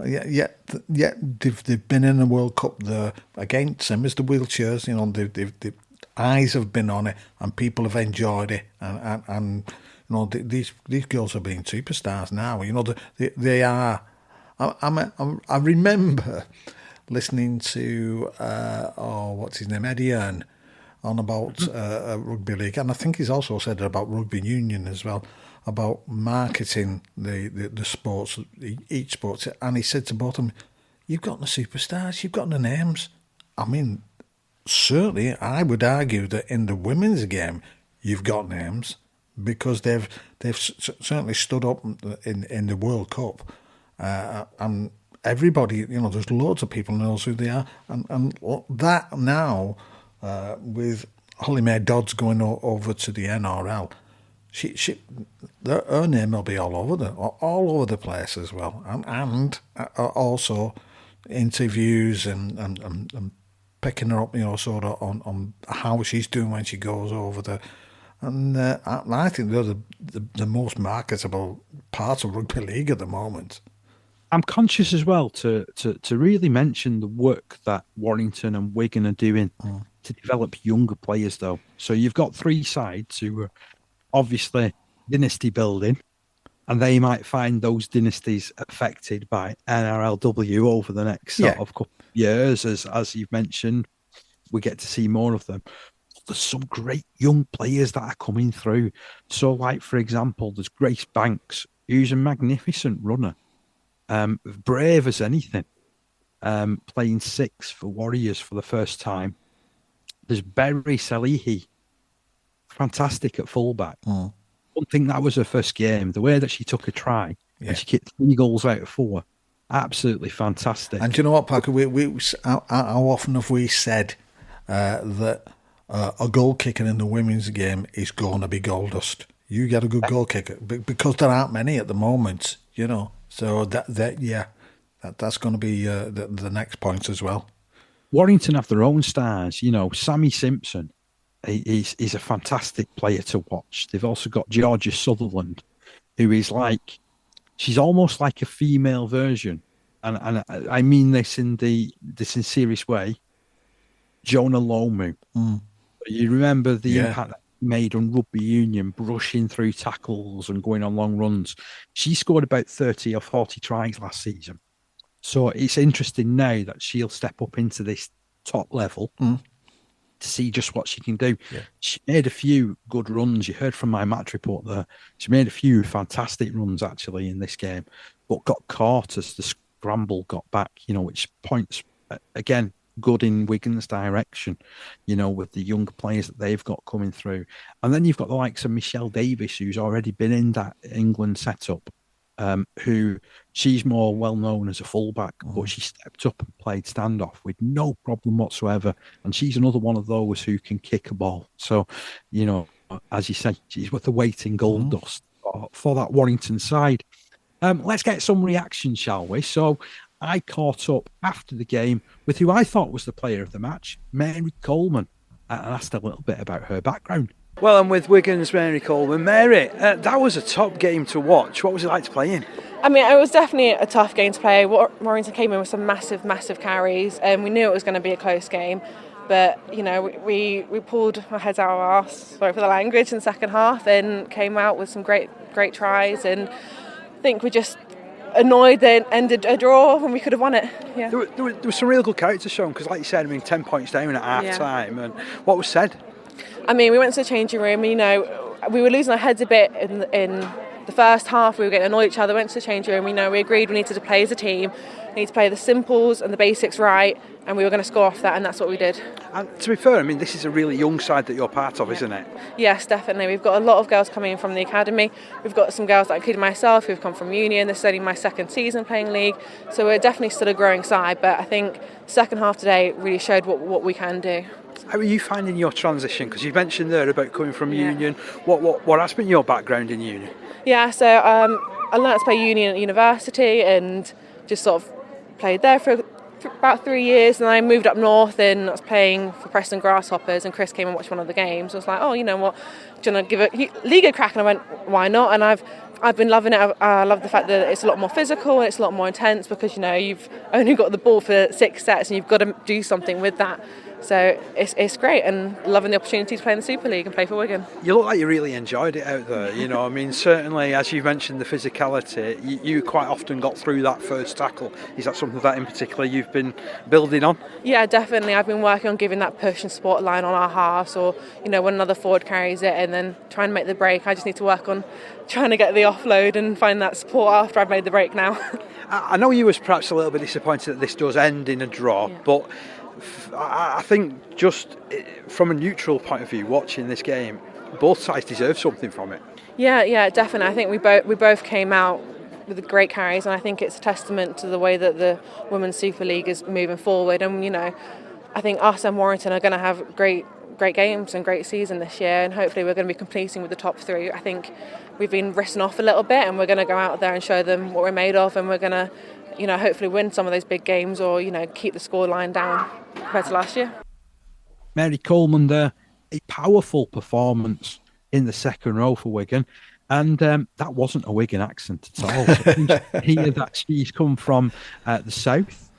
Yet they've been in the World Cup there again, same as the wheelchairs. The eyes have been on it, and people have enjoyed it, and these girls are being superstars now. They are. I remember listening to what's his name, Eddie Earn, on about rugby league, and I think he's also said about rugby union as well, about marketing the sports, each sport. And he said to both of them, you've got the superstars, you've got the names. I mean, certainly I would argue that in the women's game you've got names, because they've certainly stood up in the World Cup, and everybody, there's loads of people knows who they are, and that now with Holly Mae Dodds going over to the NRL, her name will be all over the place as well, and also interviews and picking her up, sort of on how she's doing when she goes over there. And I think they're the most marketable parts of rugby league at the moment. I'm conscious as well to really mention the work that Warrington and Wigan are doing to develop younger players, though. So you've got three sides who are obviously dynasty building, and they might find those dynasties affected by NRLW over the next sort of couple of years. As you've mentioned, we get to see more of them. There's some great young players that are coming through. So, like, for example, there's Grace Banks, who's a magnificent runner, brave as anything, playing six for Warriors for the first time. There's Berry Salihi, fantastic at fullback. I don't think that was her first game. The way that she took a try and she kicked 3 goals out of 4, absolutely fantastic. And do you know what, Parker? How often have we said that a goal kicker in the women's game is going to be gold dust? You get a good goal kicker, because there aren't many at the moment, So that's going to be the next point as well. Warrington have their own stars. Sammy Simpson is a fantastic player to watch. They've also got Georgia Sutherland, who is she's almost like a female version, and I mean this in the sincerest way. Jonah Lomu. You remember the impact that he made on rugby union, brushing through tackles and going on long runs. She scored about 30 or 40 tries last season. So it's interesting now that she'll step up into this top level to see just what she can do. Yeah. She made a few good runs. You heard from my match report there. She made a few fantastic runs actually in this game, but got caught as the scramble got back, which points again good in Wigan's direction, with the young players that they've got coming through. And then you've got the likes of Michelle Davis, who's already been in that England setup, who she's more well known as a fullback, but she stepped up and played standoff with no problem whatsoever. And she's another one of those who can kick a ball. So, as you say, she's worth the weight in gold dust for that Warrington side. Let's get some reaction, shall we? So I caught up after the game with who I thought was the player of the match, Mary Coleman, and asked a little bit about her background. Well, I'm with Wigan's Mary Coleman. Mary, that was a top game to watch. What was it like to play in? I mean, it was definitely a tough game to play. Warrington came in with some massive, massive carries, and we knew it was going to be a close game. But, we pulled our heads out of our arse, sorry for the language, in the second half and came out with some great tries. And I think we just annoyed that it ended a draw when we could have won it. Yeah. There was some real good character shown because, like you said, 10 points down at half time. And what was said? I mean, we went to the changing room, we were losing our heads a bit in the first half. We were getting annoyed at each other, went to the changing room. We agreed we needed to play as a team. We need to play the simples and the basics right, and we were going to score off that, and that's what we did. And to be fair, this is a really young side that you're part of, isn't it? Yes, definitely. We've got a lot of girls coming in from the academy. We've got some girls, including myself, who've come from Union. This is only my second season playing league, so we're definitely still a growing side, but I think the second half today really showed what we can do. How are you finding your transition? Because you mentioned there about coming from Union. What has been your background in Union? Yeah, so I learnt to play Union at university and just sort of played there for about 3 years, and I moved up north and I was playing for Preston Grasshoppers, and Chris came and watched one of the games. I was like, oh, you know what, do you want to give it league a crack? And I went, why not? And I've been loving it. I love the fact that it's a lot more physical and it's a lot more intense because you've only got the ball for 6 sets and you've got to do something with that. So it's great, and loving the opportunity to play in the Super League and play for Wigan. You look like you really enjoyed it out there, certainly as you mentioned the physicality, you quite often got through that first tackle. Is that something that in particular you've been building on? Yeah, definitely. I've been working on giving that push and support line on our halves, or when another forward carries it and then trying to make the break. I just need to work on trying to get the offload and find that support after I've made the break now. I know you was perhaps a little bit disappointed that this does end in a draw, but I think just from a neutral point of view, watching this game, both sides deserve something from it. Yeah, definitely. I think we both came out with great carries, and I think it's a testament to the way that the Women's Super League is moving forward. And I think us and Warrington are going to have great games and great season this year, and hopefully we're going to be competing with the top 3. I think we've been written off a little bit, and we're going to go out there and show them what we're made of, and we're going to hopefully win some of those big games, or keep the scoreline down compared to last year. Mary Coleman there, a powerful performance in the second row for Wigan, and that wasn't a Wigan accent at all. So hear that she's come from the south.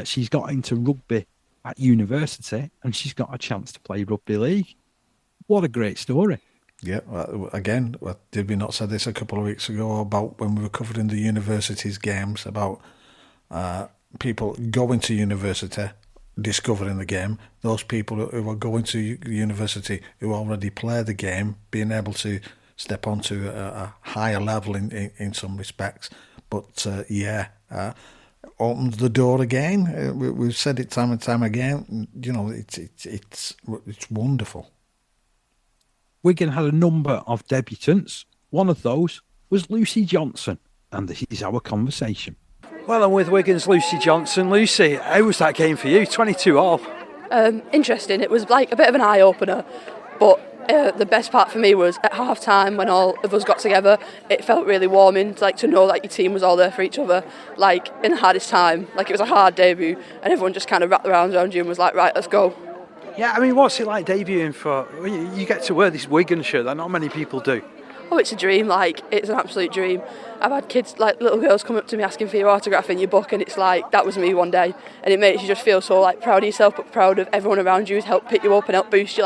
She's got into rugby at university, and she's got a chance to play rugby league. What a great story. Yeah, again, did we not say this a couple of weeks ago about when we were covering the universities games about people going to university, discovering the game, those people who are going to university who already play the game, being able to step onto a higher level in some respects. But opens the door again. We've said it time and time again. It's wonderful. Wigan had a number of debutants. One of those was Lucy Johnson, and this is our conversation. Well, I'm with Wigan's Lucy Johnson. Lucy, how was that game for you? 22-all. Interesting. It was like a bit of an eye-opener, but the best part for me was at half-time when all of us got together. It felt really warming, to know that your team was all there for each other, in the hardest time. It was a hard debut, and everyone just kind of wrapped their arms around you and was like, right, let's go. Yeah, what's it like debuting for... You get to wear this Wigan shirt that not many people do. Oh, it's a dream, it's an absolute dream. I've had kids, little girls come up to me asking for your autograph in your book, and it's that was me one day. And it makes you just feel so, proud of yourself, but proud of everyone around you who's helped pick you up and help boost you,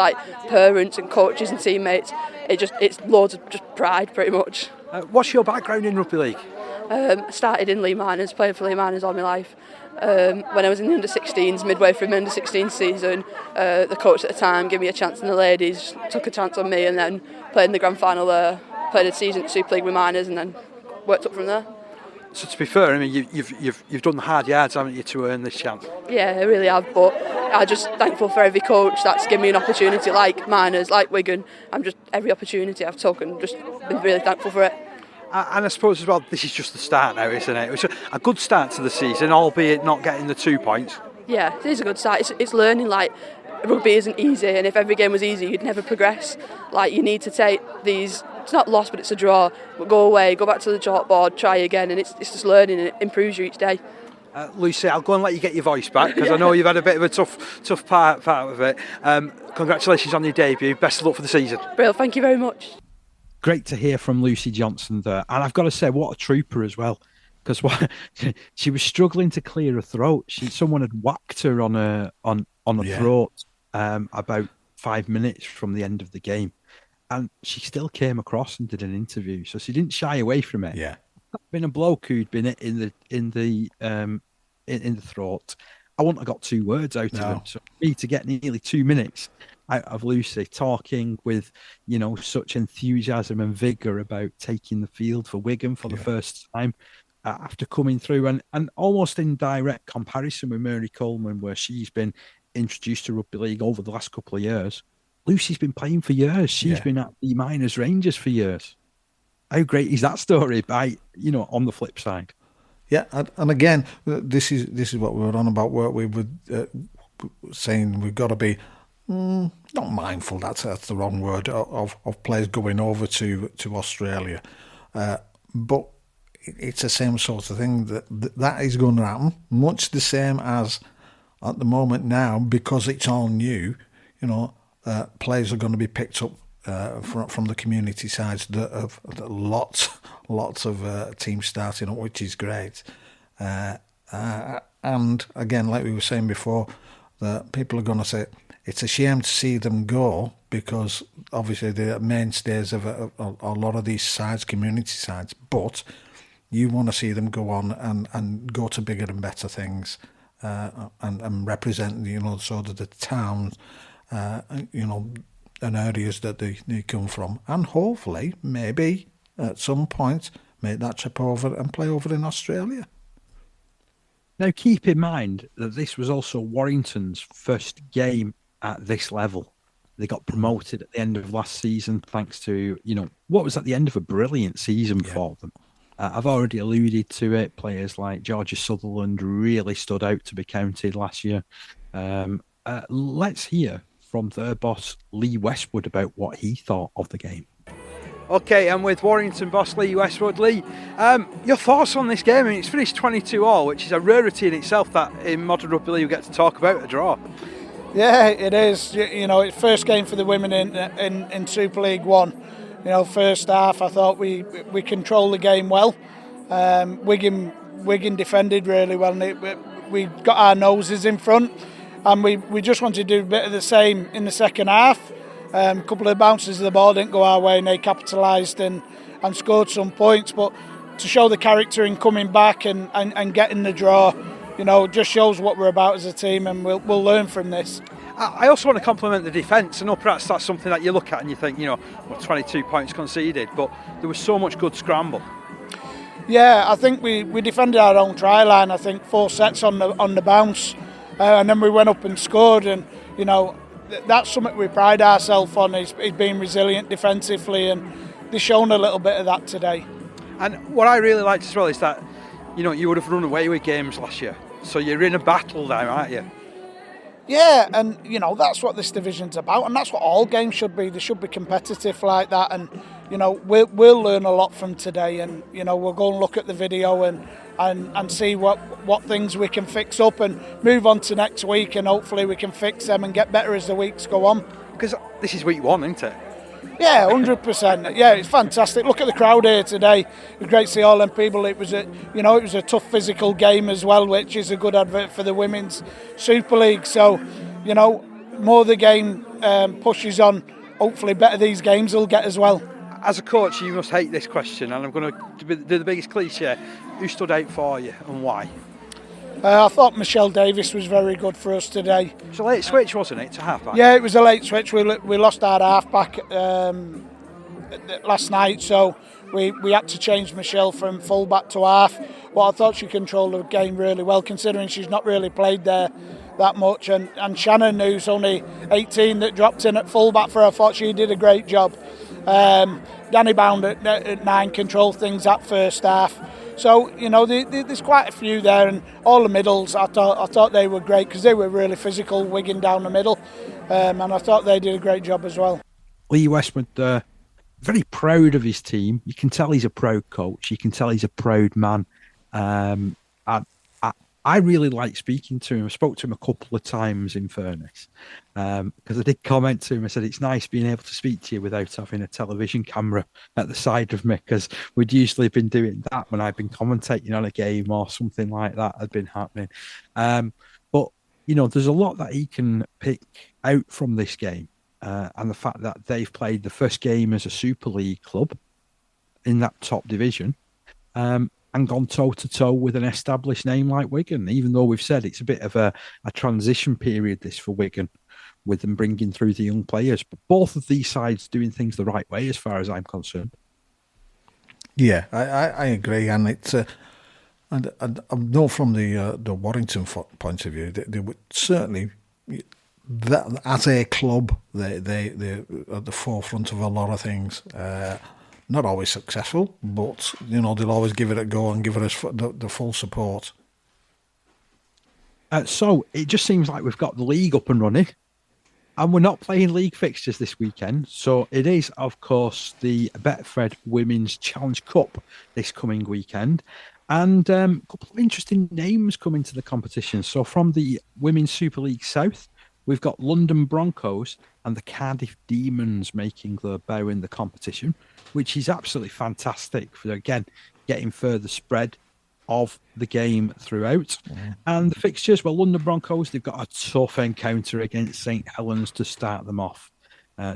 parents and coaches and teammates. It's loads of just pride, pretty much. What's your background in rugby league? Started in Lee Miners, played for Lee Miners all my life. When I was in the under-16s, midway through my under-16 season, the coach at the time gave me a chance in the ladies, took a chance on me, and then played in the grand final there. Played a season at Super League with Miners, and then worked up from there. So to be fair, I mean, you've done the hard yards, haven't you, to earn this chance? Yeah, I really have, but I'm just thankful for every coach that's given me an opportunity, like Miners, like Wigan. Every opportunity I've taken, just been really thankful for it. And I suppose as well, this is just the start now, isn't it? It was a good start to the season, albeit not getting the 2 points. Yeah, it is a good start. It's learning, like, rugby isn't easy, and if every game was easy, you'd never progress. Like, you need to take these, it's not loss, but it's a draw, but go away, go back to the chalkboard, try again, and it's just learning, and it improves you each day. Lucy, I'll go and let you get your voice back, because I know you've had a bit of a tough part of it. Congratulations on your debut. Best of luck for the season. Brilliant, thank you very much. Great to hear from Lucy Johnson there. And I've got to say, what a trooper as well. Because she was struggling to clear her throat. Someone had whacked her on her throat about 5 minutes from the end of the game. And she still came across and did an interview. So she didn't shy away from it. Yeah. Been a bloke who'd been in the throat. I wouldn't have got 2 words out of him. So for me to get nearly 2 minutes out of Lucy talking with, such enthusiasm and vigour about taking the field for Wigan for the first time after coming through, and almost in direct comparison with Mary Coleman, where she's been introduced to rugby league over the last couple of years. Lucy's been playing for years. She's been at the Miners Rangers for years. How great is that story? On the flip side. Yeah, and again, this is what we were on about. Where we were saying we've got to be not mindful. That's the wrong word of players going over to Australia, but it's the same sort of thing that is going to happen. Much the same as at the moment now, because it's all new. Players are going to be picked up from the community sides. Lots of teams starting up, which is great. And again, like we were saying before, that people are going to say it's a shame to see them go, because obviously they're mainstays of a lot of these sides, community sides. But you want to see them go on and go to bigger and better things, and represent sort of the towns, and areas that they come from, and hopefully maybe at some point make that trip over and play over in Australia. Now, keep in mind that this was also Warrington's first game at this level. They got promoted at the end of last season thanks to, what was at the end of a brilliant season for them. I've already alluded to it. Players like Georgia Sutherland really stood out to be counted last year. Let's hear from their boss, Lee Westwood, about what he thought of the game. Okay, and with Warrington boss Lee Westwood. Lee, your thoughts on this game? I mean, it's finished 22-all, which is a rarity in itself that in modern rugby league we get to talk about a draw. Yeah, it is. It's first game for the women in Super League 1. First half I thought we controlled the game well. Wigan defended really well, and we got our noses in front, and we just wanted to do a bit of the same in the second half. A couple of bounces of the ball didn't go our way, and they capitalised and scored some points. But to show the character in coming back and getting the draw, just shows what we're about as a team, and we'll learn from this. I also want to compliment the defence. I know perhaps that's something that you look at and you think, 22 points conceded, but there was so much good scramble. Yeah, I think we defended our own try line. I think 4 sets on the bounce, and then we went up and scored. And that's something we pride ourselves on, is being resilient defensively, and they've shown a little bit of that today. And what I really liked as well is that you would have run away with games last year, so you're in a battle now, aren't you? Yeah, and that's what this division's about, and that's what all games should be. They should be competitive like that, and we'll learn a lot from today, and we'll go and look at the video and see what things we can fix up and move on to next week, and hopefully we can fix them and get better as the weeks go on. Because this is week 1, isn't it? Yeah, 100%. Yeah, it's fantastic. Look at the crowd here today. It was great to see all them people. It was a tough physical game as well, which is a good advert for the Women's Super League. So, more the game pushes on, hopefully better these games will get as well. As a coach, you must hate this question, and I'm going to do the biggest cliche. Who stood out for you and why? I thought Michelle Davis was very good for us today. It's a late switch, wasn't it, to half-back? Yeah, it was a late switch. We lost our half-back last night, so we had to change Michelle from full-back to half. But I thought she controlled the game really well, considering she's not really played there that much. And Shannon, who's only 18, that dropped in at full-back for her, I thought she did a great job. Danny Bound at 9 controlled things at first half. So, there's quite a few there, and all the middles, I thought they were great because they were really physical, Wigan down the middle, and I thought they did a great job as well. Lee Westwood, very proud of his team. You can tell he's a proud coach. You can tell he's a proud man. I really like speaking to him. I spoke to him a couple of times, in fairness, because I did comment to him. I said, it's nice being able to speak to you without having a television camera at the side of me, because we'd usually been doing that when I've been commentating on a game or something like that had been happening. But, there's a lot that he can pick out from this game, and the fact that they've played the first game as a Super League club in that top division, and gone toe-to-toe with an established name like Wigan, even though we've said it's a bit of a transition period, this, for Wigan, with them bringing through the young players. But both of these sides doing things the right way, as far as I'm concerned. Yeah, I agree. And it's and I know from the Warrington point of view, they would certainly, that as a club, they're at the forefront of a lot of things. Not always successful, but they'll always give it a go and give us the full support. So it just seems like we've got the league up and running, and we're not playing league fixtures this weekend. So it is, of course, the BetFred Women's Challenge Cup this coming weekend, and a couple of interesting names coming to the competition. So from the Women's Super League South, we've got London Broncos and the Cardiff Demons making their bow in the competition, which is absolutely fantastic for, again, getting further spread of the game throughout. Yeah. And the fixtures, well, London Broncos, they've got a tough encounter against St Helens to start them off.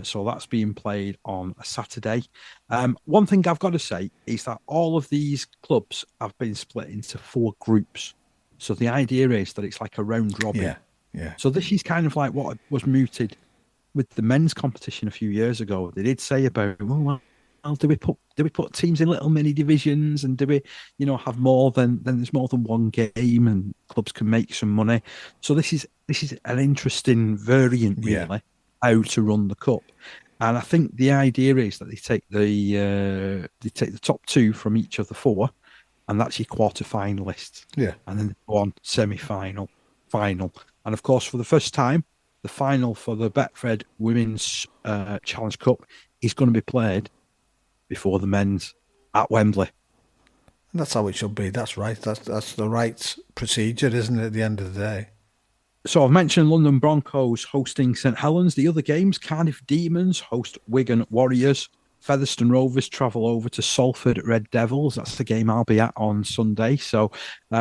So that's being played on a Saturday. One thing I've got to say is that all of these clubs have been split into 4 groups. So the idea is that it's like a round robin. Yeah. So this is kind of like what was mooted with the men's competition a few years ago. They did say about, well, do we put teams in little mini divisions, and do we, have more than there's more than one game, and clubs can make some money. So this is an interesting variant, really, how to run the cup. And I think the idea is that they take the top 2 from each of the 4, and that's your quarter finalists. Yeah, and then go on semi-final, final. And of course, for the first time, the final for the BetFred Women's Challenge Cup is going to be played before the men's at Wembley. And that's how it should be. That's right. That's the right procedure, isn't it, at the end of the day? So I've mentioned London Broncos hosting St Helens. The other games, Cardiff Demons host Wigan Warriors. Featherstone Rovers travel over to Salford Red Devils. That's the game I'll be at on Sunday. So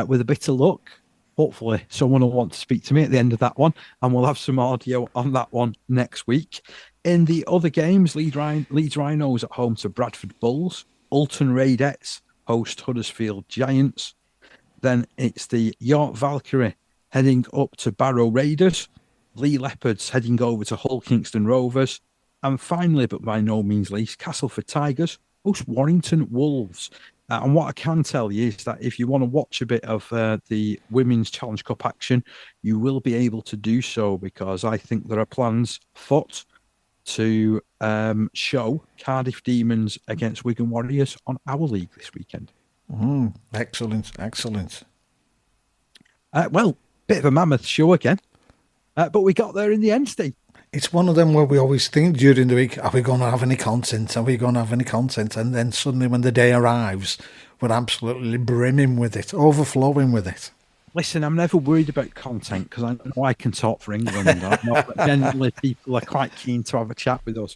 with a bit of luck, hopefully someone will want to speak to me at the end of that one, and we'll have some audio on that one next week. In the other games, Leeds Rhinos at home to Bradford Bulls. Alton Raidettes host Huddersfield Giants. Then it's the York Valkyrie heading up to Barrow Raiders. Lee Leopards heading over to Hull Kingston Rovers. And finally, but by no means least, Castleford Tigers host Warrington Wolves. And what I can tell you is that if you want to watch a bit of the Women's Challenge Cup action, you will be able to do so, because I think there are plans afoot to show Cardiff Demons against Wigan Warriors on our league this weekend. Excellent. Well, bit of a mammoth show again, but we got there in the end, Steve. It's one of them where we always think during the week, are we going to have any content? And then suddenly when the day arrives, we're absolutely brimming with it, overflowing with it. Listen, I'm never worried about content, because I know I can talk for England. Generally, people are quite keen to have a chat with us.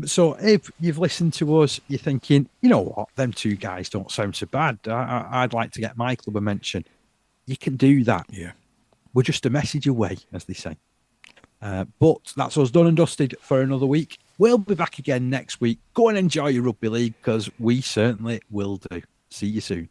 So if you've listened to us, you're thinking, you know what, them 2 guys don't sound so bad. I'd like to get my club a mention. You can do that. Yeah. We're just a message away, as they say. But that's us done and dusted for another week. We'll be back again next week. Go and enjoy your rugby league, because we certainly will do. See you soon.